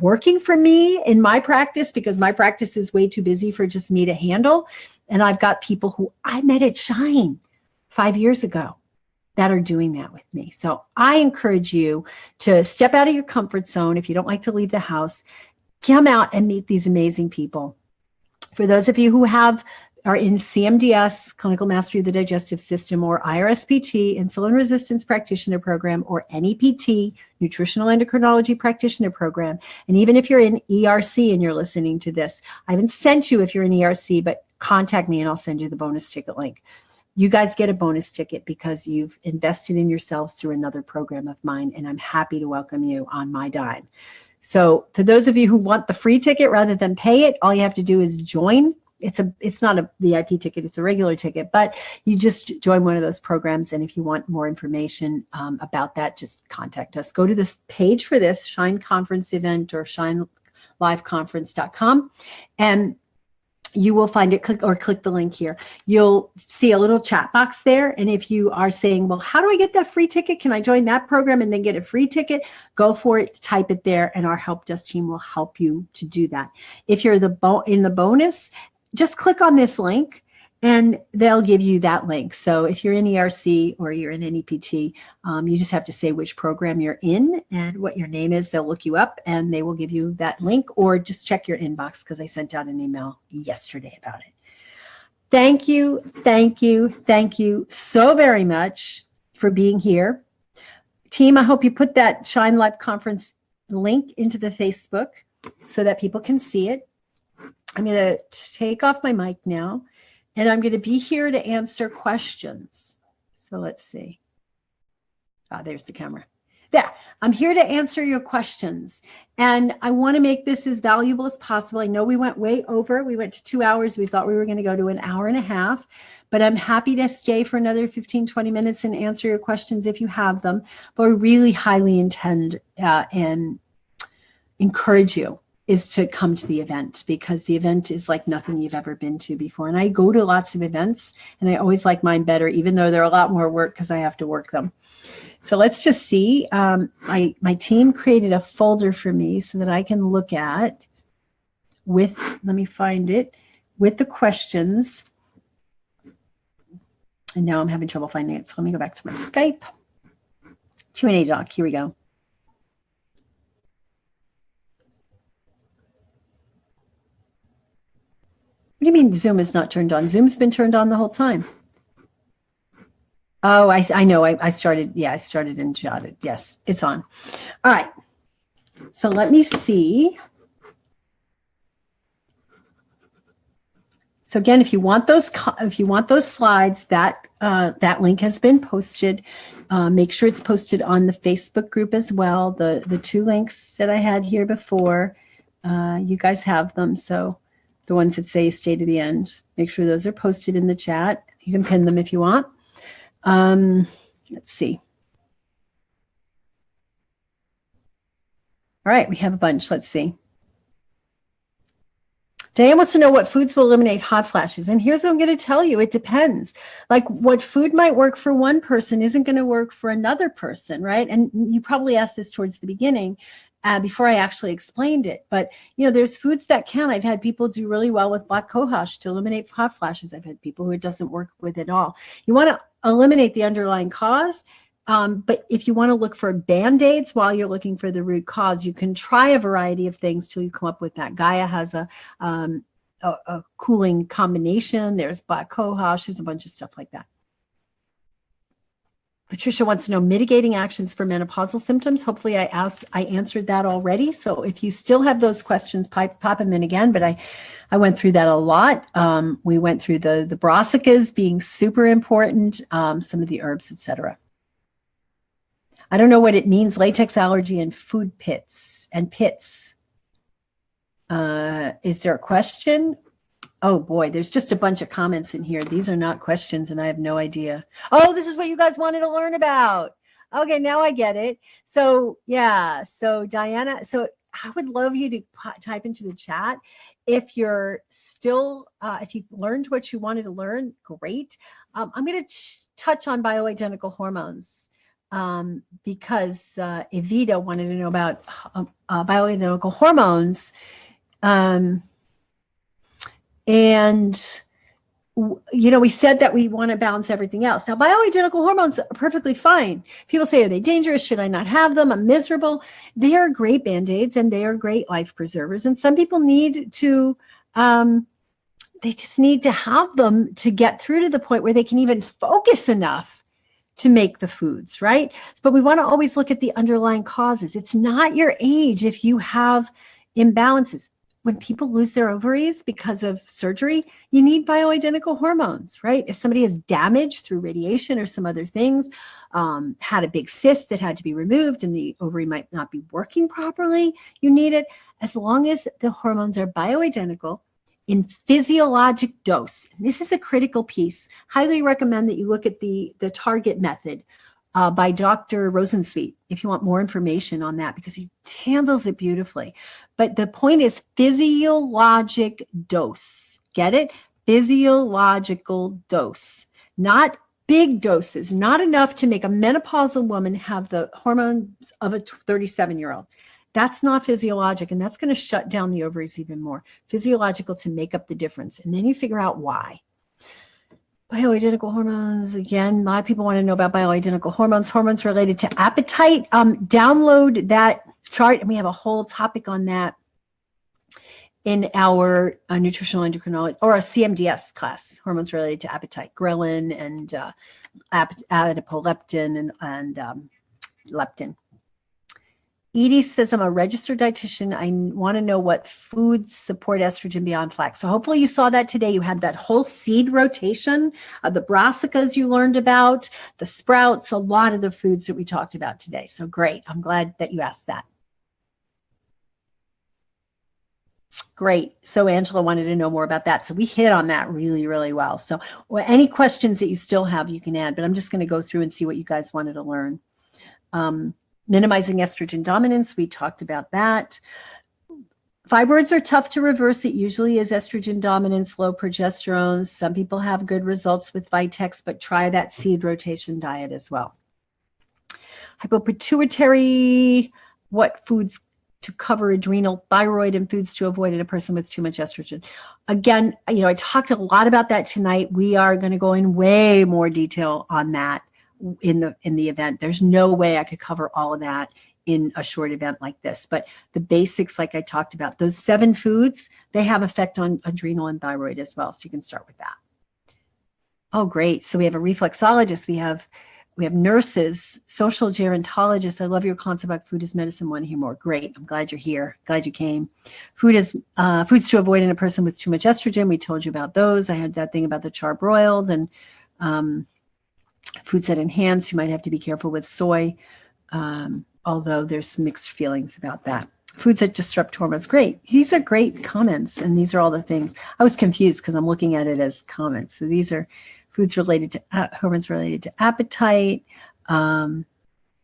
working for me in my practice, because my practice is way too busy for just me to handle. And I've got people who I met at Shine 5 years ago that are doing that with me. So I encourage you to step out of your comfort zone. If you don't like to leave the house, come out and meet these amazing people. For those of you who are in CMDS, Clinical Mastery of the Digestive System, or IRSPT, Insulin Resistance Practitioner Program, or NEPT, Nutritional Endocrinology Practitioner Program, and even if you're in ERC and you're listening to this, I haven't sent you if you're in ERC, but contact me and I'll send you the bonus ticket link. You guys get a bonus ticket because you've invested in yourselves through another program of mine, and I'm happy to welcome you on my dime. So for those of you who want the free ticket rather than pay it, all you have to do is join it's not a VIP ticket, it's a regular ticket, but you just join one of those programs. And if you want more information about that, just contact us. Go to this page for this Shine Conference event or shineliveconference.com, and you will find it. Click the link here. You'll see a little chat box there. And if you are saying, well, how do I get that free ticket? Can I join that program and then get a free ticket? Go for it, type it there, and our help desk team will help you to do that. If you're in the bonus, just click on this link and they'll give you that link. So if you're in ERC or you're in NEPT, you just have to say which program you're in and what your name is. They'll look you up and they will give you that link, or just check your inbox because I sent out an email yesterday about it. Thank you, thank you, thank you so very much for being here. Team, I hope you put that Shine Live Conference link into the Facebook so that people can see it. I'm going to take off my mic now. And I'm going to be here to answer questions. So let's see. There's the camera. There. I'm here to answer your questions. And I want to make this as valuable as possible. I know we went way over. We went to 2 hours. We thought we were going to go to an hour and a half. But I'm happy to stay for another 15, 20 minutes and answer your questions if you have them. But we really highly intend and encourage you is to come to the event, because the event is like nothing you've ever been to before. And I go to lots of events and I always like mine better, even though they're a lot more work because I have to work them. So let's just see. My team created a folder for me so that I can look at with, let me find it, with the questions. And now I'm having trouble finding it. So let me go back to my Skype. Q&A doc, here we go. What do you mean Zoom is not turned on? Zoom's been turned on the whole time. Oh, I know. I started. Yeah, I started and jotted. Yes, it's on. All right. So let me see. So again, if you want those slides, that link has been posted. Make sure it's posted on the Facebook group as well. The two links that I had here before, you guys have them. So the ones that say stay to the end, make sure those are posted in the chat. You can pin them if you want. Let's see. All right, we have a bunch. Let's see. Diane wants to know what foods will eliminate hot flashes. And here's what I'm going to tell you. It depends. Like what food might work for one person isn't going to work for another person, right? And you probably asked this towards the beginning. Before I actually explained it. But, you know, there's foods that can. I've had people do really well with black cohosh to eliminate hot flashes. I've had people who it doesn't work with at all. You want to eliminate the underlying cause. But if you want to look for BandAids while you're looking for the root cause, you can try a variety of things till you come up with that. Gaia has a cooling combination. There's black cohosh. There's a bunch of stuff like that. Patricia wants to know mitigating actions for menopausal symptoms. Hopefully I answered that already. So if you still have those questions, pop them in again, but I went through that a lot. We went through the brassicas being super important, some of the herbs, etc. I don't know what it means, latex allergy and food pits. Is there a question? Oh boy, there's just a bunch of comments in here. These are not questions and I have no idea. Oh, this is what you guys wanted to learn about. Okay, now I get it. So yeah, so Diana, so I would love you to type into the chat. If you're still, if you've learned what you wanted to learn, great. I'm going to touch on bioidentical hormones because Evita wanted to know about bioidentical hormones. And, you know, we said that we want to balance everything else. Now, bioidentical hormones are perfectly fine. People say, are they dangerous? Should I not have them? I'm miserable. They are great Band-Aids and they are great life preservers. And some people need to, they just need to have them to get through to the point where they can even focus enough to make the foods, right? But we want to always look at the underlying causes. It's not your age if you have imbalances. When people lose their ovaries because of surgery, you need bioidentical hormones, right? If somebody has damage through radiation or some other things, had a big cyst that had to be removed and the ovary might not be working properly, you need it. As long as the hormones are bioidentical in physiologic dose. This is a critical piece. Highly recommend that you look at the Target method by Dr. Rosensweet if you want more information on that, because he handles it beautifully. But the point is physiologic dose. Get it? Physiological dose, not big doses, not enough to make a menopausal woman have the hormones of a 37-year-old. That's not physiologic, and that's going to shut down the ovaries even more. Physiological to make up the difference, and then you figure out why. Bioidentical hormones, again, a lot of people want to know about bioidentical hormones, hormones related to appetite. Download that chart, and we have a whole topic on that in our nutritional endocrinology or our CMDS class, hormones related to appetite, ghrelin and adipoleptin and leptin. Edie says, I'm a registered dietitian. I want to know what foods support estrogen beyond flax. So hopefully you saw that today. You had that whole seed rotation of the brassicas you learned about, the sprouts, a lot of the foods that we talked about today. So great. I'm glad that you asked that. Great. So Angela wanted to know more about that. So we hit on that really, really well. So any questions that you still have, you can add, but I'm just going to go through and see what you guys wanted to learn. Minimizing estrogen dominance, we talked about that. Fibroids are tough to reverse. It usually is estrogen dominance, low progesterone. Some people have good results with Vitex, but try that seed rotation diet as well. Hypopituitary, what foods to cover adrenal, thyroid, and foods to avoid in a person with too much estrogen. Again, I talked a lot about that tonight. We are going to go in way more detail on that in the event. There's no way I could cover all of that in a short event like this, but the basics, like I talked about, those 7 foods, they have effect on adrenal and thyroid as well. So you can start with that. Oh, great. So we have a reflexologist. We have nurses, social gerontologists. I love your concept about food as medicine. Want to hear more? Great. I'm glad you're here. Glad you came. Foods to avoid in a person with too much estrogen. We told you about those. I had that thing about the charbroiled and foods that enhance. You might have to be careful with soy, although there's mixed feelings about that. Foods that disrupt hormones. Great. These are great comments, and these are all the things. I was confused because I'm looking at it as comments. So these are foods related to hormones related to appetite, and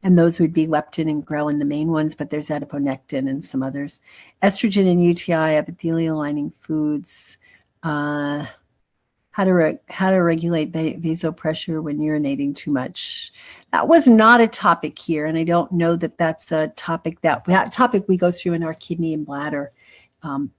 those would be leptin and ghrelin, the main ones, but there's adiponectin and some others. Estrogen and UTI, epithelial lining foods, how to regulate vasopressure when urinating too much. That was not a topic here, and I don't know that that's a topic that we go through in our kidney and bladder in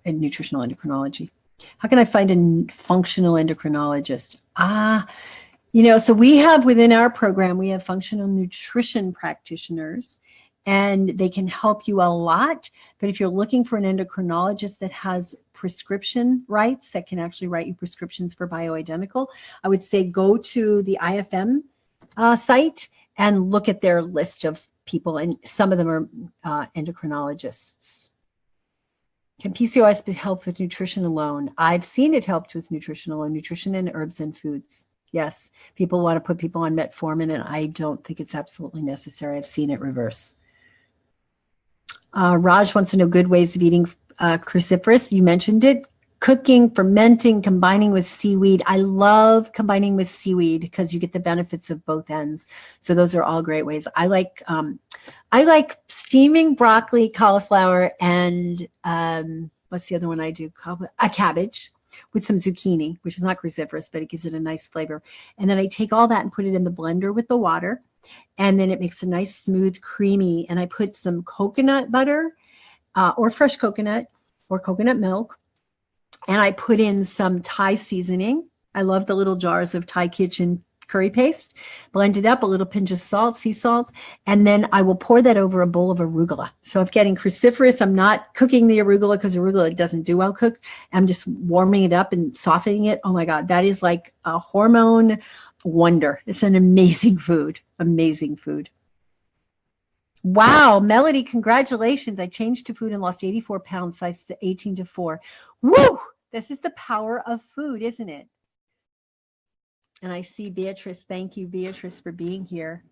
nutritional endocrinology. How can I find a functional endocrinologist? So we have within our program, we have functional nutrition practitioners, and they can help you a lot. But if you're looking for an endocrinologist that has prescription rights, that can actually write you prescriptions for bioidentical, I would say go to the IFM site and look at their list of people, and some of them are endocrinologists. Can PCOS be helped with nutrition alone? I've seen it helped with nutrition alone, nutrition and herbs and foods. Yes, people want to put people on metformin, and I don't think it's absolutely necessary. I've seen it reverse. Raj wants to know good ways of eating cruciferous. You mentioned it. Cooking, fermenting, combining with seaweed. I love combining with seaweed because you get the benefits of both ends. So those are all great ways. I like steaming broccoli, cauliflower, and what's the other one I do? A cabbage with some zucchini, which is not cruciferous, but it gives it a nice flavor. And then I take all that and put it in the blender with the water, and then it makes a nice, smooth, creamy. And I put some coconut butter or fresh coconut or coconut milk. And I put in some Thai seasoning. I love the little jars of Thai kitchen curry paste. Blend it up, a little pinch of salt, sea salt, and then I will pour that over a bowl of arugula. So I'm getting cruciferous. I'm not cooking the arugula because arugula doesn't do well cooked. I'm just warming it up and softening it. Oh my God, that is like a hormone wonder. It's an amazing food, amazing food. Wow, Melody, congratulations. I changed to food and lost 84 pounds, size 18 to 4. Woo! This is the power of food, isn't it? And I see Beatrice. Thank you, Beatrice, for being here.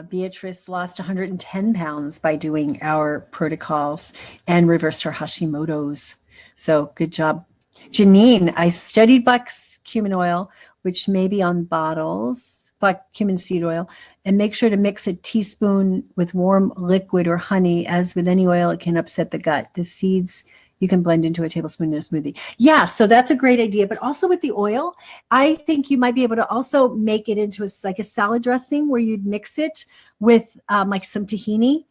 Beatrice lost 110 pounds by doing our protocols and reversed her Hashimoto's. So good job. Janine, I studied black cumin oil, which may be on bottles, black cumin seed oil, and make sure to mix a teaspoon with warm liquid or honey. As with any oil, it can upset the gut. The seeds you can blend into a tablespoon in a smoothie. Yeah, so that's a great idea. But also with the oil, I think you might be able to also make it into like a salad dressing where you'd mix it with like some tahini.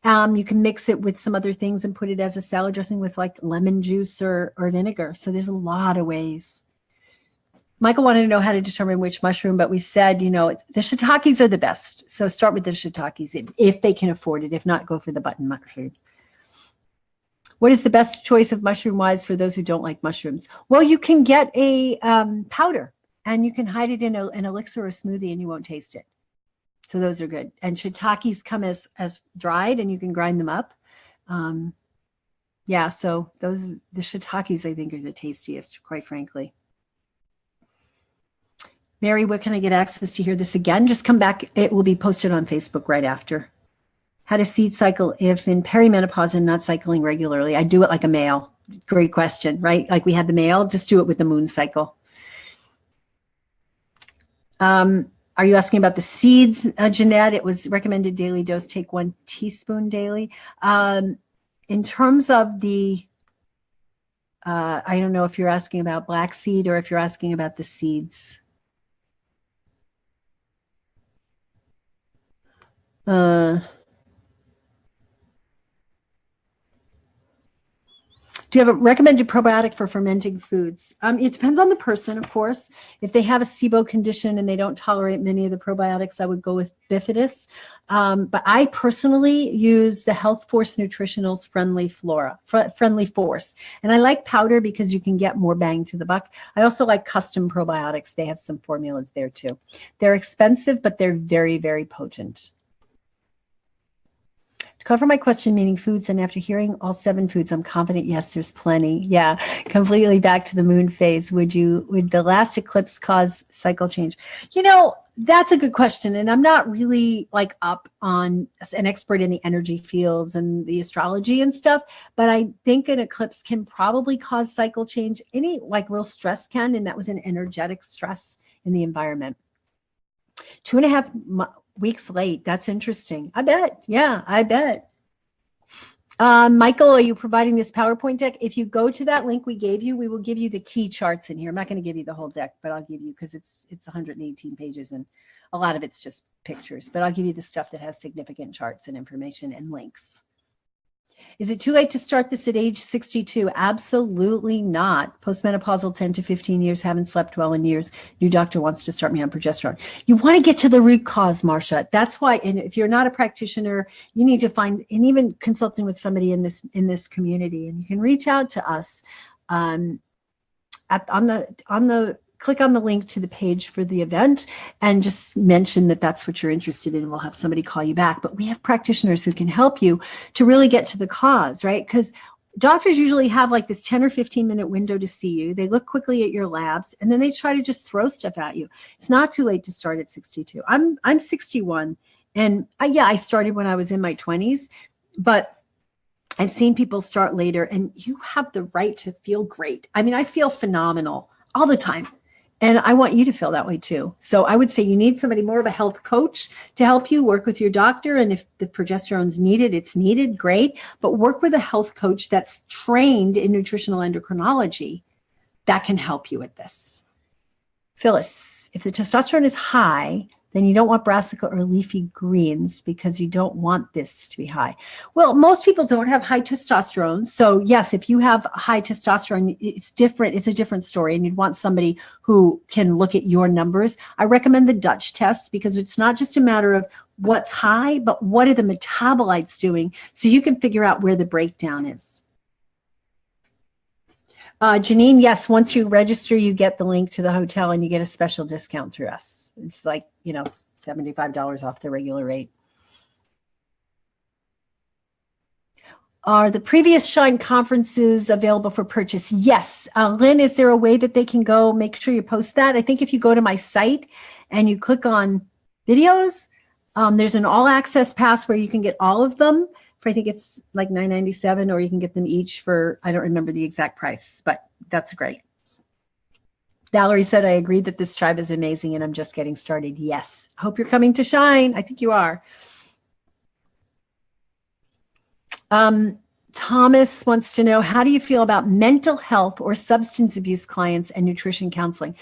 You can mix it with some other things and put it as a salad dressing with like lemon juice or vinegar. So there's a lot of ways. Michael wanted to know how to determine which mushroom, but we said, the shiitakes are the best. So start with the shiitakes if they can afford it. If not, go for the button mushrooms. What is the best choice of mushroom-wise for those who don't like mushrooms? Well, you can get a powder, and you can hide it in an elixir or a smoothie, and you won't taste it. So those are good. And shiitakes come as dried, and you can grind them up. Yeah, so the shiitakes, I think, are the tastiest, quite frankly. Mary, where can I get access to hear this again? Just come back. It will be posted on Facebook right after. How to seed cycle if in perimenopause and not cycling regularly? I do it like a male. Great question, right? Like we had the male, just do it with the moon cycle. Are you asking about the seeds, Jeanette? It was recommended daily dose, take 1 teaspoon daily. In terms of the, I don't know if you're asking about black seed or if you're asking about the seeds. Do you have a recommended probiotic for fermenting foods? It depends on the person, of course. If they have a SIBO condition and they don't tolerate many of the probiotics, I would go with Bifidus. But I personally use the Health Force Nutritionals Friendly Force. And I like powder because you can get more bang to the buck. I also like custom probiotics. They have some formulas there too. They're expensive, but they're very, very potent. To cover my question, meaning foods, and after hearing all 7 foods, I'm confident, yes, there's plenty. Yeah, completely back to the moon phase. Would the last eclipse cause cycle change? That's a good question. And I'm not really like up on an expert in the energy fields and the astrology and stuff, but I think an eclipse can probably cause cycle change. Any like real stress can, and that was an energetic stress in the environment. 2.5 weeks late. That's interesting. I bet. Yeah, I bet. Michael, are you providing this PowerPoint deck? If you go to that link we gave you, we will give you the key charts in here. I'm not going to give you the whole deck, but I'll give you, because it's 118 pages and a lot of it's just pictures, but I'll give you the stuff that has significant charts and information and links. Is it too late to start this at age 62? Absolutely not. Postmenopausal 10 to 15 years, haven't slept well in years. New doctor wants to start me on progesterone. You want to get to the root cause, Marcia. That's why, and if you're not a practitioner, you need to find, and even consulting with somebody in this community, and you can reach out to us click on the link to the page for the event and just mention that that's what you're interested in. We'll have somebody call you back. But we have practitioners who can help you to really get to the cause, right? Because doctors usually have like this 10 or 15 minute window to see you. They look quickly at your labs and then they try to just throw stuff at you. It's not too late to start at 62. I'm 61, and I started when I was in my 20s, but I've seen people start later, and you have the right to feel great. I mean, I feel phenomenal all the time. And I want you to feel that way too. So I would say you need somebody more of a health coach to help you work with your doctor. And if the progesterone's needed, it's needed, great. But work with a health coach that's trained in nutritional endocrinology that can help you with this. Phyllis, if the testosterone is high, then you don't want brassica or leafy greens because you don't want this to be high. Well, most people don't have high testosterone. So yes, if you have high testosterone, it's different. It's a different story, and you'd want somebody who can look at your numbers. I recommend the Dutch test because it's not just a matter of what's high, but what are the metabolites doing, so you can figure out where the breakdown is. Janine, yes, once you register, you get the link to the hotel and you get a special discount through us. It's like, $75 off the regular rate. Are the previous Shine conferences available for purchase? Yes. Lynn, is there a way that they can go? Make sure you post that. I think if you go to my site and you click on videos, there's an all access pass where you can get all of them. for, I think it's like $9.97, or you can get them each for, I don't remember the exact price, but that's great. Valerie said, I agree that this tribe is amazing and I'm just getting started. Yes. Hope you're coming to shine. I think you are. Thomas wants to know, how do you feel about mental health or substance abuse clients and nutrition counseling?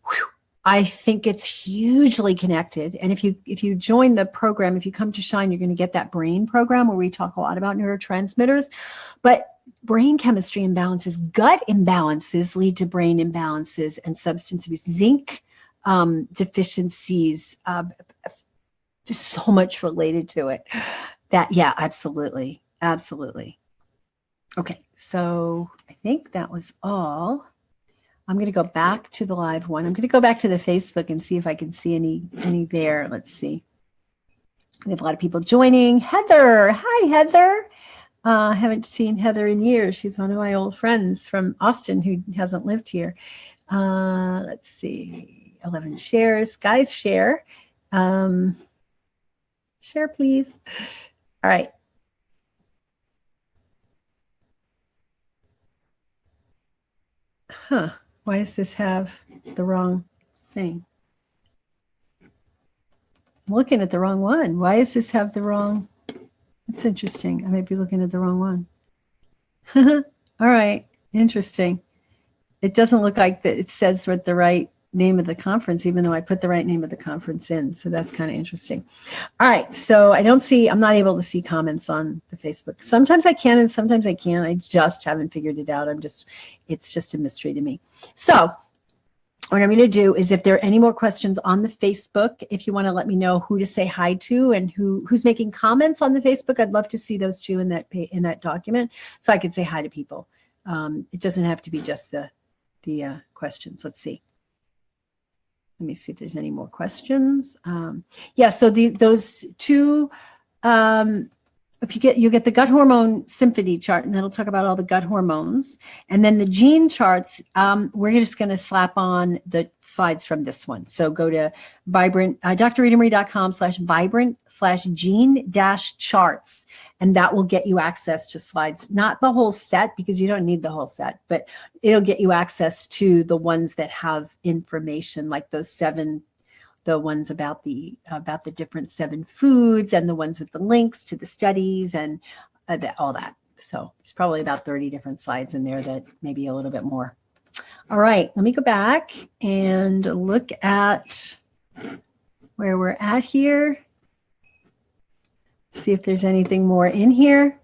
Whew. I think it's hugely connected. And if you join the program, if you come to Shine, you're going to get that brain program where we talk a lot about neurotransmitters. But brain chemistry imbalances, gut imbalances lead to brain imbalances and substance abuse. Zinc deficiencies, just so much related to it. That, yeah, absolutely. Absolutely. Okay, so I think that was all. I'm going to go back to the live one. I'm going to go back to the Facebook and see if I can see any there. Let's see. We have a lot of people joining. Heather. Hi, Heather. I haven't seen Heather in years. She's one of my old friends from Austin who hasn't lived here. Let's see. 11 shares. Guys, share. Share, please. All right. Huh. Why does this have the wrong thing? I'm looking at the wrong one. Why does this have the wrong? That's interesting. I might be looking at the wrong one. All right. Interesting. It doesn't look like that it says what the right name of the conference, even though I put the right name of the conference in. So that's kind of interesting. All right. So I'm not able to see comments on the Facebook. Sometimes I can and sometimes I can't. I just haven't figured it out. It's just a mystery to me. So what I'm going to do is, if there are any more questions on the Facebook, if you want to let me know who to say hi to and who's making comments on the Facebook, I'd love to see those too in that document, so I can say hi to people. It doesn't have to be just the questions. Let's see. Let me see if there's any more questions. Yeah, so those two, you'll get the gut hormone symphony chart, and that'll talk about all the gut hormones. And then the gene charts, we're just going to slap on the slides from this one. So go to drritamarie.com/vibrant/gene-charts, and that will get you access to slides. Not the whole set, because you don't need the whole set, but it'll get you access to the ones that have information, like those 7. The ones about the different 7 foods, and the ones with the links to the studies and all that. So there's probably about 30 different slides in there, that maybe a little bit more. All right, let me go back and look at where we're at here. See if there's anything more in here.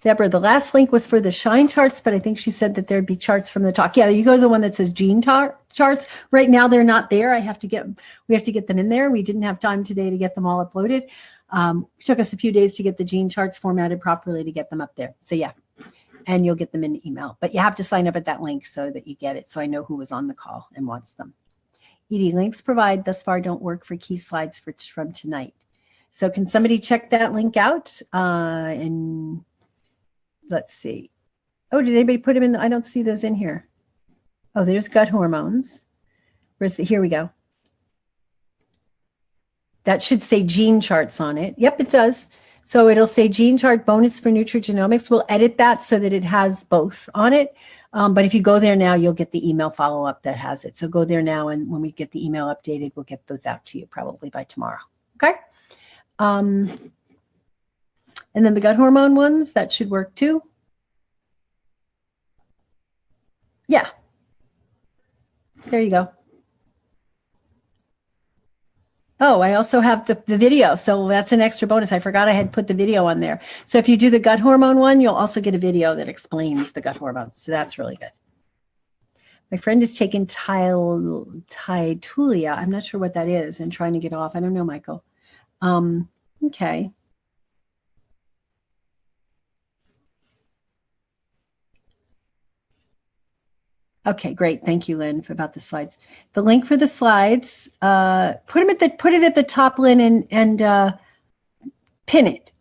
Deborah, the last link was for the Shine charts, but I think she said that there'd be charts from the talk. Yeah, you go to the one that says gene charts. Right now they're not there. We have to get them in there. We didn't have time today to get them all uploaded. It took us a few days to get the gene charts formatted properly to get them up there. So yeah, and you'll get them in email. But you have to sign up at that link so that you get it, so I know who was on the call and wants them. Edie, links provided thus far don't work for key slides from tonight. So can somebody check that link out? And let's see. Oh, did anybody put them in? I don't see those in here. Oh, there's gut hormones. Here we go. That should say gene charts on it. Yep, it does. So it'll say gene chart bonus for nutrigenomics. We'll edit that so that it has both on it. But if you go there now, you'll get the email follow-up that has it. So go there now, and when we get the email updated, we'll get those out to you probably by tomorrow. Okay? And then the gut hormone ones, that should work too. Yeah. There you go. Oh, I also have the video, so that's an extra bonus. I forgot I had put the video on there. So if you do the gut hormone one, you'll also get a video that explains the gut hormones. So that's really good. My friend is taking Titulia. I'm not sure what that is, and trying to get off. I don't know, Michael. Okay. Okay, great. Thank you, Lynn, about the slides. The link for the slides, put it at the top, Lynn, and pin it.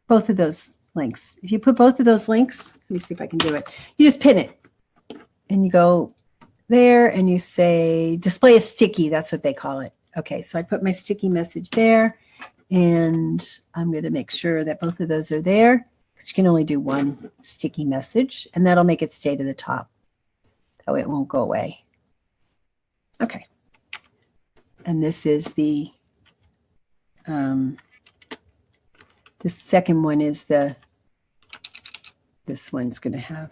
Both of those links. If you put both of those links, let me see if I can do it. You just pin it, and you go there, and you say display a sticky. That's what they call it. Okay, so I put my sticky message there, and I'm going to make sure that both of those are there, because you can only do one sticky message, and that'll make it stay to the top. That way it won't go away. Okay. And this is the, the second one is the, this one's going to have,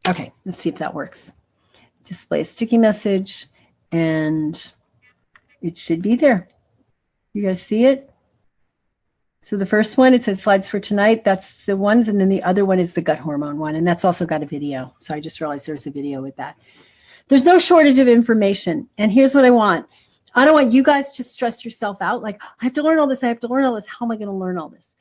okay, let's see if that works. Display a sticky message, and it should be there. You guys see it? So the first one, it says slides for tonight. That's the ones. And then the other one is the gut hormone one. And that's also got a video. So I just realized there's a video with that. There's no shortage of information. And here's what I want. I don't want you guys to stress yourself out. Like, I have to learn all this. I have to learn all this. How am I going to learn all this?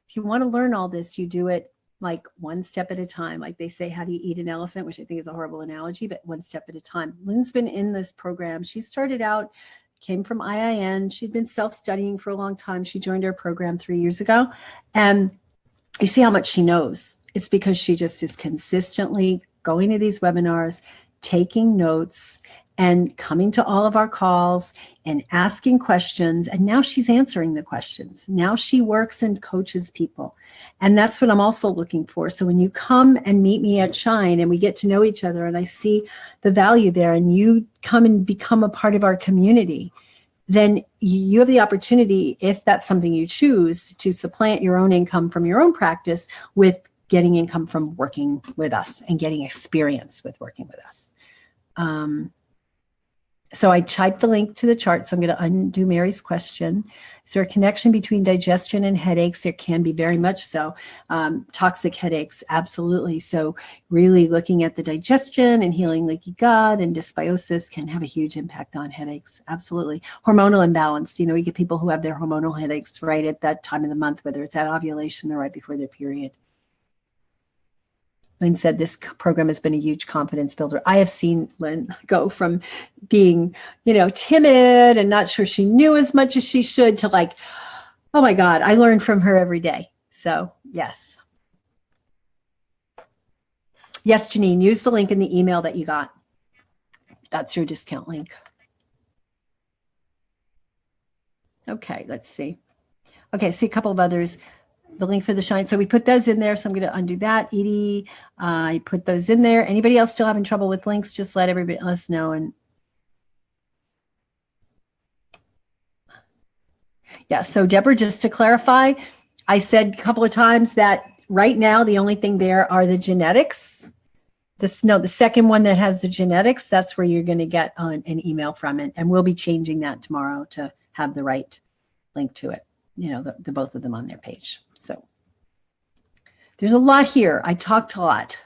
If you want to learn all this, you do it like one step at a time. Like they say, how do you eat an elephant? Which I think is a horrible analogy, but one step at a time. Lynn's been in this program. She started out, came from IIN. She'd been self-studying for a long time. She joined our program 3 years ago. And you see how much she knows. It's because she just is consistently going to these webinars, taking notes, and coming to all of our calls and asking questions. And now she's answering the questions. Now she works and coaches people. And that's what I'm also looking for. So when you come and meet me at Shine and we get to know each other and I see the value there and you come and become a part of our community, then you have the opportunity, if that's something you choose, to supplant your own income from your own practice with getting income from working with us and getting experience with working with us. So I typed the link to the chart, so I'm going to undo Mary's question. Is there a connection between digestion and headaches? There can be, very much so. Toxic headaches, absolutely. So really looking at the digestion and healing leaky gut and dysbiosis can have a huge impact on headaches, absolutely. Hormonal imbalance, you know, we get people who have their hormonal headaches right at that time of the month, whether it's at ovulation or right before their period. Lynn said this program has been a huge confidence builder. I have seen Lynn go from being, you know, timid and not sure she knew as much as she should to like, oh my God, I learn from her every day. So yes. Yes, Janine, use the link in the email that you got. That's your discount link. Okay, let's see. Okay, see a couple of others. The link for the Shine. So we put those in there. So I'm going to undo that. Edie, I put those in there. Anybody else still having trouble with links? Just let everybody else know. And yeah, so Deborah, just to clarify, I said a couple of times that right now the only thing there are the genetics. The second one that has the genetics, that's where you're going to get an email from it. And we'll be changing that tomorrow to have the right link to it. You know, the both of them on their page. So there's a lot here. I talked a lot.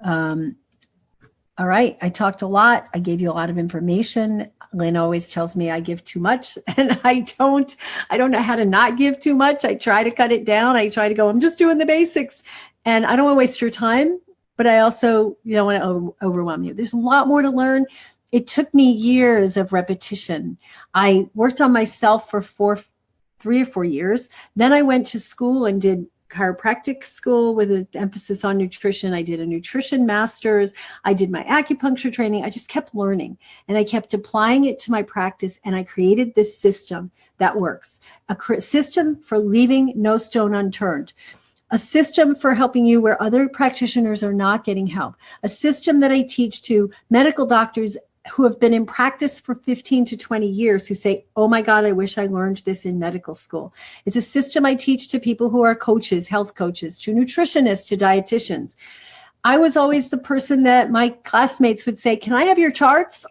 All right, I talked a lot. I gave you a lot of information. Lynn always tells me I give too much, and I don't know how to not give too much. I try to cut it down. I try to go, I'm just doing the basics. And I don't want to waste your time, but I also don't want to overwhelm you. There's a lot more to learn. It took me years of repetition. I worked on myself for 3 or 4 years. Then I went to school and did chiropractic school with an emphasis on nutrition. I did a nutrition master's. I did my acupuncture training. I just kept learning and I kept applying it to my practice, and I created this system that works. A system for leaving no stone unturned. A system for helping you where other practitioners are not getting help. A system that I teach to medical doctors who have been in practice for 15 to 20 years who say, oh my God, I wish I learned this in medical school. It's a system I teach to people who are coaches, health coaches, to nutritionists, to dietitians. I was always the person that my classmates would say, can I have your charts?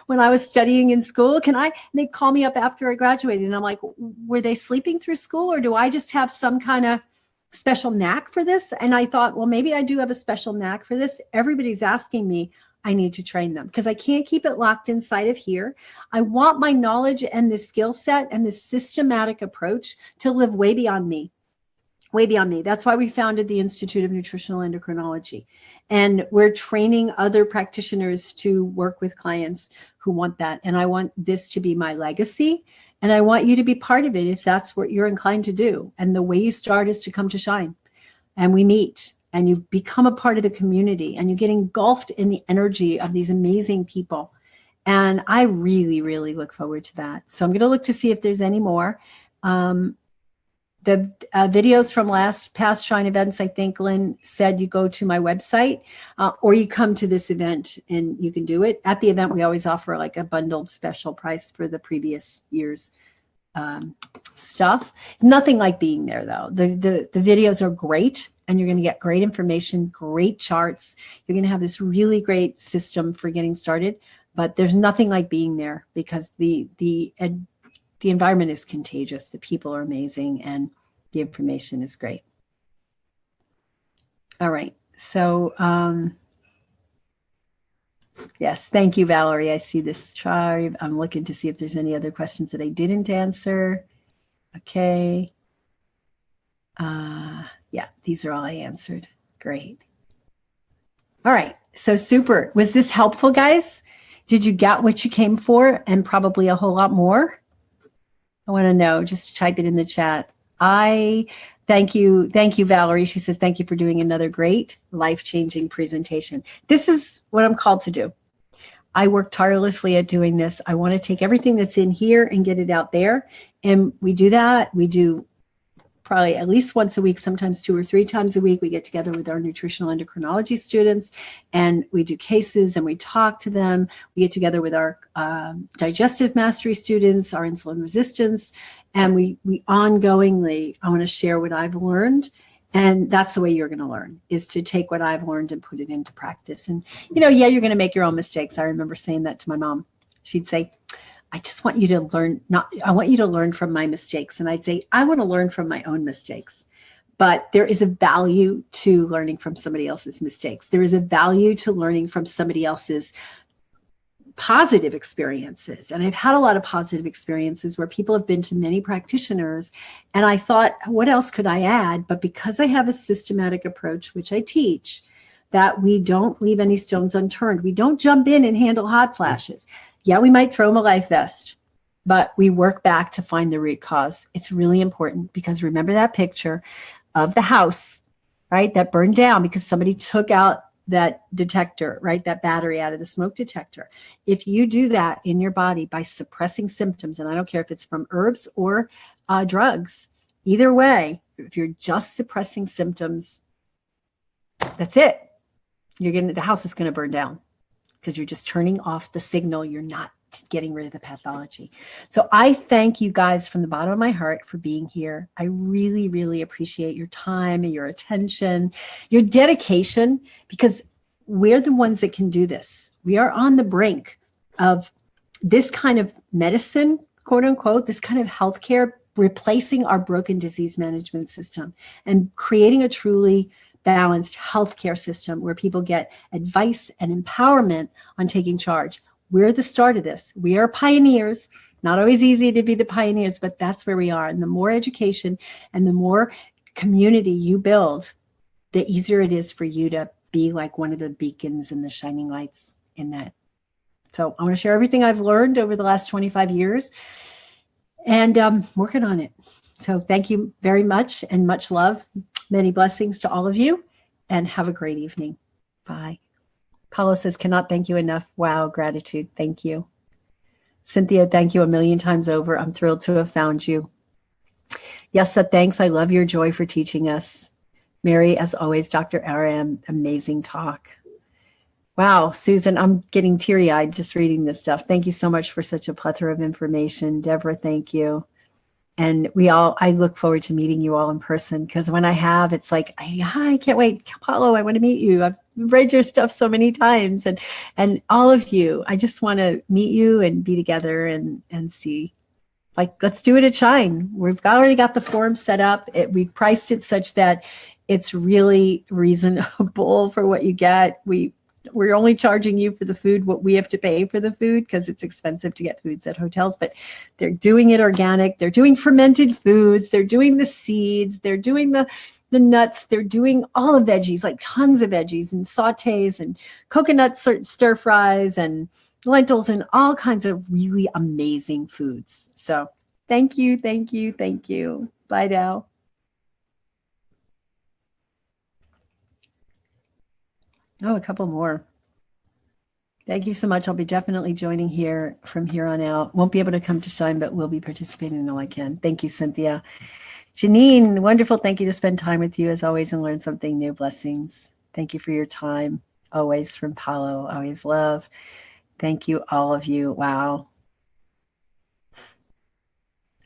When I was studying in school, and they'd call me up after I graduated. And I'm like, were they sleeping through school, or do I just have some kind of special knack for this? And I thought, well, maybe I do have a special knack for this. Everybody's asking me, I need to train them because I can't keep it locked inside of here. I want my knowledge and the skill set and the systematic approach to live way beyond me. Way beyond me. That's why we founded the Institute of Nutritional Endocrinology. And we're training other practitioners to work with clients who want that. And I want this to be my legacy. And I want you to be part of it if that's what you're inclined to do. And the way you start is to come to Shine. And we meet and you become a part of the community and you get engulfed in the energy of these amazing people. And I really, really look forward to that. So I'm going to look to see if there's any more. The videos from past Shine events, I think Lynn said you go to my website or you come to this event and you can do it. At the event, we always offer like a bundled special price for the previous year's stuff. Nothing like being there though. The videos are great and you're going to get great information, great charts. You're going to have this really great system for getting started, but there's nothing like being there because the environment is contagious. The people are amazing and the information is great. All right. So, yes, thank you, Valerie. I see this chart. I'm looking to see if there's any other questions that I didn't answer. Okay. Yeah, these are all I answered. Great. All right. So super. Was this helpful, guys? Did you get what you came for and probably a whole lot more? I want to know. Just type it in the chat. Thank you, Valerie. She says, thank you for doing another great life-changing presentation. This is what I'm called to do. I work tirelessly at doing this. I want to take everything that's in here and get it out there. And we do that. We do probably at least once a week, sometimes 2 or 3 times a week. We get together with our nutritional endocrinology students and we do cases and we talk to them. We get together with our digestive mastery students, our insulin resistance, and we ongoingly, I want to share what I've learned. And that's the way you're going to learn, is to take what I've learned and put it into practice. And, you know, yeah, you're going to make your own mistakes. I remember saying that to my mom. She'd say, I just want you to learn, I want you to learn from my mistakes. And I'd say, I want to learn from my own mistakes. But there is a value to learning from somebody else's mistakes. There is a value to learning from somebody else's positive experiences. And I've had a lot of positive experiences where people have been to many practitioners. And I thought, what else could I add? But because I have a systematic approach, which I teach, that we don't leave any stones unturned. We don't jump in and handle hot flashes. Yeah, we might throw them a life vest, but we work back to find the root cause. It's really important because remember that picture of the house, right, that burned down because somebody took out that detector, right, that battery out of the smoke detector. If you do that in your body by suppressing symptoms, and I don't care if it's from herbs or drugs, either way, if you're just suppressing symptoms, that's it. The house is going to burn down because you're just turning off the signal. You're not getting rid of the pathology. So I thank you guys from the bottom of my heart for being here. I really, really appreciate your time and your attention, your dedication, because we're the ones that can do this. We are on the brink of this kind of medicine, quote unquote, this kind of healthcare, replacing our broken disease management system and creating a truly balanced healthcare system where people get advice and empowerment on taking charge. We're the start of this. We are pioneers. Not always easy to be the pioneers, but that's where we are. And the more education and the more community you build, the easier it is for you to be like one of the beacons and the shining lights in that. So I want to share everything I've learned over the last 25 years and working on it. So thank you very much and much love. Many blessings to all of you and have a great evening. Bye. Paulo says, cannot thank you enough. Wow, gratitude. Thank you. Cynthia, thank you a million times over. I'm thrilled to have found you. Yessa, thanks. I love your joy for teaching us. Mary, as always, Dr. RM, amazing talk. Wow, Susan, I'm getting teary-eyed just reading this stuff. Thank you so much for such a plethora of information. Deborah, thank you. And I look forward to meeting you all in person because when I have, it's like, I can't wait. Paulo, I want to meet you. I've read your stuff so many times and all of you. I just want to meet you and be together and see. Like, let's do it at Shine. We've already got the form set up. We've priced it such that it's really reasonable for what you get. We're only charging you for the food what we have to pay for the food because it's expensive to get foods at hotels, but they're doing it organic. They're doing fermented foods. They're doing the seeds. They're doing the nuts. They're doing all the veggies, like tons of veggies and sautés and coconut stir fries and lentils and all kinds of really amazing foods. So Thank you, thank you, thank you. Bye now. Oh, a couple more. Thank you so much. I'll be definitely joining here from here on out. Won't be able to come to Shine, but will be participating in all I can. Thank you, Cynthia. Janine, wonderful. Thank you to spend time with you as always and learn something new. Blessings. Thank you for your time. Always from Paulo. Always love. Thank you, all of you. Wow.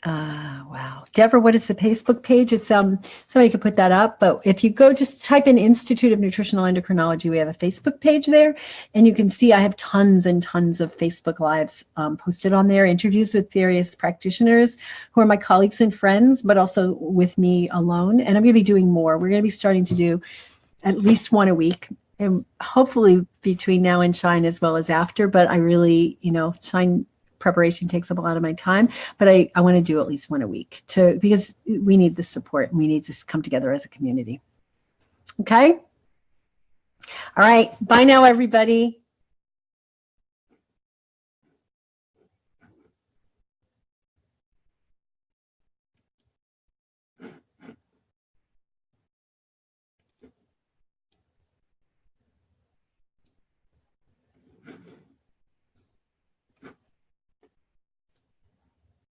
Wow. Deborah, what is the Facebook page? It's somebody could put that up, but if you go just type in Institute of Nutritional Endocrinology, we have a Facebook page there, and you can see I have tons and tons of Facebook Lives posted on there, interviews with various practitioners who are my colleagues and friends, but also with me alone. And I'm going to be doing more. We're going to be starting to do at least one a week, and hopefully between now and Shine as well as after, but I really, Shine preparation takes up a lot of my time, but I want to do at least one a week because we need the support and we need to come together as a community. Okay. All right. Bye now, everybody.